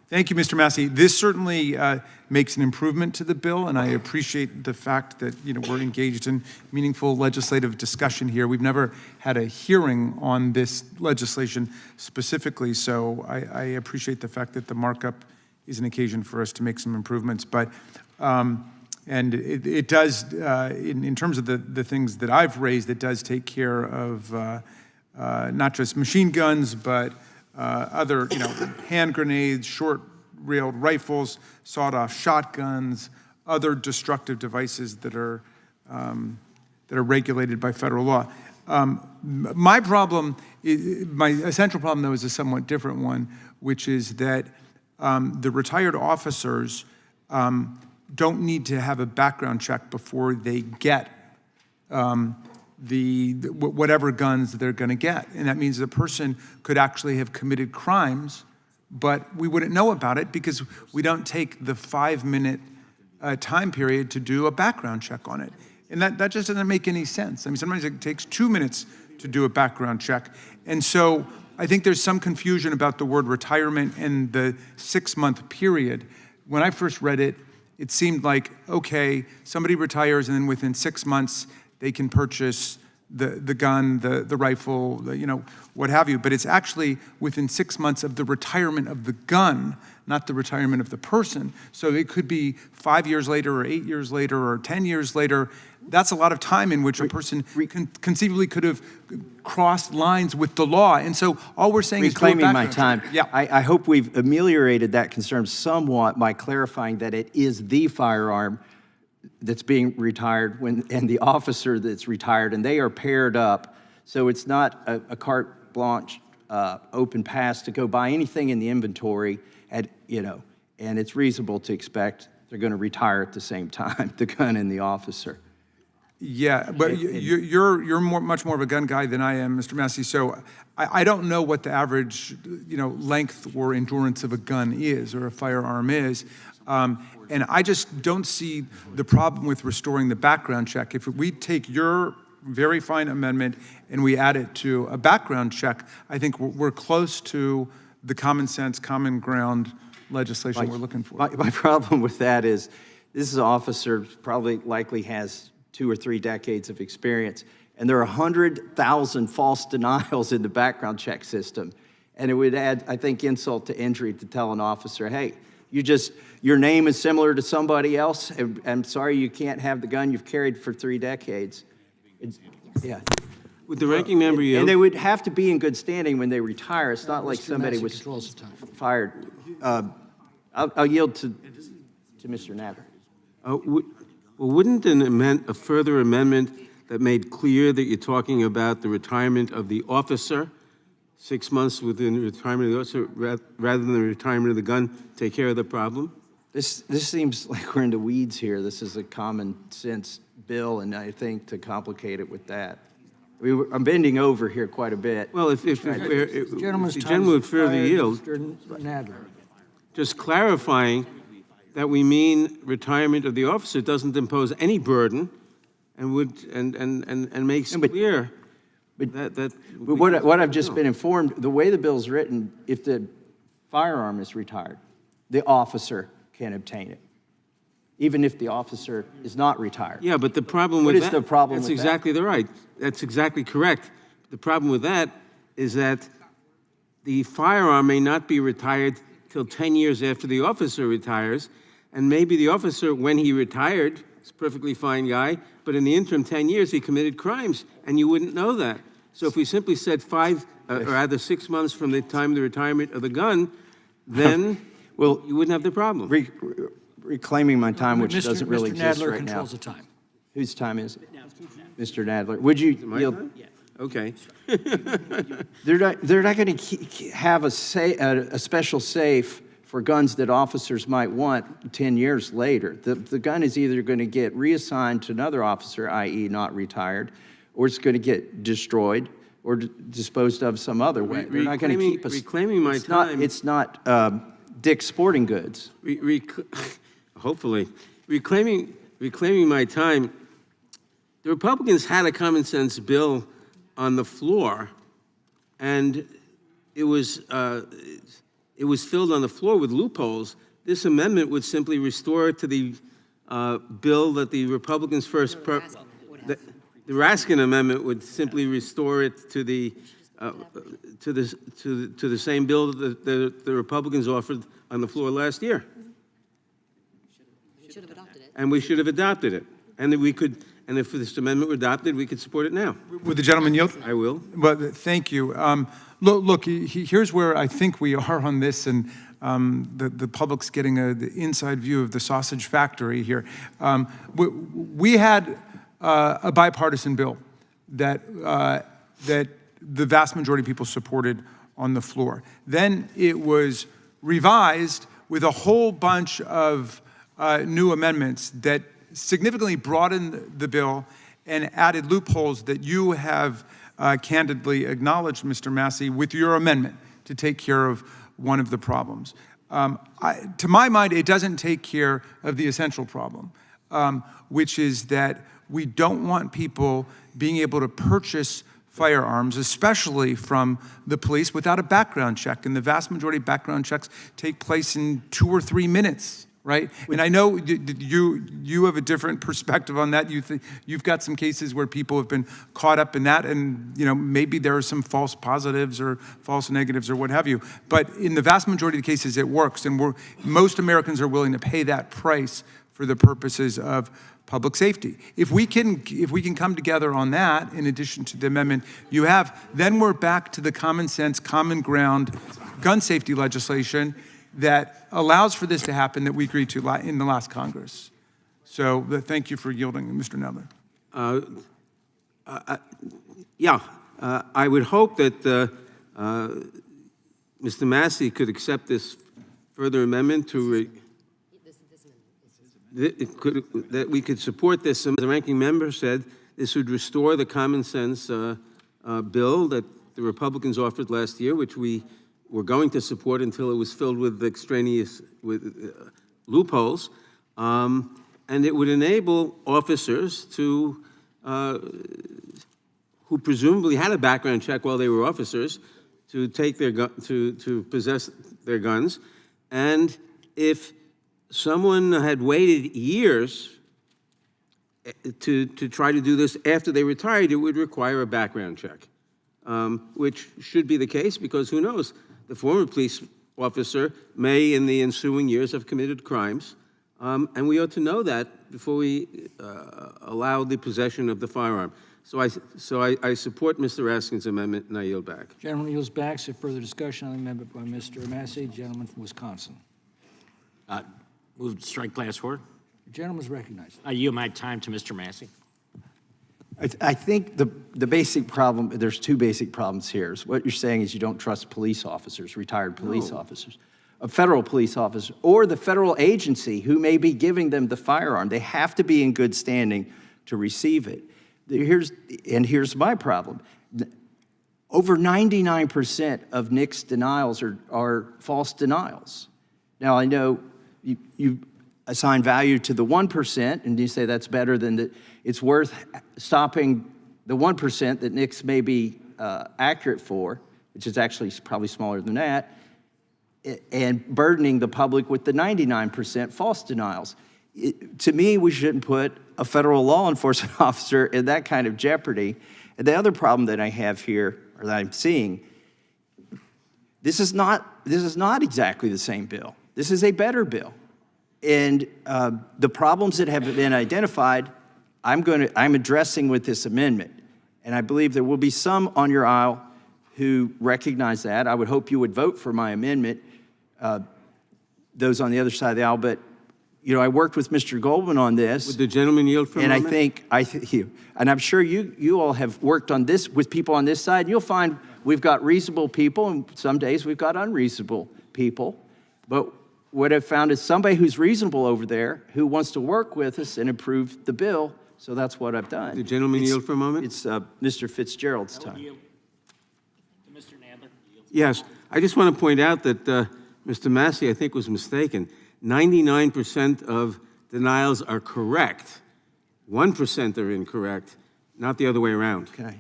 Thank you, Mr. Massey. This certainly makes an improvement to the bill, and I appreciate the fact that we're engaged in meaningful legislative discussion here. We've never had a hearing on this legislation specifically, so I appreciate the fact that the markup is an occasion for us to make some improvements. But and it does, in terms of the things that I've raised, it does take care of not just machine guns, but other, hand grenades, short-railed rifles, sawed-off shotguns, other destructive devices that are regulated by federal law. My problem, my essential problem, though, is a somewhat different one, which is that the retired officers don't need to have a background check before they get whatever guns they're going to get. And that means the person could actually have committed crimes, but we wouldn't know about it because we don't take the 5-minute time period to do a background check on it. And that just doesn't make any sense. I mean, sometimes it takes 2 minutes to do a background check. And so I think there's some confusion about the word retirement and the 6-month period. When I first read it, it seemed like, okay, somebody retires and then within 6 months, they can purchase the gun, the rifle, what have you. But it's actually within 6 months of the retirement of the gun, not the retirement of the person. So it could be 5 years later or 8 years later or 10 years later. That's a lot of time in which a person conceivably could have crossed lines with the law. And so all we're saying is reclaiming my time. Yeah. I hope we've ameliorated that concern somewhat by clarifying that it is the firearm that's being retired and the officer that's retired, and they are paired up. So it's not a carte blanche, open pass to go buy anything in the inventory, and it's reasonable to expect they're going to retire at the same time, the gun and the officer. Yeah, but you're much more of a gun guy than I am, Mr. Massey. So I don't know what the average, length or endurance of a gun is or a firearm is. And I just don't see the problem with restoring the background check. If we take your very fine amendment and we add it to a background check, I think we're close to the common sense, common ground legislation we're looking for. My problem with that is this is an officer probably likely has 2 or 3 decades of experience, and there are 100,000 false denials in the background check system. And it would add, I think, insult to injury to tell an officer, hey, your name is similar to somebody else, and I'm sorry you can't have the gun you've carried for 3 decades. Yeah. With the ranking member yield. And they would have to be in good standing when they retire. It's not like somebody was fired. I'll yield to Mr. Nadler. Well, wouldn't a further amendment that made clear that you're talking about the retirement of the officer, 6 months within the retirement of the officer, rather than the retirement of the gun, take care of the problem? This seems like we're in the weeds here. This is a common sense bill, and I think to complicate it with that. I'm bending over here quite a bit. Well, if the gentleman would further yield, Mr. Nadler. just clarifying that we mean retirement of the officer doesn't impose any burden and would, and makes clear that. But what I've just been informed, the way the bill's written, if the firearm is retired, the officer can obtain it, even if the officer is not retired. Yeah, but the problem with What that. is the problem That's with that? exactly right. That's exactly correct. The problem with that is that the firearm may not be retired till 10 years after the officer retires, and maybe the officer, when he retired, is a perfectly fine guy, but in the interim 10 years, he committed crimes, and you wouldn't know that. So if we simply said 6 months from the time of the retirement of the gun, then well, you wouldn't have the problem. Reclaiming my time, which doesn't really exist Mr. Nadler right now. controls the time. Whose time is it? Mr. Nadler, would you yield? Okay. They're not going to have a special safe for guns that officers might want 10 years later. The gun is either going to get reassigned to another officer, i.e. not retired, or it's going to get destroyed or disposed of some other way. They're not going to keep us. Reclaiming my time. It's not Dick's Sporting Goods. Hopefully. Reclaiming my time, the Republicans had a common sense bill on the floor, and it was filled on the floor with loopholes. This amendment would simply restore it to the bill that the Republicans first. The Raskin amendment would simply restore it to the same bill that the Republicans offered on the floor last year. And we should have adopted it. And then we could, and if this amendment were adopted, we could support it now. Would the gentleman yield? I will. Well, thank you. Look, here's where I think we are on this, and the public's getting the inside view of the sausage factory here. We had a bipartisan bill that the vast majority of people supported on the floor. Then it was revised with a whole bunch of new amendments that significantly broadened the bill and added loopholes that you have candidly acknowledged, Mr. Massey, with your amendment to take care of one of the problems. To my mind, it doesn't take care of the essential problem, which is that we don't want people being able to purchase firearms, especially from the police, without a background check. And the vast majority of background checks take place in 2 or 3 minutes, right? And I know you have a different perspective on that. You've got some cases where people have been caught up in that, and maybe there are some false positives or false negatives or what have you. But in the vast majority of the cases, it works, and most Americans are willing to pay that price for the purposes of public safety. If we can come together on that, in addition to the amendment you have, then we're back to the common sense, common ground gun safety legislation that allows for this to happen that we agreed to in the last Congress. So thank you for yielding, Mr. Nadler. I would hope that Mr. Massey could accept this further amendment to that we could support this. As the ranking member said, this would restore the common sense bill that the Republicans offered last year, which we were going to support until it was filled with extraneous loopholes, and it would enable officers to, who presumably had a background check while they were officers, to take their to possess their guns, and if someone had waited years to try to do this after they retired, it would require a background check, which should be the case because who knows, the former police officer may in the ensuing years have committed crimes, and we ought to know that before we allow the possession of the firearm. So I support Mr. Raskin's amendment, and I yield back. Gentleman yields back. So further discussion on the amendment by Mr. Massey, gentleman from Wisconsin. Move to strike class 4. The gentleman is recognized. I yield my time to Mr. Massey. I think the basic problem, there's two basic problems here. Is what you're saying is you don't trust police officers, retired police officers, a federal police officer, or the federal agency who may be giving them the firearm. They have to be in good standing to receive it. Here's my problem. Over 99% of NICS denials are false denials. Now, I know you assign value to the 1%, and you say that's better than that. It's worth stopping the 1% that NICS may be accurate for, which is actually probably smaller than that, and burdening the public with the 99% false denials. To me, we shouldn't put a federal law enforcement officer in that kind of jeopardy. And the other problem that I have here, or that I'm seeing, this is not exactly the same bill. This is a better bill. And the problems that have been identified, I'm addressing with this amendment. And I believe there will be some on your aisle who recognize that. I would hope you would vote for my amendment, those on the other side of the aisle. But, you know, I worked with Mr. Goldman on this. Would the gentleman yield for a moment? And I'm sure you all have worked on this with people on this side. You'll find we've got reasonable people, and some days we've got unreasonable people. But what I've found is somebody who's reasonable over there who wants to work with us and improve the bill. So that's what I've done. The gentleman yield for a moment? It's Mr. Fitzgerald's time. Mr. Nadler. Yes, I just want to point out that Mr. Massey, I think, was mistaken. 99% of denials are correct. 1% are incorrect, not the other way around. Okay. I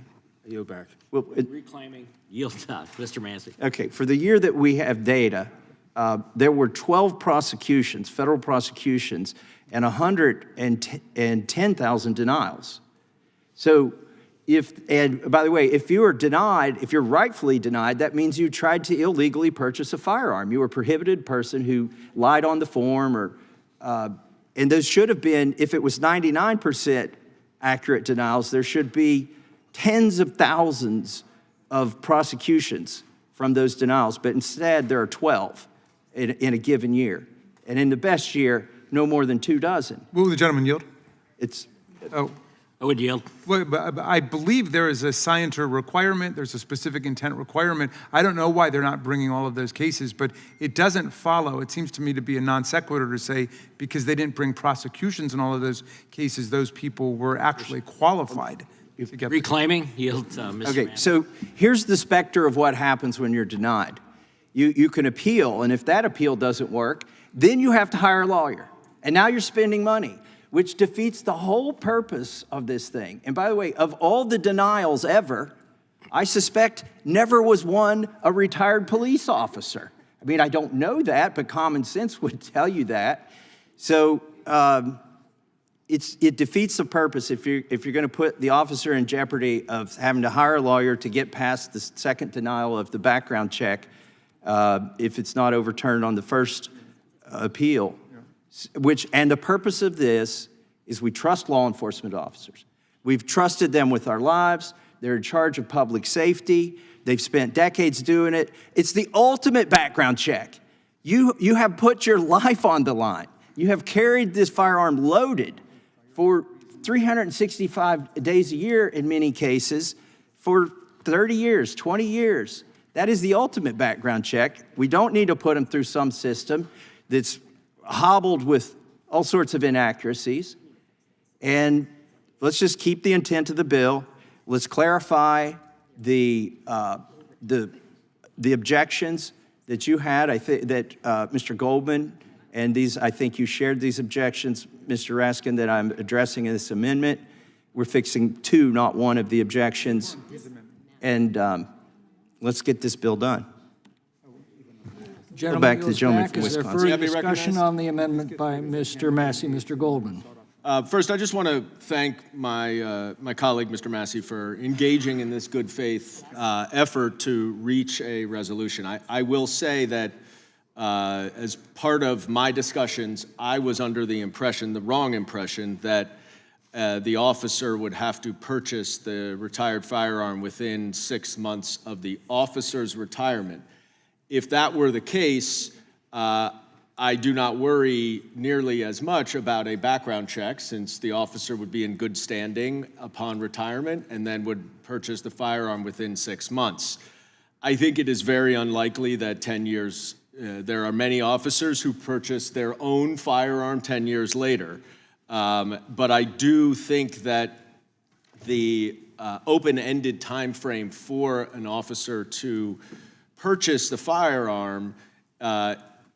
yield back. Well, Reclaiming. Yield to Mr. Massey. okay, for the year that we have data, there were 12 prosecutions, federal prosecutions, and 110,000 denials. So and by the way, if you are denied, if you're rightfully denied, that means you tried to illegally purchase a firearm. You were a prohibited person who lied on the form, or, and those should have been, if it was 99% accurate denials, there should be tens of thousands of prosecutions from those denials, but instead there are 12 in a given year. And in the best year, no more than 24. Will the gentleman yield? I would yield. Well, but I believe there is a scienter requirement. There's a specific intent requirement. I don't know why they're not bringing all of those cases, but it doesn't follow. It seems to me to be a non sequitur to say because they didn't bring prosecutions in all of those cases, those people were actually qualified to get Reclaiming. Yield to Mr. Okay, Massey. so here's the specter of what happens when you're denied. You can appeal, and if that appeal doesn't work, then you have to hire a lawyer. And now you're spending money, which defeats the whole purpose of this thing. And by the way, of all the denials ever, I suspect never was one a retired police officer. I mean, I don't know that, but common sense would tell you that. So it defeats the purpose if you're going to put the officer in jeopardy of having to hire a lawyer to get past the second denial of the background check if it's not overturned on the first appeal. And the purpose of this is we trust law enforcement officers. We've trusted them with our lives. They're in charge of public safety. They've spent decades doing it. It's the ultimate background check. You have put your life on the line. You have carried this firearm loaded for 365 days a year in many cases for 30 years, 20 years. That is the ultimate background check. We don't need to put them through some system that's hobbled with all sorts of inaccuracies. And let's just keep the intent of the bill. Let's clarify the objections that you had. I think that Mr. Goldman and these, I think you shared these objections, Mr. Raskin, that I'm addressing in this amendment. We're fixing two, not one of the objections. And let's get this bill done. Gentleman back to the yields gentleman back. from Is there Wisconsin. further discussion on the amendment by Mr. Massey, Mr. Goldman? First, I just want to thank my colleague, Mr. Massey, for engaging in this good faith effort to reach a resolution. I will say that as part of my discussions, I was under the impression, the wrong impression, that the officer would have to purchase the retired firearm within 6 months of the officer's retirement. If that were the case, I do not worry nearly as much about a background check, since the officer would be in good standing upon retirement and then would purchase the firearm within 6 months. I think it is very unlikely that 10 years, there are many officers who purchase their own firearm 10 years later. But I do think that the open-ended time frame for an officer to purchase the firearm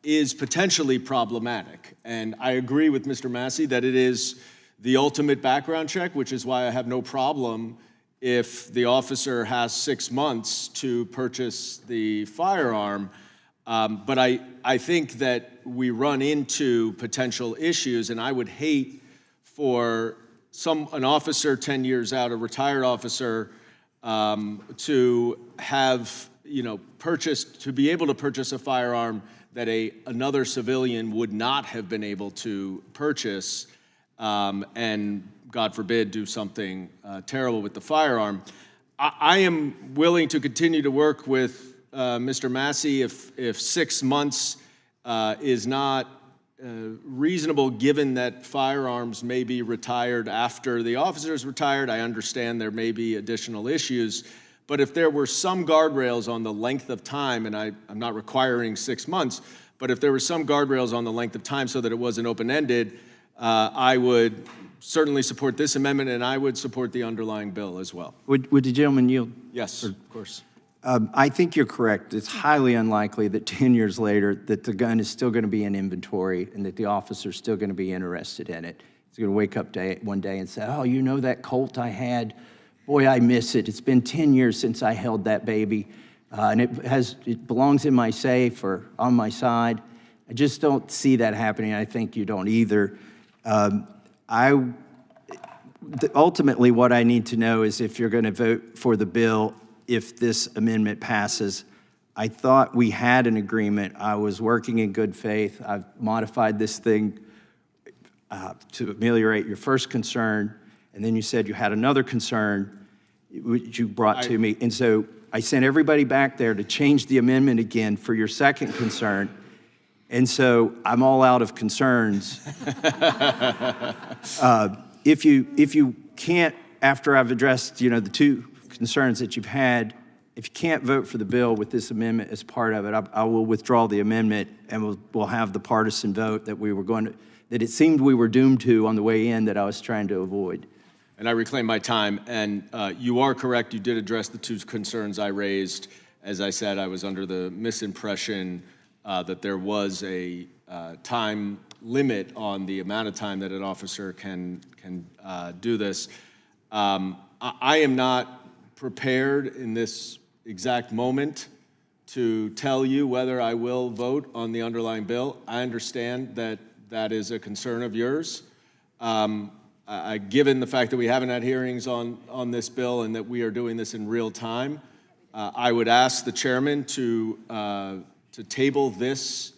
is potentially problematic. And I agree with Mr. Massey that it is the ultimate background check, which is why I have no problem if the officer has 6 months to purchase the firearm. But I think that we run into potential issues, and I would hate for an officer 10 years out, a retired officer, to have, to be able to purchase a firearm that another civilian would not have been able to purchase, and God forbid, do something terrible with the firearm. I am willing to continue to work with Mr. Massey if 6 months is not reasonable, given that firearms may be retired after the officer is retired. I understand there may be additional issues, but if there were some guardrails on the length of time, and I'm not requiring 6 months, but if there were some guardrails on the length of time so that it wasn't open-ended, I would certainly support this amendment, and I would support the underlying bill as well. Would the gentleman yield? Yes, of course. I think you're correct. It's highly unlikely that 10 years later that the gun is still going to be in inventory and that the officer's still going to be interested in it. He's going to wake up one day and say, oh, you know that Colt I had? Boy, I miss it. It's been 10 years since I held that baby. And it belongs in my safe or on my side. I just don't see that happening. I think you don't either. Ultimately, what I need to know is if you're going to vote for the bill, if this amendment passes. I thought we had an agreement. I was working in good faith. I've modified this thing to ameliorate your first concern, and then you said you had another concern which you brought to me. And so I sent everybody back there to change the amendment again for your second concern. And so I'm all out of concerns. If you can't, after I've addressed, the two concerns that you've had, if you can't vote for the bill with this amendment as part of it, I will withdraw the amendment, and we'll have the partisan vote that it seemed we were doomed to on the way in, that I was trying to avoid. And I reclaim my time, and you are correct, you did address the two concerns I raised. As I said, I was under the misimpression that there was a time limit on the amount of time that an officer can do this. I am not prepared in this exact moment to tell you whether I will vote on the underlying bill. I understand that that is a concern of yours. Given the fact that we haven't had hearings on this bill and that we are doing this in real time, I would ask the chairman to table this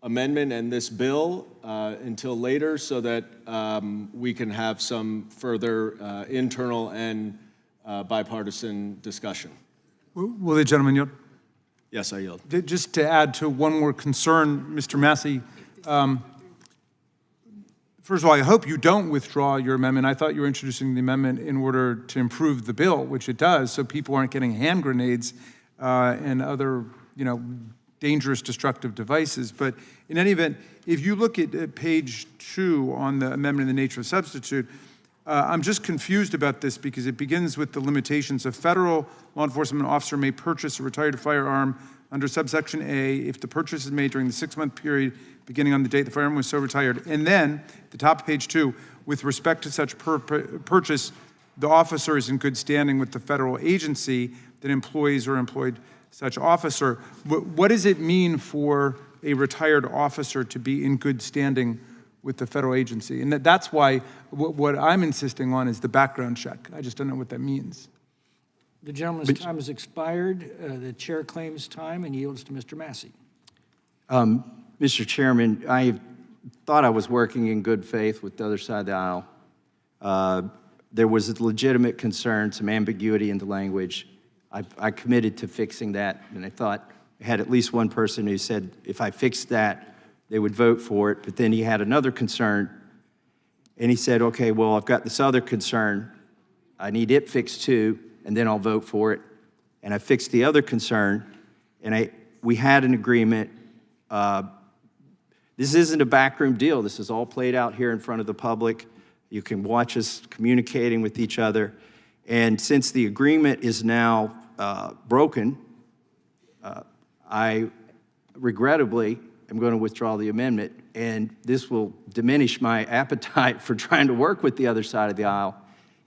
amendment and this bill until later, so that we can have some further internal and bipartisan discussion. Will the gentleman yield? Yes, I yield. Just to add to one more concern, Mr. Massey, first of all, I hope you don't withdraw your amendment. I thought you were introducing the amendment in order to improve the bill, which it does, so people aren't getting hand grenades and other, dangerous, destructive devices. But in any event, if you look at page 2 on the amendment in the nature of substitute, I'm just confused about this because it begins with the limitations. A federal law enforcement officer may purchase a retired firearm under subsection A if the purchase is made during the 6-month period beginning on the date the firearm was so retired. And then, at the top of page 2, with respect to such purchase, the officer is in good standing with the federal agency that employs or employed such officer. What does it mean for a retired officer to be in good standing with the federal agency? And that's why what I'm insisting on is the background check. I just don't know what that means. The gentleman's time has expired. The chair claims time and yields to Mr. Massey. Mr. Chairman, I thought I was working in good faith with the other side of the aisle. There was a legitimate concern, some ambiguity in the language. I committed to fixing that, and I thought I had at least one person who said if I fixed that, they would vote for it. But then he had another concern, and he said, okay, well, I've got this other concern. I need it fixed too, and then I'll vote for it. And I fixed the other concern, and we had an agreement. This isn't a backroom deal. This is all played out here in front of the public. You can watch us communicating with each other. And since the agreement is now broken, I regrettably am going to withdraw the amendment, and this will diminish my appetite for trying to work with the other side of the aisle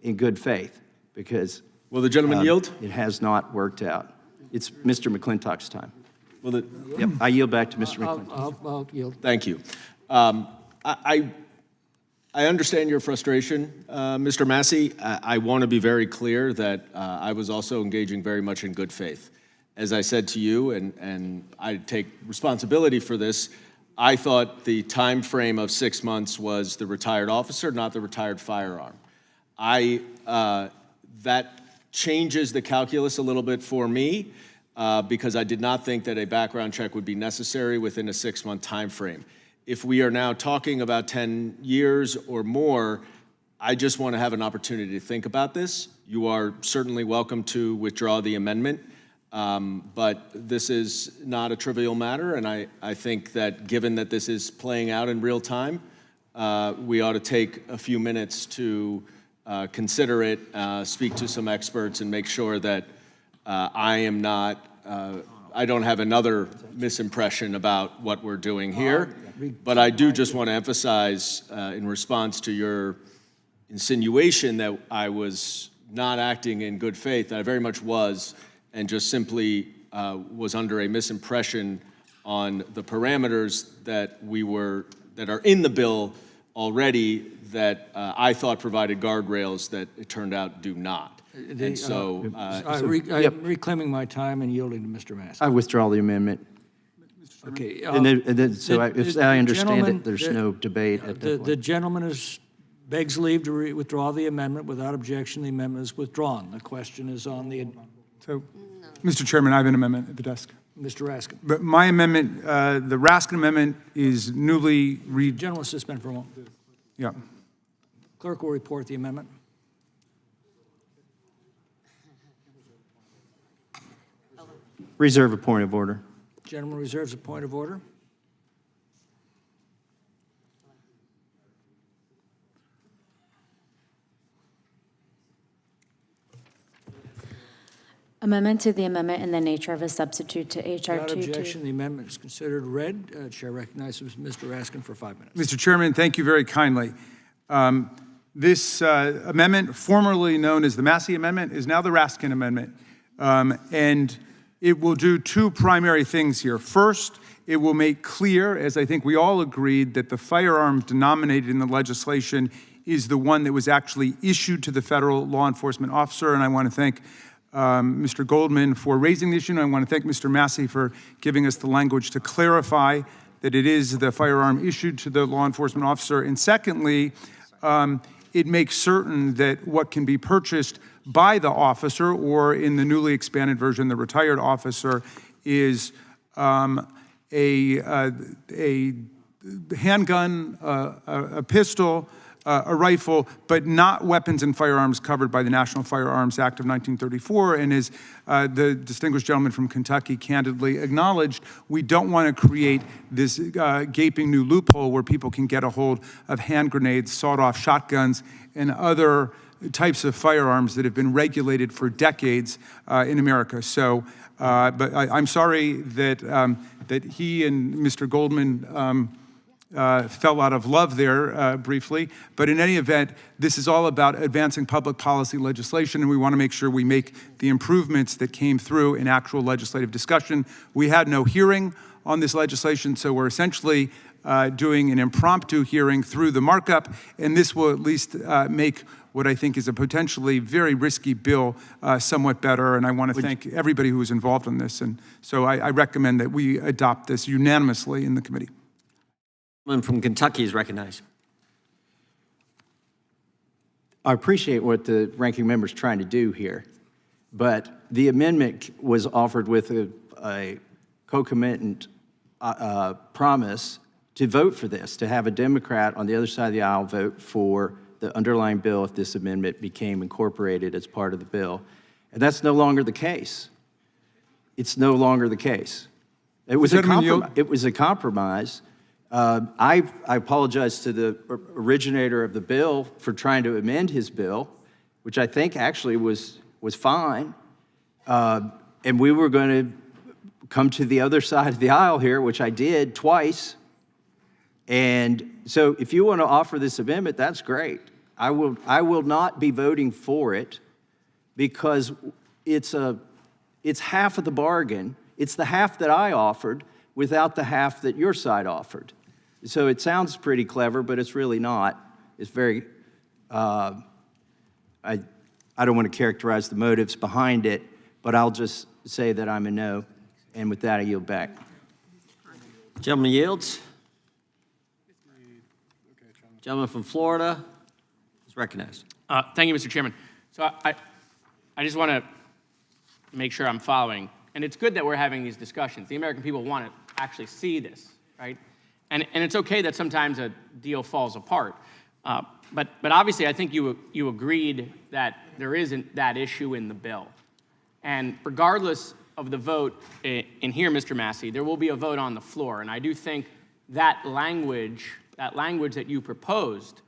in good faith, because will the gentleman yield? It has not worked out. It's Mr. McClintock's time. Yep, I yield back to Mr. McClintock. I'll yield. Thank you. I understand your frustration, Mr. Massey. I want to be very clear that I was also engaging very much in good faith. As I said to you, and I take responsibility for this, I thought the time frame of 6 months was the retired officer, not the retired firearm. That changes the calculus a little bit for me because I did not think that a background check would be necessary within a 6-month time frame. If we are now talking about 10 years or more, I just want to have an opportunity to think about this. You are certainly welcome to withdraw the amendment, but this is not a trivial matter, and I think that given that this is playing out in real time, we ought to take a few minutes to consider it, speak to some experts, and make sure that I don't have another misimpression about what we're doing here. But I do just want to emphasize, in response to your insinuation that I was not acting in good faith, that I very much was, and just simply was under a misimpression on the parameters that are in the bill already that I thought provided guardrails that it turned out do not. And so, I'm reclaiming my time and yielding to Mr. Massey. I withdraw the amendment. Okay. If I understand it, there's no debate at that point. The gentleman begs leave to withdraw the amendment. Without objection, the amendment is withdrawn. The question is on the... So, Mr. Chairman, I have an amendment at the desk. Mr. Raskin. But my amendment, the Raskin amendment is newly Gentleman, suspend for a moment. Yeah. Clerk will report the amendment. Reserve a point of order. Gentleman reserves a point of order. Amendment to the amendment in the nature of a substitute to H.R. Without 22. objection, the amendment is considered read. Chair recognizes Mr. Raskin for 5 minutes. Mr. Chairman, thank you very kindly. This amendment, formerly known as the Massey Amendment, is now the Raskin Amendment. And it will do two primary things here. First, it will make clear, as I think we all agreed, that the firearm denominated in the legislation is the one that was actually issued to the federal law enforcement officer. And I want to thank Mr. Goldman for raising the issue, and I want to thank Mr. Massey for giving us the language to clarify that it is the firearm issued to the law enforcement officer. And secondly, it makes certain that what can be purchased by the officer, or in the newly expanded version, the retired officer, is a handgun, a pistol, a rifle, but not weapons and firearms covered by the National Firearms Act of 1934. And as the distinguished gentleman from Kentucky candidly acknowledged, we don't want to create this gaping new loophole where people can get a hold of hand grenades, sawed-off shotguns, and other types of firearms that have been regulated for decades in America. So, but I'm sorry that that he and Mr. Goldman fell out of love there briefly. But in any event, this is all about advancing public policy legislation, and we want to make sure we make the improvements that came through in actual legislative discussion. We had no hearing on this legislation, so we're essentially doing an impromptu hearing through the markup, and this will at least make what I think is a potentially very risky bill somewhat better, and I want to thank everybody who was involved in this. And so I recommend that we adopt this unanimously in the committee. From Kentucky is recognized. I appreciate what the ranking member's trying to do here, but the amendment was offered with a concomitant promise to vote for this, to have a Democrat on the other side of the aisle vote for the underlying bill if this amendment became incorporated as part of the bill. And that's no longer the case. It's no longer the case. It was a compromise. I apologize to the originator of the bill for trying to amend his bill, which I think actually was fine. And we were going to come to the other side of the aisle here, which I did twice. And so if you want to offer this amendment, that's great. I will not be voting for it because it's half of the bargain. It's the half that I offered without the half that your side offered. So it sounds pretty clever, but it's really not. It's very, I don't want to characterize the motives behind it, but I'll just say that I'm a no. And with that, I yield back. Gentleman yields. Gentleman from Florida is recognized. Thank you, Mr. Chairman. So I just want to make sure I'm following. And it's good that we're having these discussions. The American people want to actually see this, right? And it's okay that sometimes a deal falls apart. But obviously, I think you agreed that there isn't that issue in the bill. And regardless of the vote in here, Mr. Massey, there will be a vote on the floor. And I do think that language that you proposed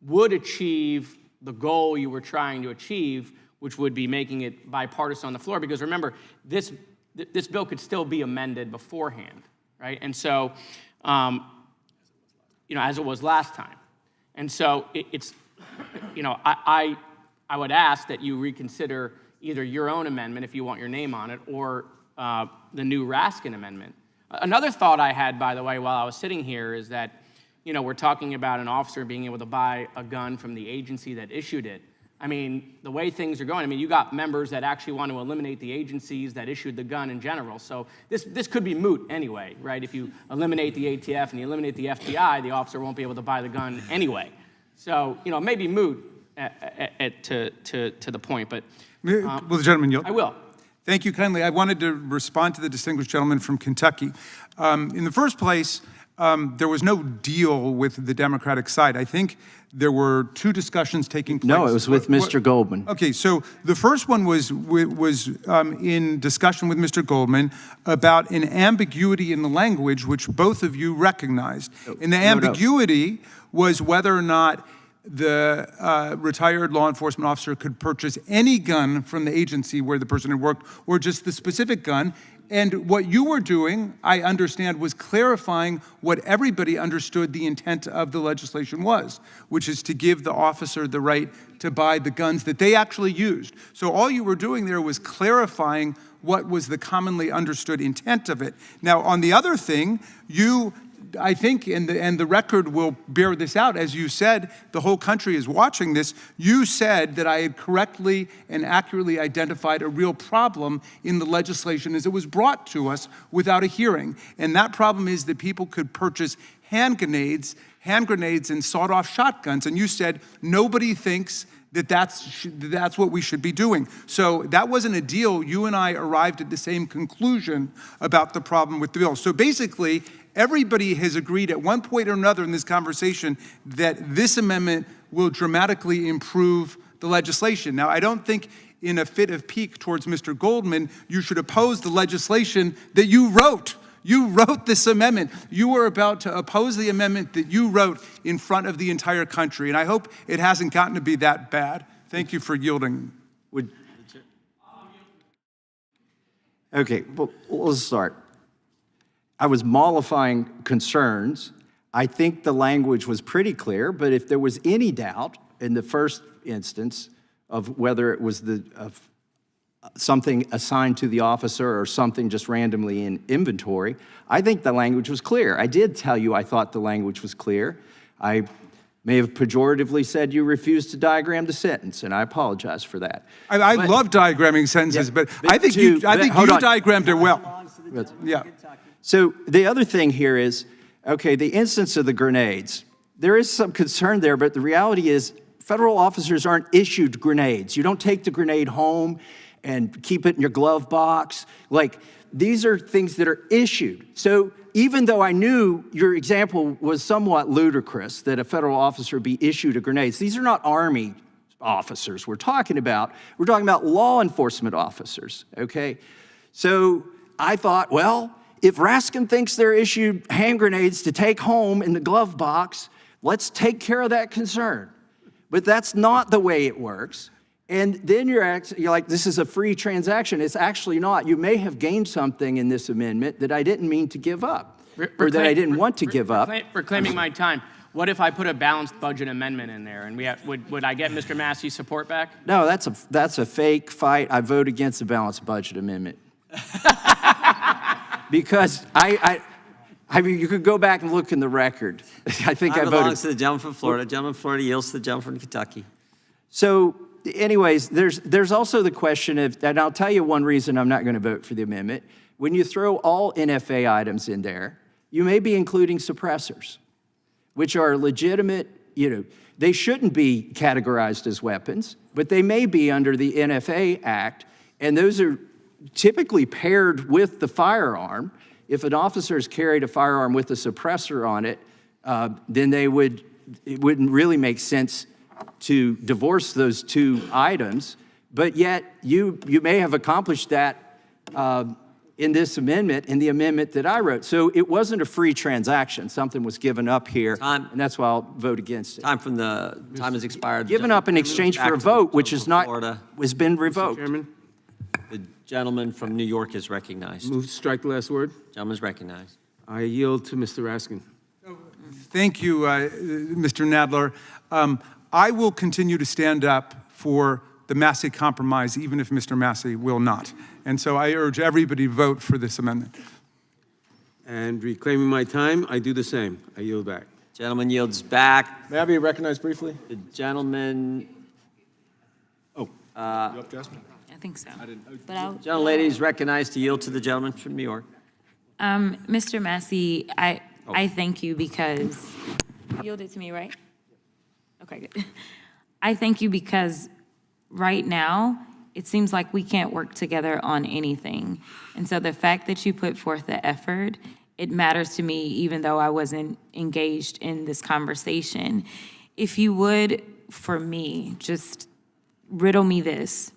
would achieve the goal you were trying to achieve, which would be making it bipartisan on the floor. Because remember, this bill could still be amended beforehand, right? And so, as it was last time. And so it's, I would ask that you reconsider either your own amendment, if you want your name on it, or the new Raskin amendment. Another thought I had, by the way, while I was sitting here is that, we're talking about an officer being able to buy a gun from the agency that issued it. I mean, the way things are going, you got members that actually want to eliminate the agencies that issued the gun in general. So this could be moot anyway, right? If you eliminate the ATF and you eliminate the FBI, the officer won't be able to buy the gun anyway. So, maybe moot to the point, but... Will the gentleman yield? I will. Thank you kindly. I wanted to respond to the distinguished gentleman from Kentucky. In the first place, there was no deal with the Democratic side. I think there were two discussions taking place. No, it was with Mr. Goldman. Okay, so the first one was in discussion with Mr. Goldman about an ambiguity in the language, which both of you recognized. And the ambiguity was whether or not the retired law enforcement officer could purchase any gun from the agency where the person had worked, or just the specific gun. And what you were doing, I understand, was clarifying what everybody understood the intent of the legislation was, which is to give the officer the right to buy the guns that they actually used. So all you were doing there was clarifying what was the commonly understood intent of it. Now, on the other thing, I think, and the record will bear this out, as you said, the whole country is watching this, you said that I had correctly and accurately identified a real problem in the legislation as it was brought to us without a hearing. And that problem is that people could purchase hand grenades and sawed-off shotguns. And you said nobody thinks that's what we should be doing. So that wasn't a deal. You and I arrived at the same conclusion about the problem with the bill. So basically, everybody has agreed at one point or another in this conversation that this amendment will dramatically improve the legislation. Now, I don't think in a fit of pique towards Mr. Goldman, you should oppose the legislation that you wrote. You wrote this amendment. You were about to oppose the amendment that you wrote in front of the entire country. And I hope it hasn't gotten to be that bad. Thank you for yielding. Okay, well, let's start. I was mollifying concerns. I think the language was pretty clear, but if there was any doubt in the first instance of whether it was something assigned to the officer or something just randomly in inventory, I think the language was clear. I did tell you I thought the language was clear. I may have pejoratively said you refused to diagram the sentence, and I apologize for that. I love diagramming sentences, but I think you diagrammed it well. Yeah. So the other thing here is, okay, the instance of the grenades. There is some concern there, but the reality is federal officers aren't issued grenades. You don't take the grenade home and keep it in your glove box. Like, these are things that are issued. So even though I knew your example was somewhat ludicrous, that a federal officer be issued a grenade, these are not Army officers we're talking about. We're talking about law enforcement officers, okay? So I thought, well, if Raskin thinks they're issued hand grenades to take home in the glove box, let's take care of that concern. But that's not the way it works. And then you're like, this is a free transaction. It's actually not. You may have gained something in this amendment that I didn't mean to give up, or that I didn't want to give up. For claiming my time, what if I put a balanced budget amendment in there, and would I get Mr. Massey's support back? No, that's a fake fight. I vote against the balanced budget amendment. Because I mean, you could go back and look in the record. I think I voted. Belongs to the gentleman from Florida. The gentleman from Florida yields to the gentleman from Kentucky. So anyways, there's also the question of, and I'll tell you one reason I'm not going to vote for the amendment. When you throw all NFA items in there, you may be including suppressors, which are legitimate, they shouldn't be categorized as weapons, but they may be under the NFA Act, and those are typically paired with the firearm. If an officer's carried a firearm with a suppressor on it, then it wouldn't really make sense to divorce those two items, but yet you may have accomplished that in this amendment, in the amendment that I wrote. So it wasn't a free transaction. Something was given up here, and that's why I'll vote against it. Time has expired. Given up in exchange for a vote, which is not, has been revoked. Mr. Chairman, The gentleman from New York is recognized. move to strike the last word. Gentleman's recognized. I yield to Mr. Raskin. Thank you, Mr. Nadler. I will continue to stand up for the Massey Compromise, even if Mr. Massey will not. And so I urge everybody to vote for this amendment. And reclaiming my time, I do the same. I yield back. Gentleman yields back. May I be recognized briefly? The gentleman, You up, Jasmine? I think so. But I'll, gentlelady is recognized to yield to the gentleman from New York. Mr. Massey, I thank you because, you yielded to me, right? Okay, good. I thank you because right now, it seems like we can't work together on anything. And so the fact that you put forth the effort, it matters to me, even though I wasn't engaged in this conversation. If you would, for me, just riddle me this.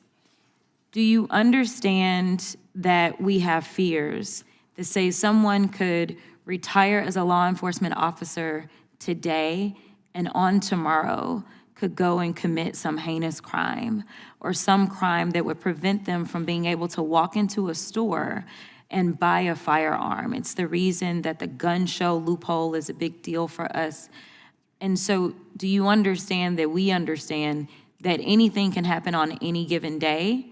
Do you understand that we have fears that say someone could retire as a law enforcement officer today and on tomorrow could go and commit some heinous crime or some crime that would prevent them from being able to walk into a store and buy a firearm? It's the reason that the gun show loophole is a big deal for us. And so do you understand that we understand that anything can happen on any given day?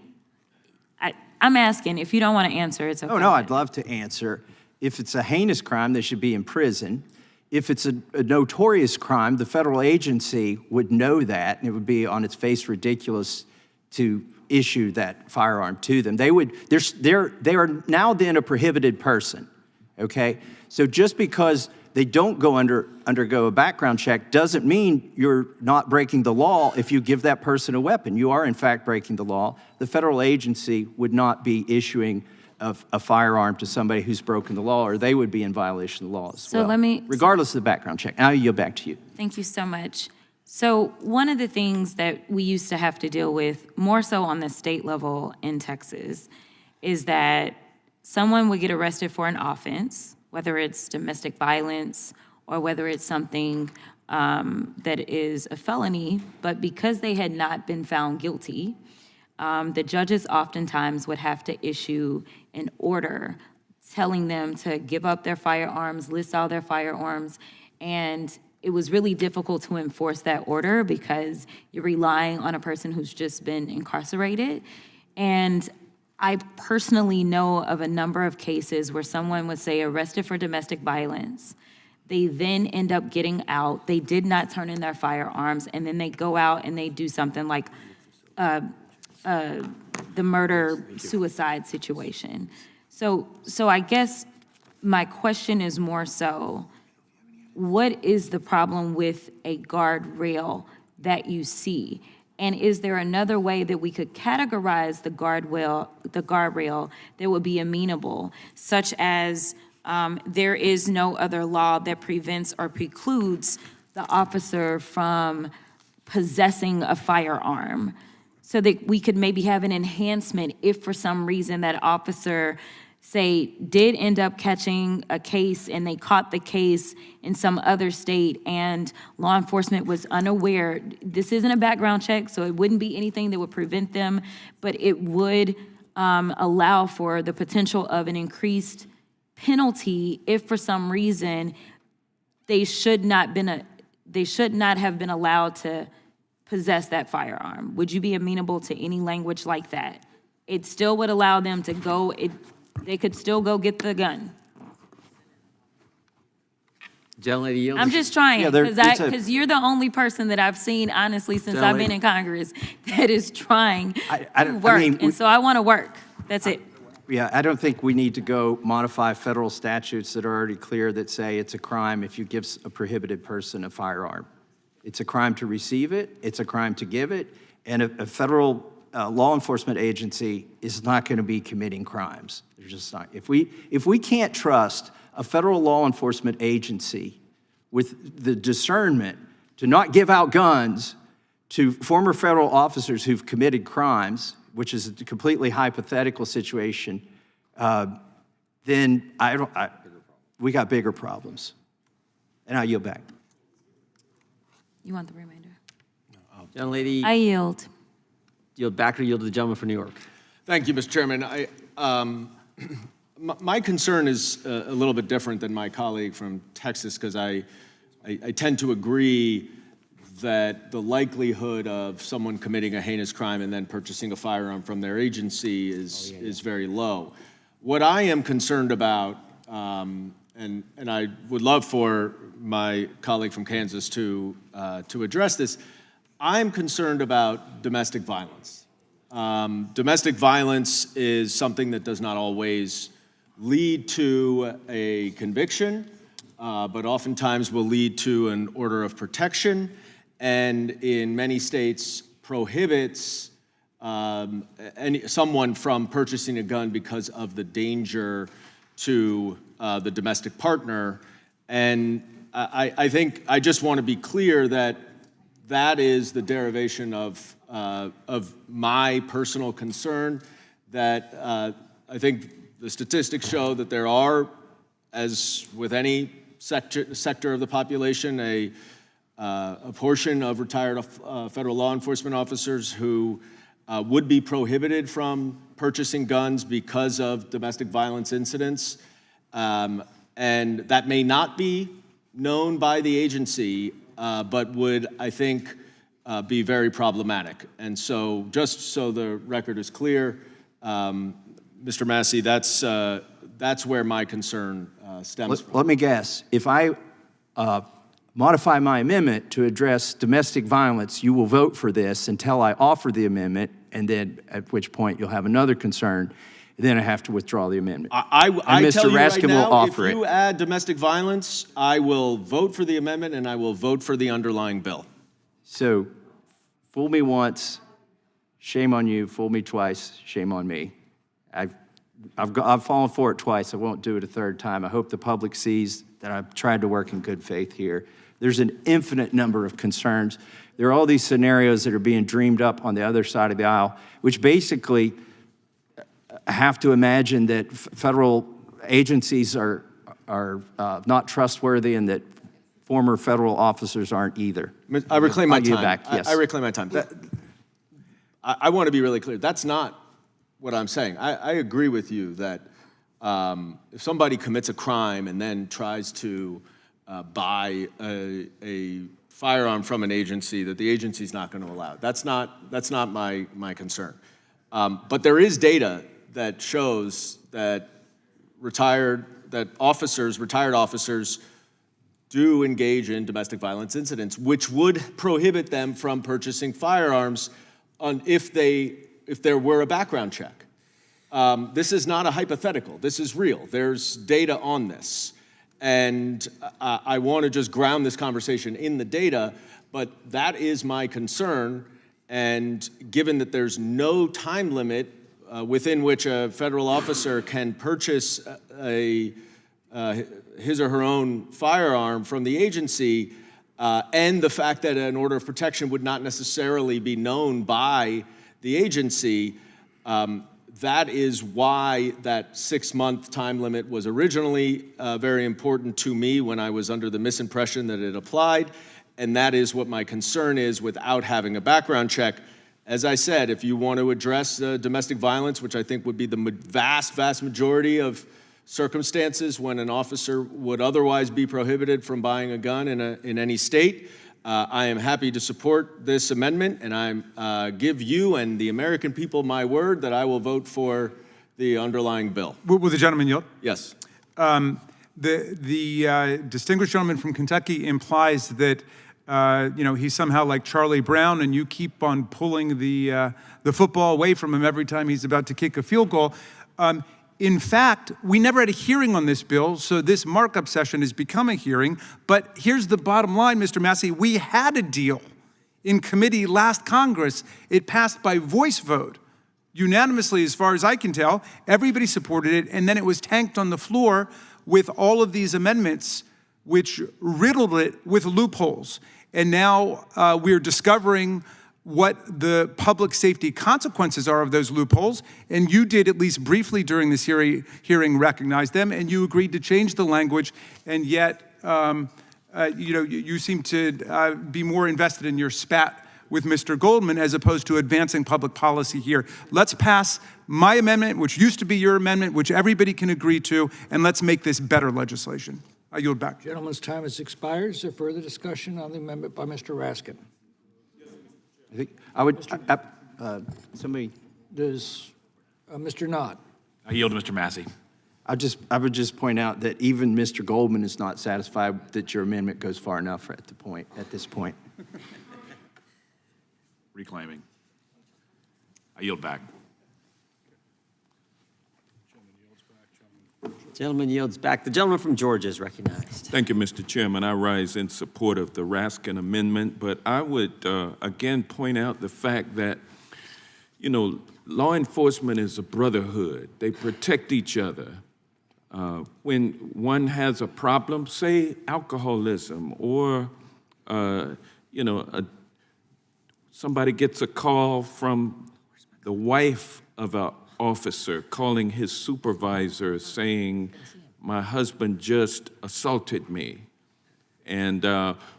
I'm asking. If you don't want to answer, it's okay. Oh, no, I'd love to answer. If it's a heinous crime, they should be in prison. If it's a notorious crime, the federal agency would know that, and it would be on its face ridiculous to issue that firearm to them. They are now then a prohibited person, okay? So just because they don't undergo a background check doesn't mean you're not breaking the law if you give that person a weapon. You are, in fact, breaking the law. The federal agency would not be issuing a firearm to somebody who's broken the law, or they would be in violation of the law as well. Regardless of the background check. Now I yield back to you. Thank you so much. So one of the things that we used to have to deal with, more so on the state level in Texas, is that someone would get arrested for an offense, whether it's domestic violence or whether it's something that is a felony, but because they had not been found guilty, the judges oftentimes would have to issue an order telling them to give up their firearms, list all their firearms, and it was really difficult to enforce that order because you're relying on a person who's just been incarcerated. And I personally know of a number of cases where someone would say arrested for domestic violence. They then end up getting out. They did not turn in their firearms, and then they go out and they do something like the murder-suicide situation. So I guess my question is more so, what is the problem with a guardrail that you see? And is there another way that we could categorize the guardrail that would be amenable, such as there is no other law that prevents or precludes the officer from possessing a firearm, so that we could maybe have an enhancement if for some reason that officer, say, did end up catching a case and they caught the case in some other state and law enforcement was unaware. This isn't a background check, so it wouldn't be anything that would prevent them, but it would allow for the potential of an increased penalty if for some reason they should not have been allowed to possess that firearm. Would you be amenable to any language like that? It still would allow them to go, they could still go get the gun. Gentlelady yields. I'm just trying, Yeah, because you're the only person that I've seen, honestly, since I've been in Congress, that is trying to work. And so I want to work. That's it. Yeah, I don't think we need to go modify federal statutes that are already clear that say it's a crime if you give a prohibited person a firearm. It's a crime to receive it, it's a crime to give it, and a federal law enforcement agency is not going to be committing crimes. They're just not. If we can't trust a federal law enforcement agency with the discernment to not give out guns to former federal officers who've committed crimes, which is a completely hypothetical situation, then we got bigger problems. And I yield back. You want the remainder? Gentlelady. I yield. Yield back or yield to the gentleman from New York? Thank you, Mr. Chairman. My concern is a little bit different than my colleague from Texas, because I tend to agree that the likelihood of someone committing a heinous crime and then purchasing a firearm from their agency is very low. What I am concerned about, and I would love for my colleague from Kansas to address this, I'm concerned about domestic violence. Domestic violence is something that does not always lead to a conviction, but oftentimes will lead to an order of protection, and in many states prohibits someone from purchasing a gun because of the danger to the domestic partner. And I think I just want to be clear that that is the derivation of my personal concern, that I think the statistics show that there are, as with any sector of the population, a portion of retired federal law enforcement officers who would be prohibited from purchasing guns because of domestic violence incidents. And that may not be known by the agency, but would, I think, be very problematic. And so, just so the record is clear, Mr. Massey, that's where my concern stems from. Let me guess. If I modify my amendment to address domestic violence, you will vote for this until I offer the amendment, and then at which point you'll have another concern, and then I have to withdraw the amendment. I tell you right Raskin will now, offer if you add domestic violence, I will vote for the amendment and I will vote for the underlying bill. So, fool me once, shame on you. Fool me twice, shame on me. I've fallen for it twice. I won't do it a third time. I hope the public sees that I've tried to work in good faith here. There's an infinite number of concerns. There are all these scenarios that are being dreamed up on the other side of the aisle, which basically have to imagine that federal agencies are not trustworthy and that former federal officers aren't either. I reclaim my time. Back. Yes. I reclaim my time. I want to be really clear. That's not what I'm saying. I agree with you that if somebody commits a crime and then tries to buy a firearm from an agency, that the agency's not going to allow it. That's not my concern. But there is data that shows that retired officers do engage in domestic violence incidents, which would prohibit them from purchasing firearms if there were a background check. This is not a hypothetical. This is real. There's data on this. And I want to just ground this conversation in the data, but that is my concern. And given that there's no time limit within which a federal officer can purchase his or her own firearm from the agency, and the fact that an order of protection would not necessarily be known by the agency, that is why that 6-month time limit was originally very important to me when I was under the misimpression that it applied. And that is what my concern is without having a background check. As I said, if you want to address domestic violence, which I think would be the vast majority of circumstances when an officer would otherwise be prohibited from buying a gun in any state, I am happy to support this amendment, and I give you and the American people my word that I will vote for the underlying bill. Will the gentleman yield? Yes. The distinguished gentleman from Kentucky implies that he's somehow like Charlie Brown, and you keep on pulling the football away from him every time he's about to kick a field goal. In fact, we never had a hearing on this bill, so this markup session has become a hearing. But here's the bottom line, Mr. Massey. We had a deal in committee last Congress. It passed by voice vote, unanimously as far as I can tell. Everybody supported it, and then it was tanked on the floor with all of these amendments, which riddled it with loopholes. And now we're discovering what the public safety consequences are of those loopholes, and you did, at least briefly during this hearing, recognize them, and you agreed to change the language, and yet you seem to be more invested in your spat with Mr. Goldman as opposed to advancing public policy here. Let's pass my amendment, which used to be your amendment, which everybody can agree to, and let's make this better legislation. I yield back. Gentleman's time has expired. Is there further discussion on the amendment by Mr. Raskin? I think I would, somebody. Does Mr. Knott? I yield to Mr. Massey. I would just point out that even Mr. Goldman is not satisfied that your amendment goes far enough at this point. Reclaiming. I yield back. Gentleman yields back. The gentleman from Georgia is recognized. Thank you, Mr. Chairman. I rise in support of the Raskin amendment, but I would again point out the fact that, law enforcement is a brotherhood. They protect each other. When one has a problem, say alcoholism, or, somebody gets a call from the wife of an officer calling his supervisor saying, my husband just assaulted me. And,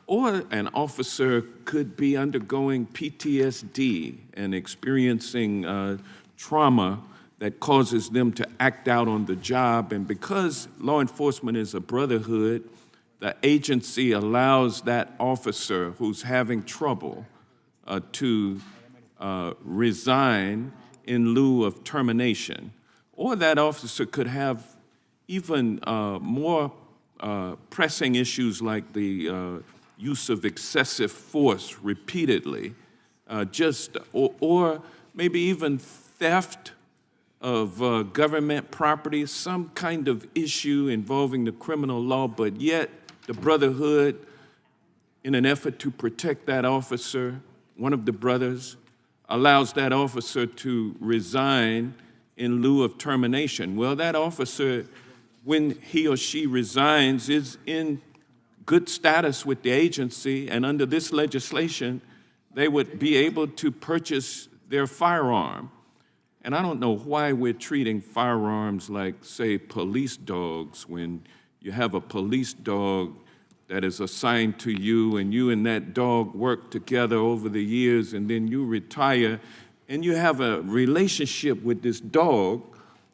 or an officer could be undergoing PTSD and experiencing trauma that causes them to act out on the job. And because law enforcement is a brotherhood, the agency allows that officer who's having trouble to resign in lieu of termination. Or that officer could have even more pressing issues like the use of excessive force repeatedly, or maybe even theft of government property, some kind of issue involving the criminal law, but yet the brotherhood, in an effort to protect that officer, one of the brothers, allows that officer to resign in lieu of termination. Well, that officer, when he or she resigns, is in good status with the agency, and under this legislation, they would be able to purchase their firearm. And I don't know why we're treating firearms like, say, police dogs, when you have a police dog that is assigned to you, and you and that dog work together over the years, and then you retire, and you have a relationship with this dog,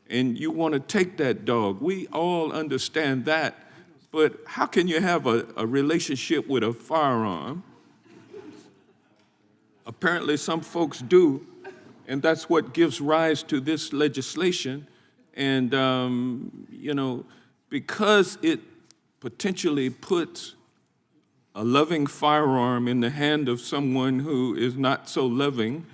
and you want to take that dog. We all understand that, but how can you have a relationship with a firearm? Apparently some folks do, and that's what gives rise to this legislation. And, because it potentially puts a loving firearm in the hand of someone who is not so loving,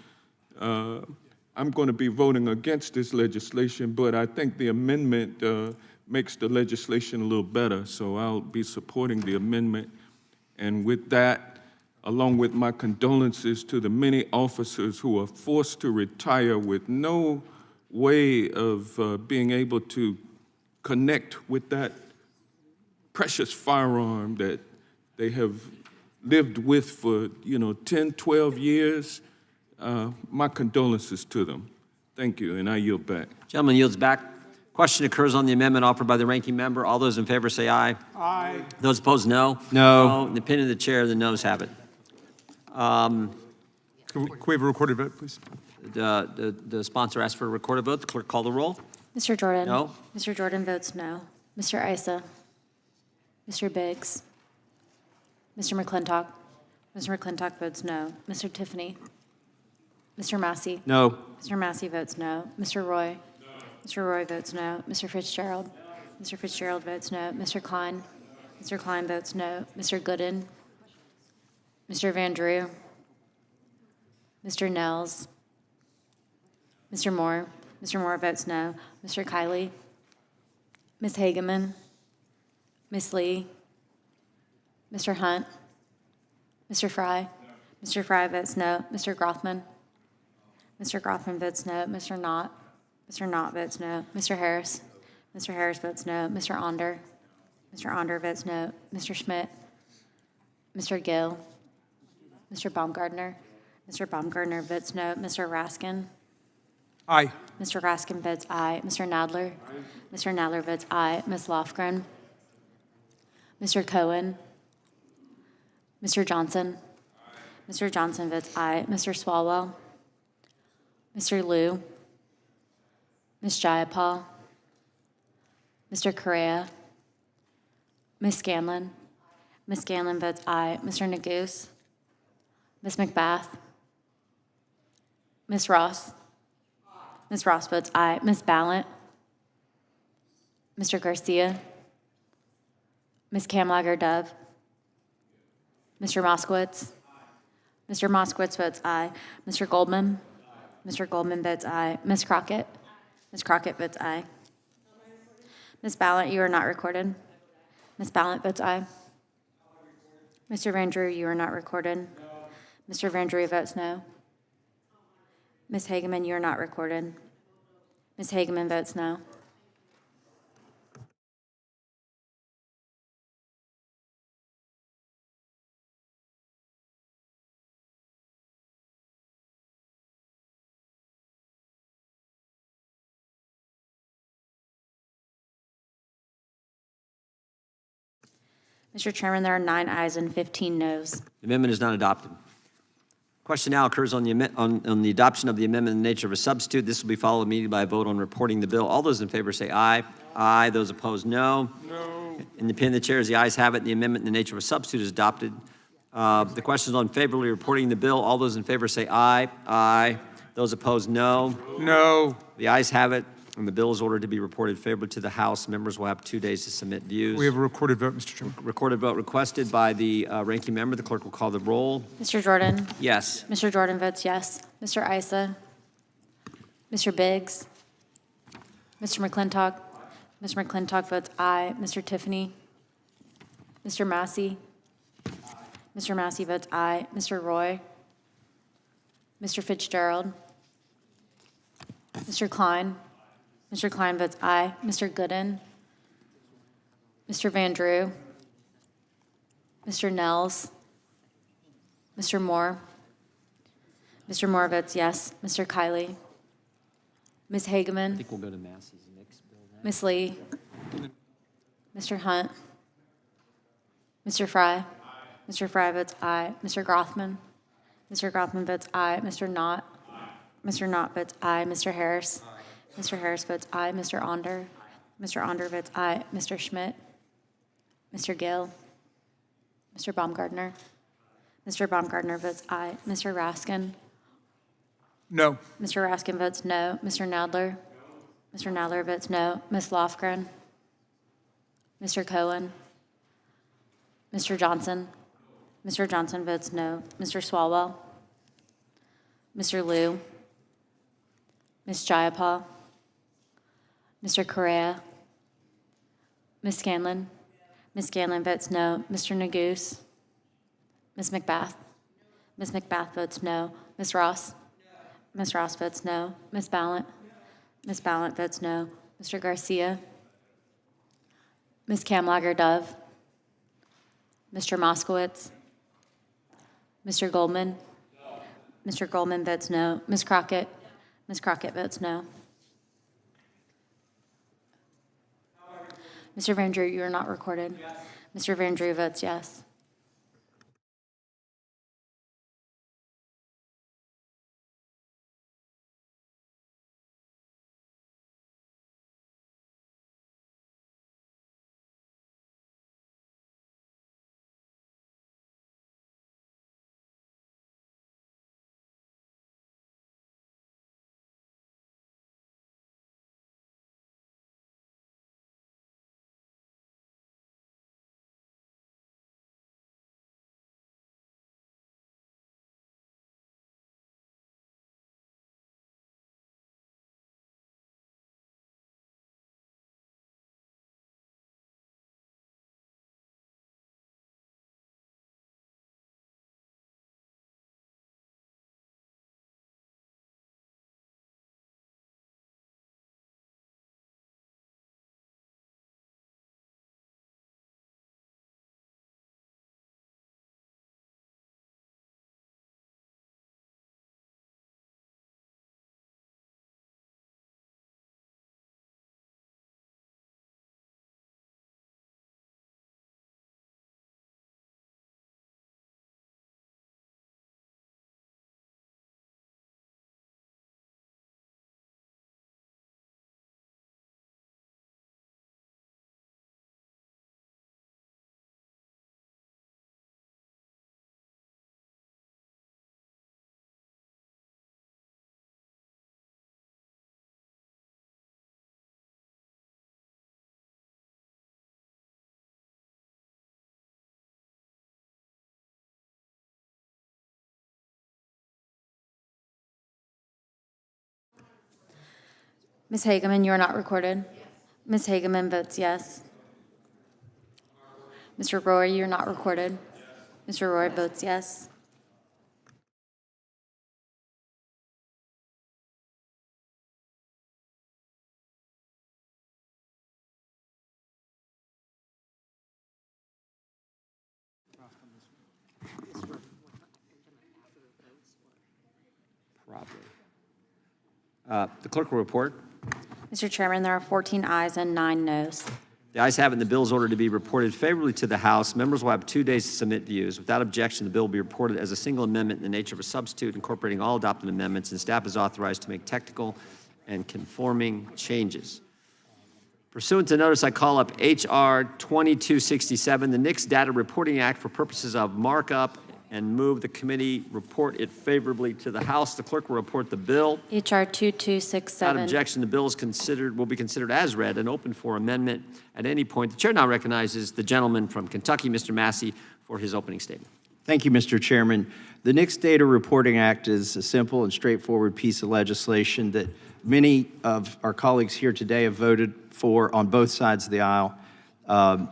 I'm going to be voting against this legislation, but I think the amendment makes the legislation a little better, so I'll be supporting the amendment. And with that, along with my condolences to the many officers who are forced to retire with no way of being able to connect with that precious firearm that they have lived with for, 10, 12 years, my condolences to them. Thank you, and I yield back. Gentleman yields back. Question occurs on the amendment offered by the ranking member. All those in favor say aye. Aye. Those opposed, no. No. In the opinion of the chair, the noes have it. Can we have a recorded vote, please? The sponsor asked for a recorded vote. The clerk call the roll. Mr. Jordan? No. Mr. Jordan votes no. Mr. Isa? Mr. Biggs? Mr. McClintock? Mr. McClintock votes no. Mr. Tiffany? Mr. Massey? No. Mr. Massey votes no. Mr. Roy? Mr. Roy votes no. Mr. Fitzgerald? Mr. Fitzgerald votes no. Mr. Klein? Mr. Klein votes no. Mr. Gooden? Mr. Van Drew? Mr. Nels? Mr. Moore? Mr. Moore votes no. Mr. Kiley? Ms. Hageman? Ms. Lee? Mr. Hunt? Mr. Fry? Mr. Fry votes no. Mr. Grothman? Mr. Grothman votes no. Mr. Knott? Mr. Knott votes no. Mr. Harris? Mr. Harris votes no. Mr. Onder? Mr. Onder votes no. Mr. Schmidt? Mr. Gill? Mr. Baumgardner? Mr. Baumgardner votes no. Mr. Raskin? Aye. Mr. Raskin votes aye. Mr. Nadler? Mr. Nadler votes aye. Ms. Lofgren? Mr. Cohen? Mr. Johnson? Mr. Johnson votes aye. Mr. Swalwell? Mr. Liu? Ms. Jayapal? Mr. Correa? Ms. Scanlon? Ms. Scanlon votes aye. Mr. Neguse? Ms. McBath? Ms. Ross? Ms. Ross votes aye. Ms. Ballant? Mr. Garcia? Ms. Kamlager-Dove? Mr. Moskowitz? Mr. Moskowitz votes aye. Mr. Goldman? Mr. Goldman votes aye. Ms. Crockett? Ms. Crockett votes aye. Ms. Ballant, you are not recorded. Ms. Ballant votes aye. Mr. Van Drew, you are not recorded. Mr. Van Drew votes no. Ms. Hageman, you are not recorded. Ms. Hageman votes no. Mr. Chairman, there are 9 ayes and 15 noes. The amendment is not adopted. Question now occurs on the adoption of the amendment in the nature of a substitute. This will be followed immediately by a vote on reporting the bill. All those in favor say aye. Aye. Those opposed, no. No. In the opinion of the chair, as the ayes have it, the amendment in the nature of a substitute is adopted. The question is on favorably reporting the bill. All those in favor say aye. Aye. Those opposed, no. No. The ayes have it, and the bill is ordered to be reported favorably to the House. Members will have 2 days to submit views. We have a recorded vote, Mr. Chairman. Recorded vote requested by the ranking member. The clerk will call the roll. Mr. Jordan? Yes. Mr. Jordan votes yes. Mr. Isa? Mr. Biggs? Mr. McClintock? Mr. McClintock votes aye. Mr. Tiffany? Mr. Massey? Mr. Massey votes aye. Mr. Roy? Mr. Fitzgerald? Mr. Klein? Mr. Klein votes aye. Mr. Gooden? Mr. Van Drew? Mr. Nels? Mr. Moore? Mr. Moore votes yes. Mr. Kiley? Ms. Hageman? I think we'll go to Massey's next bill. Ms. Lee? Mr. Hunt? Mr. Fry? Mr. Fry votes aye. Mr. Grothman? Mr. Grothman votes aye. Mr. Knott? Mr. Knott votes aye. Mr. Harris? Mr. Harris votes aye. Mr. Onder? Mr. Onder votes aye. Mr. Schmidt? Mr. Gill? Mr. Baumgardner? Mr. Baumgardner votes aye. Mr. Raskin? No. Mr. Raskin votes no. Mr. Nadler? Mr. Nadler votes no. Ms. Lofgren? Mr. Cohen? Mr. Johnson? Mr. Johnson votes no. Mr. Swalwell? Mr. Liu? Ms. Jayapal? Mr. Correa? Ms. Scanlon? Ms. Scanlon votes no. Mr. Neguse? Ms. McBath? Ms. McBath votes no. Ms. Ross? Ms. Ross votes no. Ms. Ballant? Ms. Ballant votes no. Mr. Garcia? Ms. Kamlager-Dove? Mr. Moskowitz? Mr. Goldman? Mr. Goldman votes no. Ms. Crockett? Ms. Crockett votes no. Mr. Van Drew, you are not recorded. Mr. Van Drew votes yes. Ms. Hageman, you are not recorded. Ms. Hageman votes yes. Mr. Roy, you are not recorded. Mr. Roy votes yes. Probably. The clerk will report. Mr. Chairman, there are 14 ayes and 9 noes. The ayes have it, and the bill is ordered to be reported favorably to the House. Members will have 2 days to submit views. Without objection, the bill will be reported as a single amendment in the nature of a substitute incorporating all adopted amendments, and staff is authorized to make technical and conforming changes. Pursuant to notice, I call up H.R. 2267, the NICS Data Reporting Act, for purposes of markup, and move the committee report it favorably to the House. The clerk will report the bill. H.R. 2267. Without objection, the bill is will be considered as read and open for amendment at any point. The chair now recognizes the gentleman from Kentucky, Mr. Massey, for his opening statement. Thank you, Mr. Chairman. The NICS Data Reporting Act is a simple and straightforward piece of legislation that many of our colleagues here today have voted for on both sides of the aisle.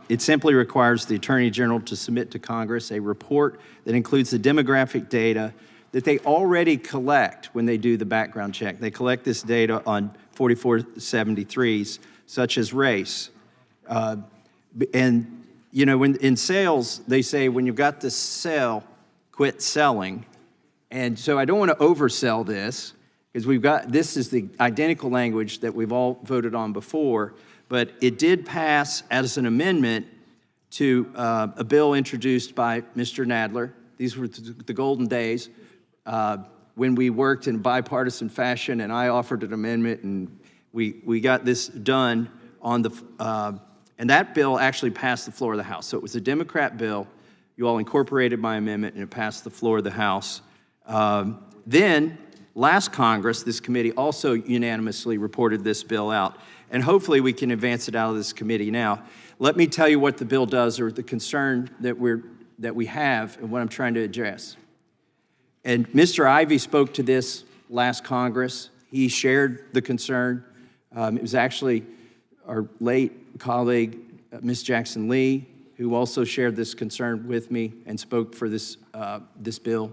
It simply requires the Attorney General to submit to Congress a report that includes the demographic data that they already collect when they do the background check. They collect this data on 4473s, such as race. And, you know, when in sales, they say when you've got to sell, quit selling. And so I don't want to oversell this, because this is the identical language that we've all voted on before, but it did pass as an amendment to a bill introduced by Mr. Nadler. These were the golden days when we worked in bipartisan fashion, and I offered an amendment, and we got this done on and that bill actually passed the floor of the House. So it was a Democrat bill. You all incorporated my amendment, and it passed the floor of the House. Then, last Congress, this committee also unanimously reported this bill out, and hopefully we can advance it out of this committee now. Let me tell you what the bill does, or the concern that we have, and what I'm trying to address. And Mr. Ivey spoke to this last Congress. He shared the concern. It was actually our late colleague, Ms. Jackson Lee, who also shared this concern with me and spoke for this bill.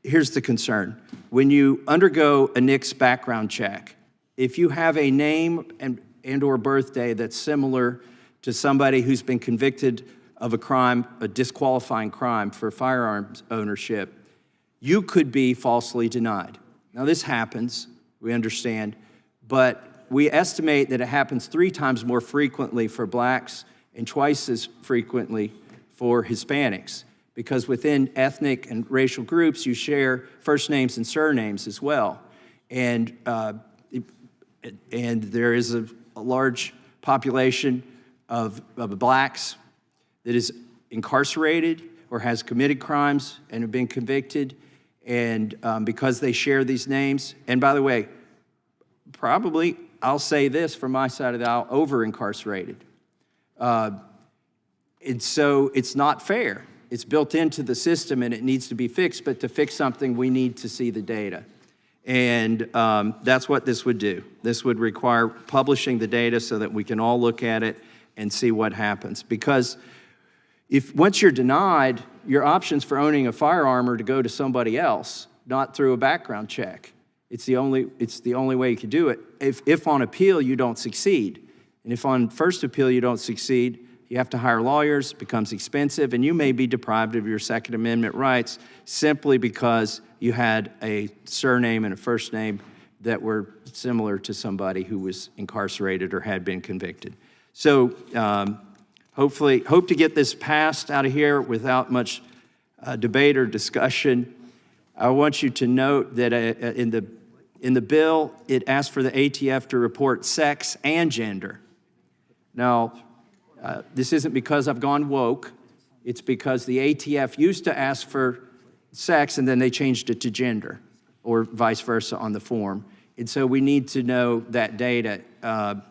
Here's the concern. When you undergo a NICS background check, if you have a name and or birthday that's similar to somebody who's been convicted of a crime, a disqualifying crime for firearms ownership, you could be falsely denied. Now, this happens, we understand, but we estimate that it happens 3 times more frequently for blacks and twice as frequently for Hispanics, because within ethnic and racial groups, you share first names and surnames as well. And there is a large population of blacks that is incarcerated or has committed crimes and have been convicted, and because they share these names. And by the way, probably, I'll say this from my side of the aisle, over-incarcerated. And so it's not fair. It's built into the system and it needs to be fixed, but to fix something, we need to see the data. And that's what this would do. This would require publishing the data so that we can all look at it and see what happens. Because once you're denied, your options for owning a firearm are to go to somebody else, not through a background check. It's the only way you can do it. If on appeal you don't succeed, and if on first appeal you don't succeed, you have to hire lawyers, it becomes expensive, and you may be deprived of your Second Amendment rights simply because you had a surname and a first name that were similar to somebody who was incarcerated or had been convicted. So hopefully, hope to get this passed out of here without much debate or discussion. I want you to note that in the bill, it asks for the ATF to report sex and gender. Now, this isn't because I've gone woke. It's because the ATF used to ask for sex and then they changed it to gender, or vice versa on the form. And so we need to know that data.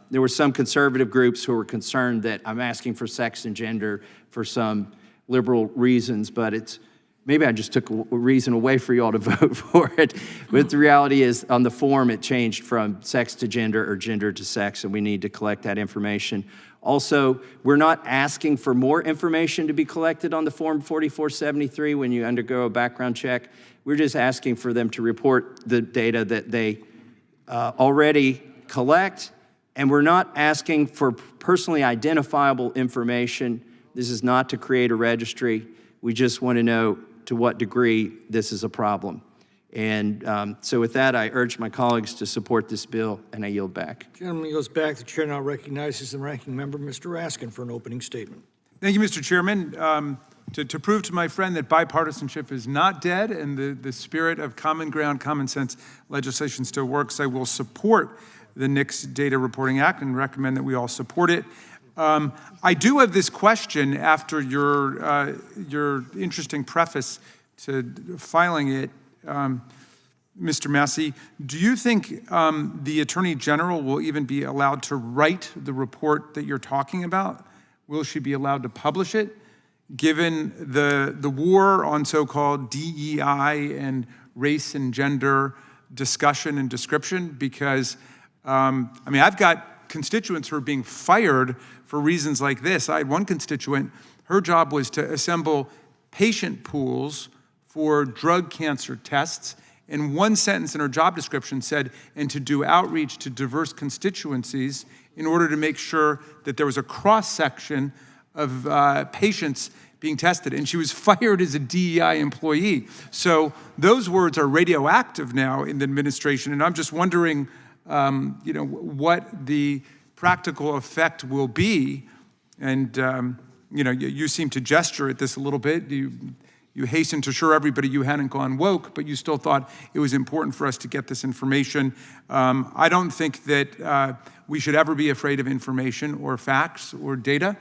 There were some conservative groups who were concerned that I'm asking for sex and gender for some liberal reasons, but maybe I just took a reason away for you all to vote for it. But the reality is, on the form, it changed from sex to gender or gender to sex, and we need to collect that information. Also, we're not asking for more information to be collected on the Form 4473 when you undergo a background check. We're just asking for them to report the data that they already collect, and we're not asking for personally identifiable information. This is not to create a registry. We just want to know to what degree this is a problem. And so with that, I urge my colleagues to support this bill, and I yield back. Gentleman yields back. The chair now recognizes the ranking member, Mr. Raskin, for an opening statement. Thank you, Mr. Chairman. To prove to my friend that bipartisanship is not dead and the spirit of common ground, common sense legislation still works, I will support the NICS Data Reporting Act and recommend that we all support it. I do have this question after your interesting preface to filing it, Mr. Massey. Do you think the Attorney General will even be allowed to write the report that you're talking about? Will she be allowed to publish it? Given the war on so-called DEI and race and gender discussion and description, because, I've got constituents who are being fired for reasons like this. I had one constituent, her job was to assemble patient pools for drug cancer tests, and one sentence in her job description said, and to do outreach to diverse constituencies in order to make sure that there was a cross-section of patients being tested, and she was fired as a DEI employee. So those words are radioactive now in the administration, and I'm just wondering, what the practical effect will be. And you seem to gesture at this a little bit. You hastened to assure everybody you hadn't gone woke, but you still thought it was important for us to get this information. I don't think that we should ever be afraid of information or facts or data.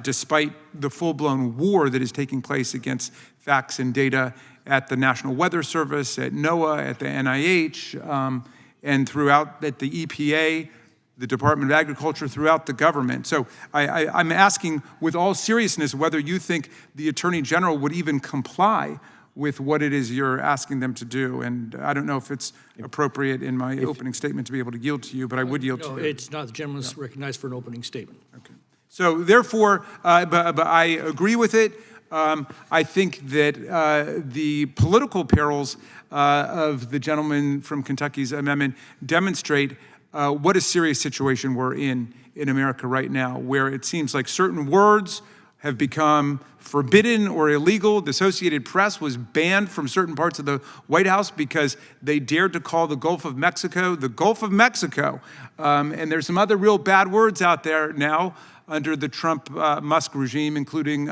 Despite the full-blown war that is taking place against facts and data at the National Weather Service, at NOAA, at the NIH, and throughout at the EPA, the Department of Agriculture, throughout the government. So I'm asking with all seriousness whether you think the Attorney General would even comply with what it is you're asking them to do. And I don't know if it's appropriate in my opening statement to be able to yield to you, but I would yield to you. No, it's not. The gentleman is recognized for an opening statement. Okay. So therefore, but I agree with it. I think that the political perils of the gentleman from Kentucky's amendment demonstrate what a serious situation we're in America right now, where it seems like certain words have become forbidden or illegal. The Associated Press was banned from certain parts of the White House because they dared to call the Gulf of Mexico the Gulf of Mexico. And there's some other real bad words out there now under the Trump-Musk regime, including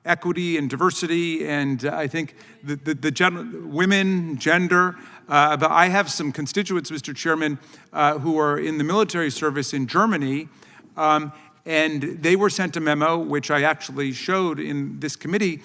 equity and diversity, and I think women, gender. But I have some constituents, Mr. Chairman, who are in the military service in Germany, and they were sent a memo, which I actually showed in this committee,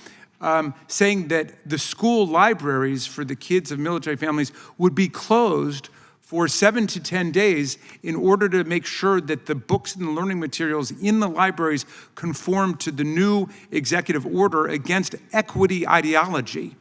saying that the school libraries for the kids of military families would be closed for 7 to 10 days in order to make sure that the books and the learning materials in the libraries conform to the new executive order against equity ideology.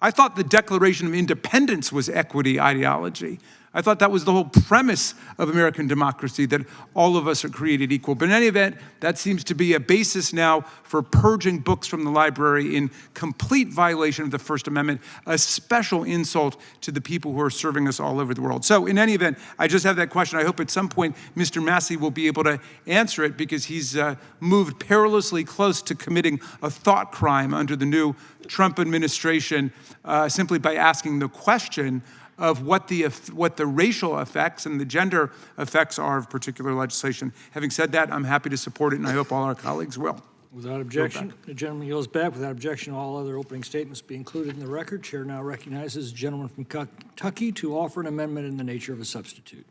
I thought the Declaration of Independence was equity ideology. I thought that was the whole premise of American democracy, that all of us are created equal. But in any event, that seems to be a basis now for purging books from the library in complete violation of the First Amendment, a special insult to the people who are serving us all over the world. So in any event, I just have that question. I hope at some point Mr. Massey will be able to answer it, because he's moved perilously close to committing a thought crime under the new Trump administration simply by asking the question of what the racial effects and the gender effects are of particular legislation. Having said that, I'm happy to support it, and I hope all our colleagues will. Without objection, the gentleman yields back. Without objection, all other opening statements be included in the record. Chair now recognizes the gentleman from Kentucky to offer an amendment in the nature of a substitute.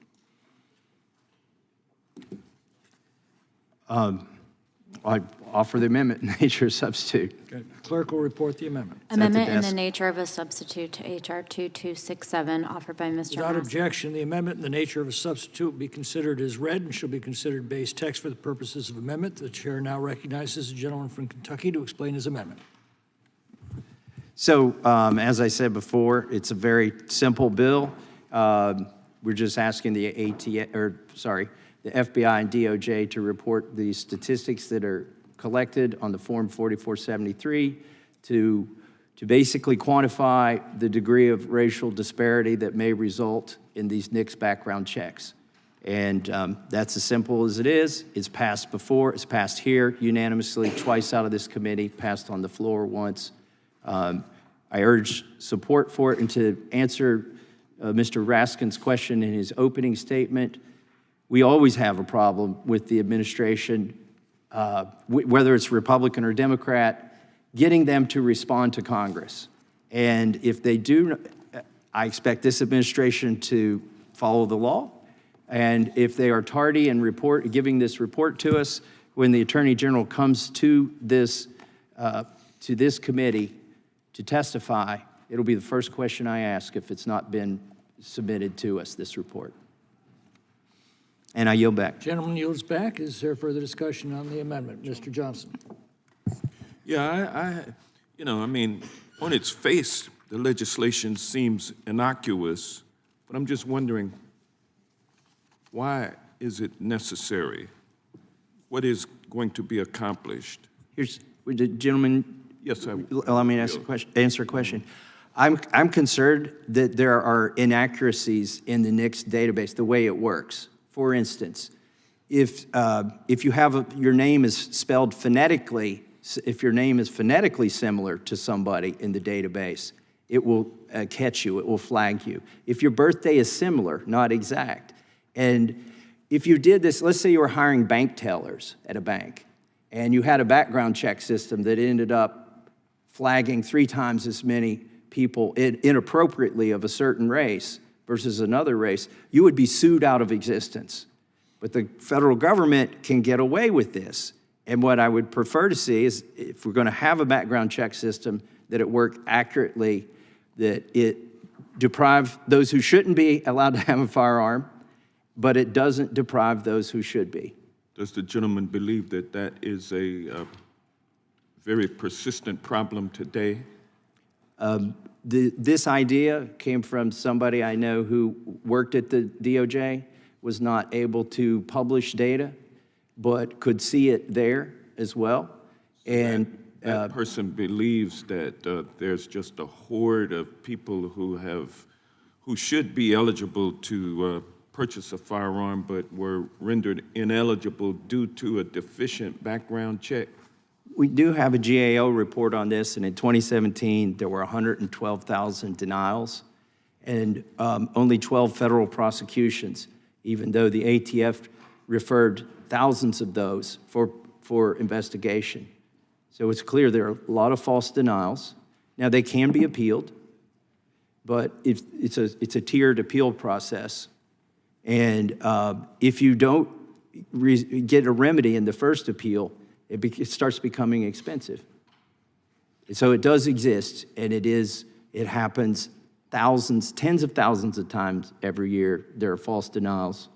I offer the amendment in nature of substitute. Okay. Clerk will report the amendment. Amendment in the nature of a substitute to H.R. 2267, offered by Mr. Without Massey. objection, the amendment in the nature of a substitute will be considered as read and shall be considered base text for the purposes of amendment. The chair now recognizes the gentleman from Kentucky to explain his amendment. So, as I said before, it's a very simple bill. We're just asking the the FBI and DOJ to report the statistics that are collected on the Form 4473 to basically quantify the degree of racial disparity that may result in these NICS background checks. And that's as simple as it is. It's passed before, it's passed here unanimously, twice out of this committee, passed on the floor once. I urge support for it. And to answer Mr. Raskin's question in his opening statement, we always have a problem with the administration, whether it's Republican or Democrat, getting them to respond to Congress. And if they do, I expect this administration to follow the law. And if they are tardy in giving this report to us, when the Attorney General comes to this committee to testify, it'll be the first question I ask if it's not been submitted to us, this report. And I yield back. Gentleman yields back. Is there further discussion on the amendment? Mr. Johnson. Yeah, I mean, on its face, the legislation seems innocuous, but I'm just wondering, why is it necessary? What is going to be accomplished? Here's, the gentleman, yes, allow me to answer a question. I'm concerned that there are inaccuracies in the NICS database, the way it works. For instance, if you have your name is spelled phonetically, if your name is phonetically similar to somebody in the database, it will catch you, it will flag you. If your birthday is similar, not exact, and if you did this, let's say you were hiring bank tellers at a bank, and you had a background check system that ended up flagging 3 times as many people inappropriately of a certain race versus another race, you would be sued out of existence. But the federal government can get away with this. And what I would prefer to see is, if we're going to have a background check system, that it work accurately, that it deprive those who shouldn't be allowed to have a firearm, but it doesn't deprive those who should be. Does the gentleman believe that that is a very persistent problem today? This idea came from somebody I know who worked at the DOJ, was not able to publish data, but could see it there as well. And That person believes that there's just a horde of people who should be eligible to purchase a firearm, but were rendered ineligible due to a deficient background check. we do have a GAO report on this, and in 2017, there were 112,000 denials and only 12 federal prosecutions, even though the ATF referred thousands of those for investigation. So it's clear there are a lot of false denials. Now, they can be appealed, but it's a tiered appeal process. And if you don't get a remedy in the first appeal, it starts becoming expensive. So it does exist, and it happens thousands, tens of thousands of times every year. There are false denials,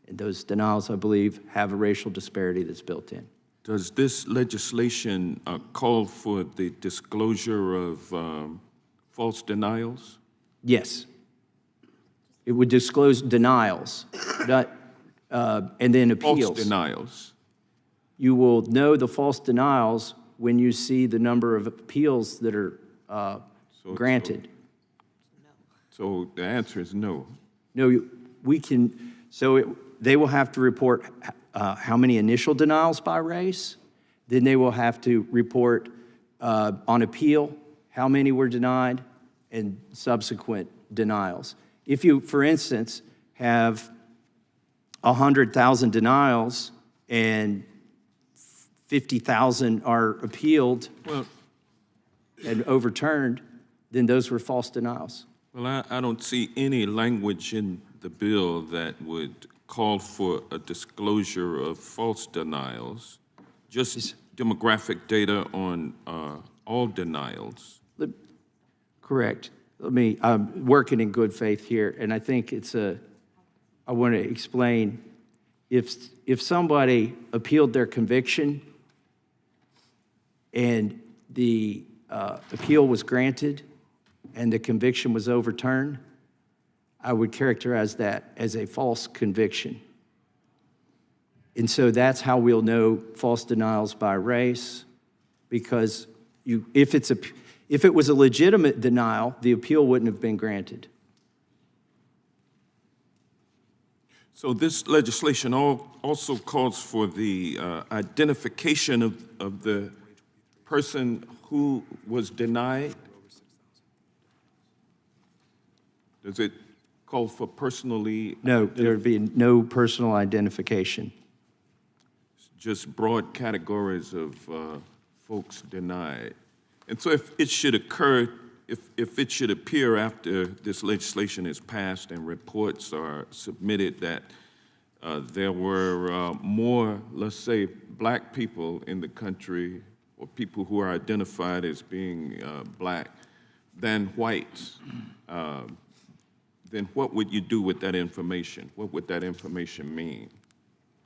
and those denials, I believe, have a racial disparity that's built in. Does this legislation call for the disclosure of false denials? Yes. It would disclose denials, and then appeals. False denials. You will know the false denials when you see the number of appeals that are granted. So the answer is no. No, they will have to report how many initial denials by race. Then they will have to report on appeal how many were denied and subsequent denials. If you, for instance, have 100,000 denials and 50,000 are appealed and overturned, then those were false denials. Well, I don't see any language in the bill that would call for a disclosure of false denials, just demographic data on all denials. Correct. I'm working in good faith here, and I think I want to explain, if somebody appealed their conviction and the appeal was granted and the conviction was overturned, I would characterize that as a false conviction. And so that's how we'll know false denials by race, because if it was a legitimate denial, the appeal wouldn't have been granted. So this legislation also calls for the identification of the person who was denied. Does it call for personally? No, there would be no personal identification. Just broad categories of folks denied. And so if it should occur, if it should appear after this legislation is passed and reports are submitted that there were more, let's say, black people in the country, or people who are identified as being black, than whites, then what would you do with that information? What would that information mean?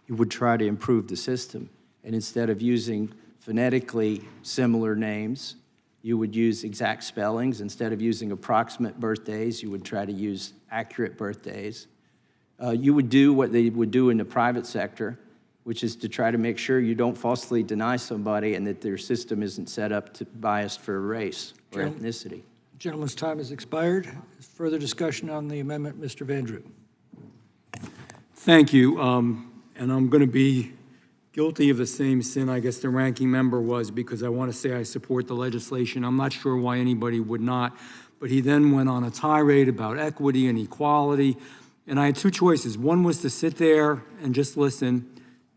You would try to improve the system. And instead of using phonetically similar names, you would use exact spellings. Instead of using approximate birthdays, you would try to use accurate birthdays. You would do what they would do in the private sector, which is to try to make sure you don't falsely deny somebody and that their system isn't set up to biased for race or ethnicity. Gentleman's time has expired. Further discussion on the amendment, Mr. Vandrew. Thank you. And I'm going to be guilty of the same sin I guess the ranking member was, because I want to say I support the legislation. I'm not sure why anybody would not. But he then went on a tirade about equity and equality. And I had two choices. One was to sit there and just listen.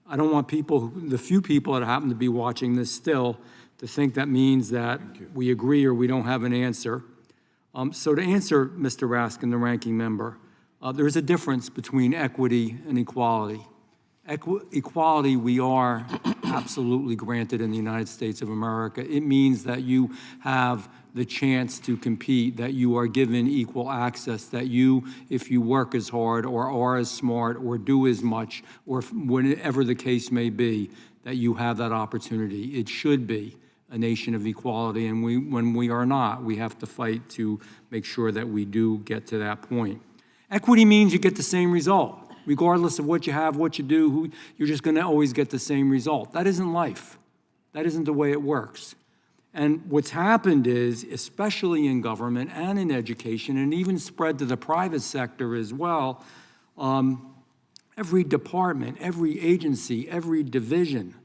I don't want the few people that happen to be watching this still, to think that means that we agree or we don't have an answer. So to answer Mr. Raskin, the ranking member, there is a difference between equity and equality. Equality, we are absolutely granted in the United States of America. It means that you have the chance to compete, that you are given equal access, that you, if you work as hard or are as smart or do as much, or whatever the case may be, that you have that opportunity. It should be a nation of equality, and when we are not, we have to fight to make sure that we do get to that point. Equity means you get the same result. regardless of what you have, what you do, you're just going to always get the same result. That isn't life. That isn't the way it works. And what's happened is, especially in government and in education, and even spread to the private sector as well, every department, every agency, every division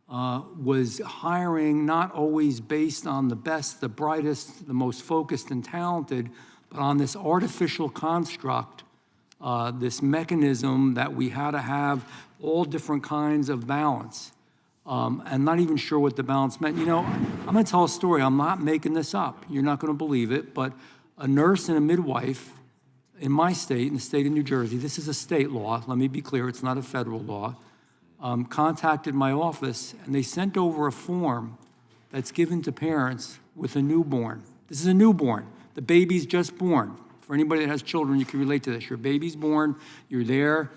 was hiring not always based on the best, the brightest, the most focused and talented, but on this artificial construct, this mechanism that we had to have all different kinds of balance. And not even sure what the balance meant. You know, I'm going to tell a story. I'm not making this up. You're not going to believe it, but a nurse and a midwife in my state, in the state of New Jersey, this is a state law, let me be clear, it's not a federal law, contacted my office, and they sent over a form that's given to parents with a newborn. This is a newborn. The baby's just born. For anybody that has children, you can relate to this. Your baby's born, you're there,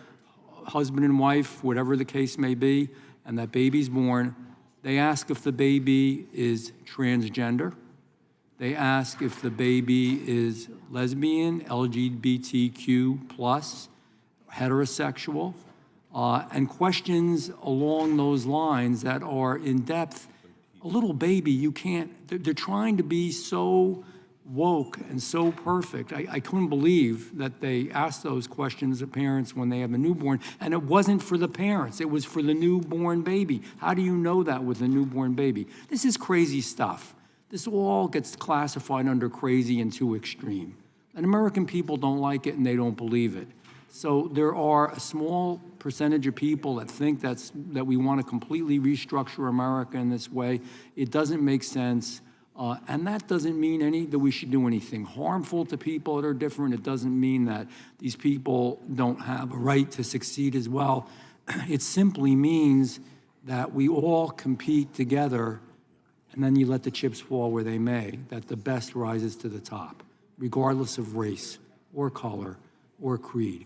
husband and wife, whatever the case may be, and that baby's born. They ask if the baby is transgender. They ask if the baby is lesbian, LGBTQ+, heterosexual, and questions along those lines that are in depth. A little baby, you can't, they're trying to be so woke and so perfect. I couldn't believe that they asked those questions of parents when they have a newborn, and it wasn't for the parents, it was for the newborn baby. How do you know that with a newborn baby? This is crazy stuff. This all gets classified under crazy and too extreme. And American people don't like it and they don't believe it. So there are a small percentage of people that think that we want to completely restructure America in this way. It doesn't make sense. And that doesn't mean that we should do anything harmful to people that are different. It doesn't mean that these people don't have a right to succeed as well. It simply means that we all compete together, and then you let the chips fall where they may, that the best rises to the top, regardless of race or color or creed.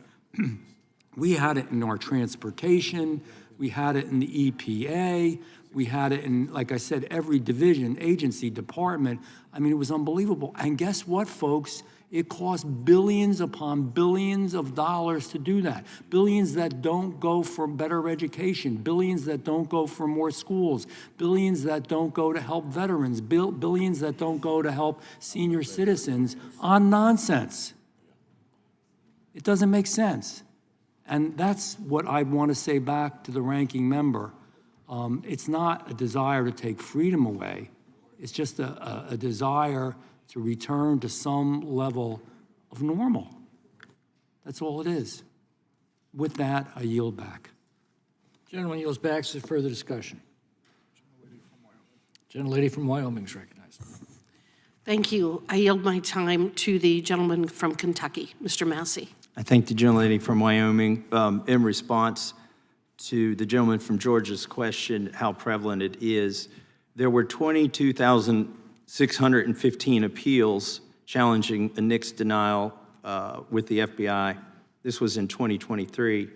We had it in our transportation, we had it in the EPA, we had it in, like I said, every division, agency, department. I mean, it was unbelievable. And guess what, folks? It costs billions upon billions of dollars to do that. Billions that don't go for better education, billions that don't go for more schools, billions that don't go to help veterans, billions that don't go to help senior citizens on nonsense. It doesn't make sense. And that's what I want to say back to the ranking member. It's not a desire to take freedom away. It's just a desire to return to some level of normal. That's all it is. With that, I yield back. Gentleman yields back to further discussion. Gentlelady from Wyoming is recognized. Thank you. I yield my time to the gentleman from Kentucky, Mr. Massey. I thank the gentlelady from Wyoming. In response to the gentleman from Georgia's question, how prevalent it is, there were 22,615 appeals challenging a NICS denial with the FBI. This was in 2023.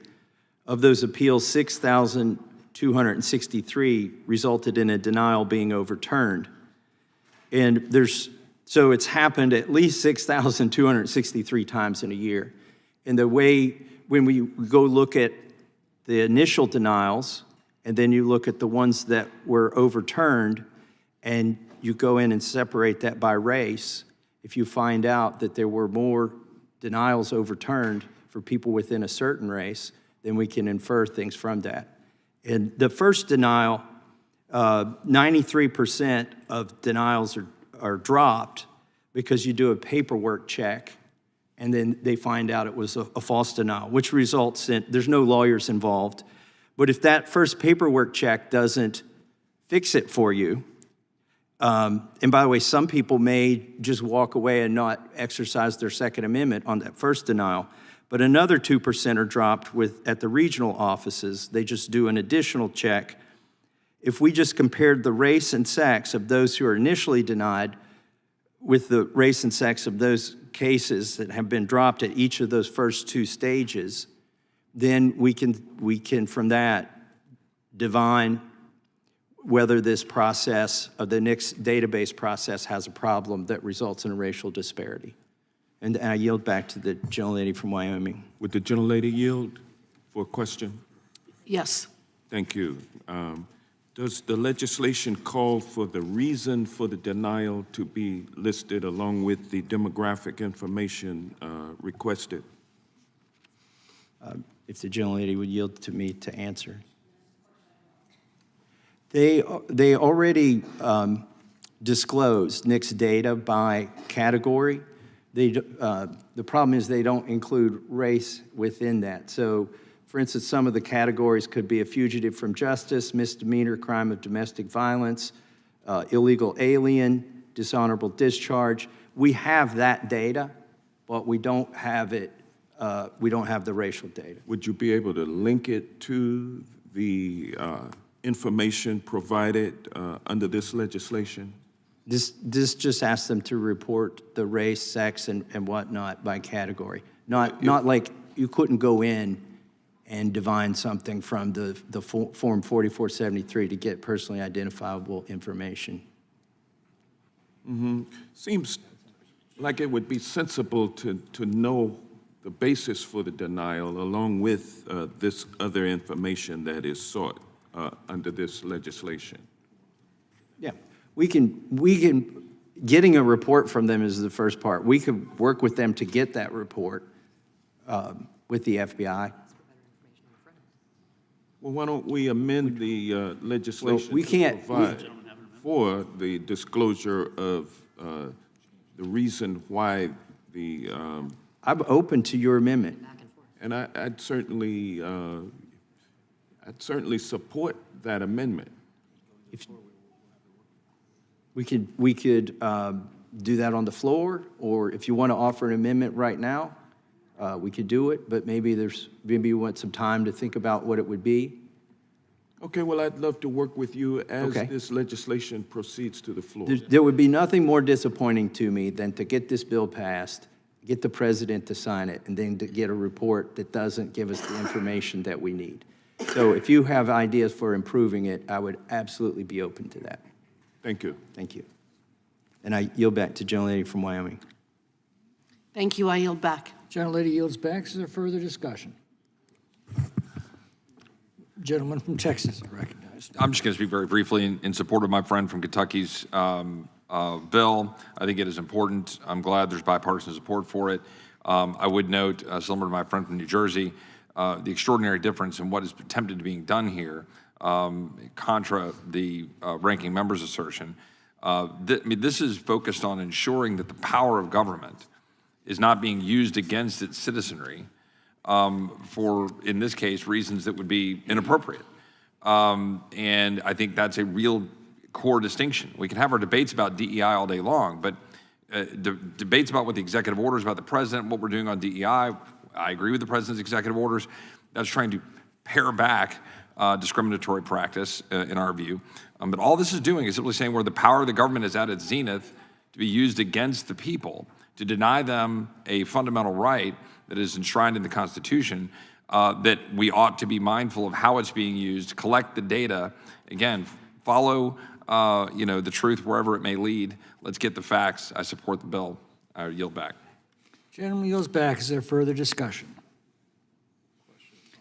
Of those appeals, 6,263 resulted in a denial being overturned. And so it's happened at least 6,263 times in a year. And the way, when we go look at the initial denials, and then you look at the ones that were overturned, and you go in and separate that by race, if you find out that there were more denials overturned for people within a certain race, then we can infer things from that. And the first denial, 93% of denials are dropped because you do a paperwork check, and then they find out it was a false denial, which results in, there's no lawyers involved. But if that first paperwork check doesn't fix it for you, and by the way, some people may just walk away and not exercise their Second Amendment on that first denial, but another 2% are dropped at the regional offices. They just do an additional check. If we just compared the race and sex of those who are initially denied with the race and sex of those cases that have been dropped at each of those first two stages, then we can from that divine whether this process of the NICS database process has a problem that results in a racial disparity. And I yield back to the gentlelady from Wyoming. Would the gentlelady yield? for a question? Yes. Thank you. Does the legislation call for the reason for the denial to be listed along with the demographic information requested? If the gentlelady would yield to me to answer. They already disclose NICS data by category. The problem is they don't include race within that. So, for instance, some of the categories could be a fugitive from justice, misdemeanor, crime of domestic violence, illegal alien, dishonorable discharge. We have that data, but we don't have it. We don't have the racial data. Would you be able to link it to the information provided under this legislation? This just asks them to report the race, sex, and whatnot by category. Not like you couldn't go in and divine something from the Form 4473 to get personally identifiable information. Mm-hmm. Seems like it would be sensible to know the basis for the denial along with this other information that is sought under this legislation. Yeah, we can, getting a report from them is the first part. We could work with them to get that report with the FBI. Well, why don't we amend the legislation we can't, to provide for the disclosure of the reason why the... I'm open to your amendment. And I'd certainly support that amendment. If we could do that on the floor, or if you want to offer an amendment right now, we could do it, but maybe you want some time to think about what it would be. Okay, well, I'd love to work with you as Okay. this legislation proceeds to the floor. There would be nothing more disappointing to me than to get this bill passed, get the president to sign it, and then to get a report that doesn't give us the information that we need. So if you have ideas for improving it, I would absolutely be open to that. Thank you. Thank you. And I yield back to gentlelady from Wyoming. Thank you. I yield back. Gentlelady yields back. Is there further discussion? Gentleman from Texas, I recognize. I'm just going to speak very briefly in support of my friend from Kentucky's bill. I think it is important. I'm glad there's bipartisan support for it. I would note, similar to my friend from New Jersey, the extraordinary difference in what is attempted to being done here, contra the ranking member's assertion. This is focused on ensuring that the power of government is not being used against its citizenry for, in this case, reasons that would be inappropriate. And I think that's a real core distinction. We can have our debates about DEI all day long, but debates about what the executive orders about the president, what we're doing on DEI, I agree with the president's executive orders. That's trying to pare back discriminatory practice, in our view. But all this is doing is simply saying where the power of the government is at its zenith to be used against the people, to deny them a fundamental right that is enshrined in the Constitution, that we ought to be mindful of how it's being used, collect the data, again, follow the truth wherever it may lead. Let's get the facts. I support the bill. I yield back. Gentleman yields back. Is there further discussion?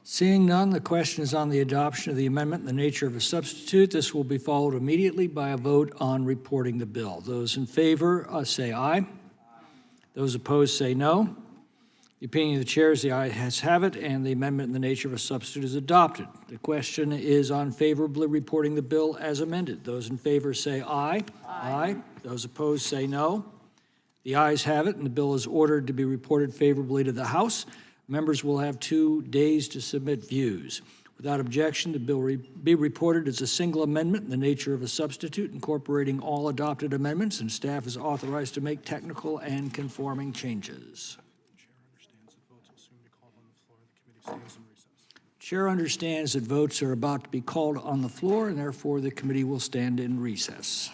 Seeing none, the question is on the adoption of the amendment in the nature of a substitute. This will be followed immediately by a vote on reporting the bill. Those in favor say aye. Those opposed say no. The opinion of the chair is the ayes have it, and the amendment in the nature of a substitute is adopted. The question is on favorably reporting the bill as amended. Those in favor say aye. Aye. Those opposed say no. The ayes have it, and the bill is ordered to be reported favorably to the House. Members will have 2 days to submit views. Without objection, the bill be reported as a single amendment in the nature of a substitute, incorporating all adopted amendments, and staff is authorized to make technical and conforming changes. Chair understands that votes are about to be called on the floor, and therefore the committee will stand in recess.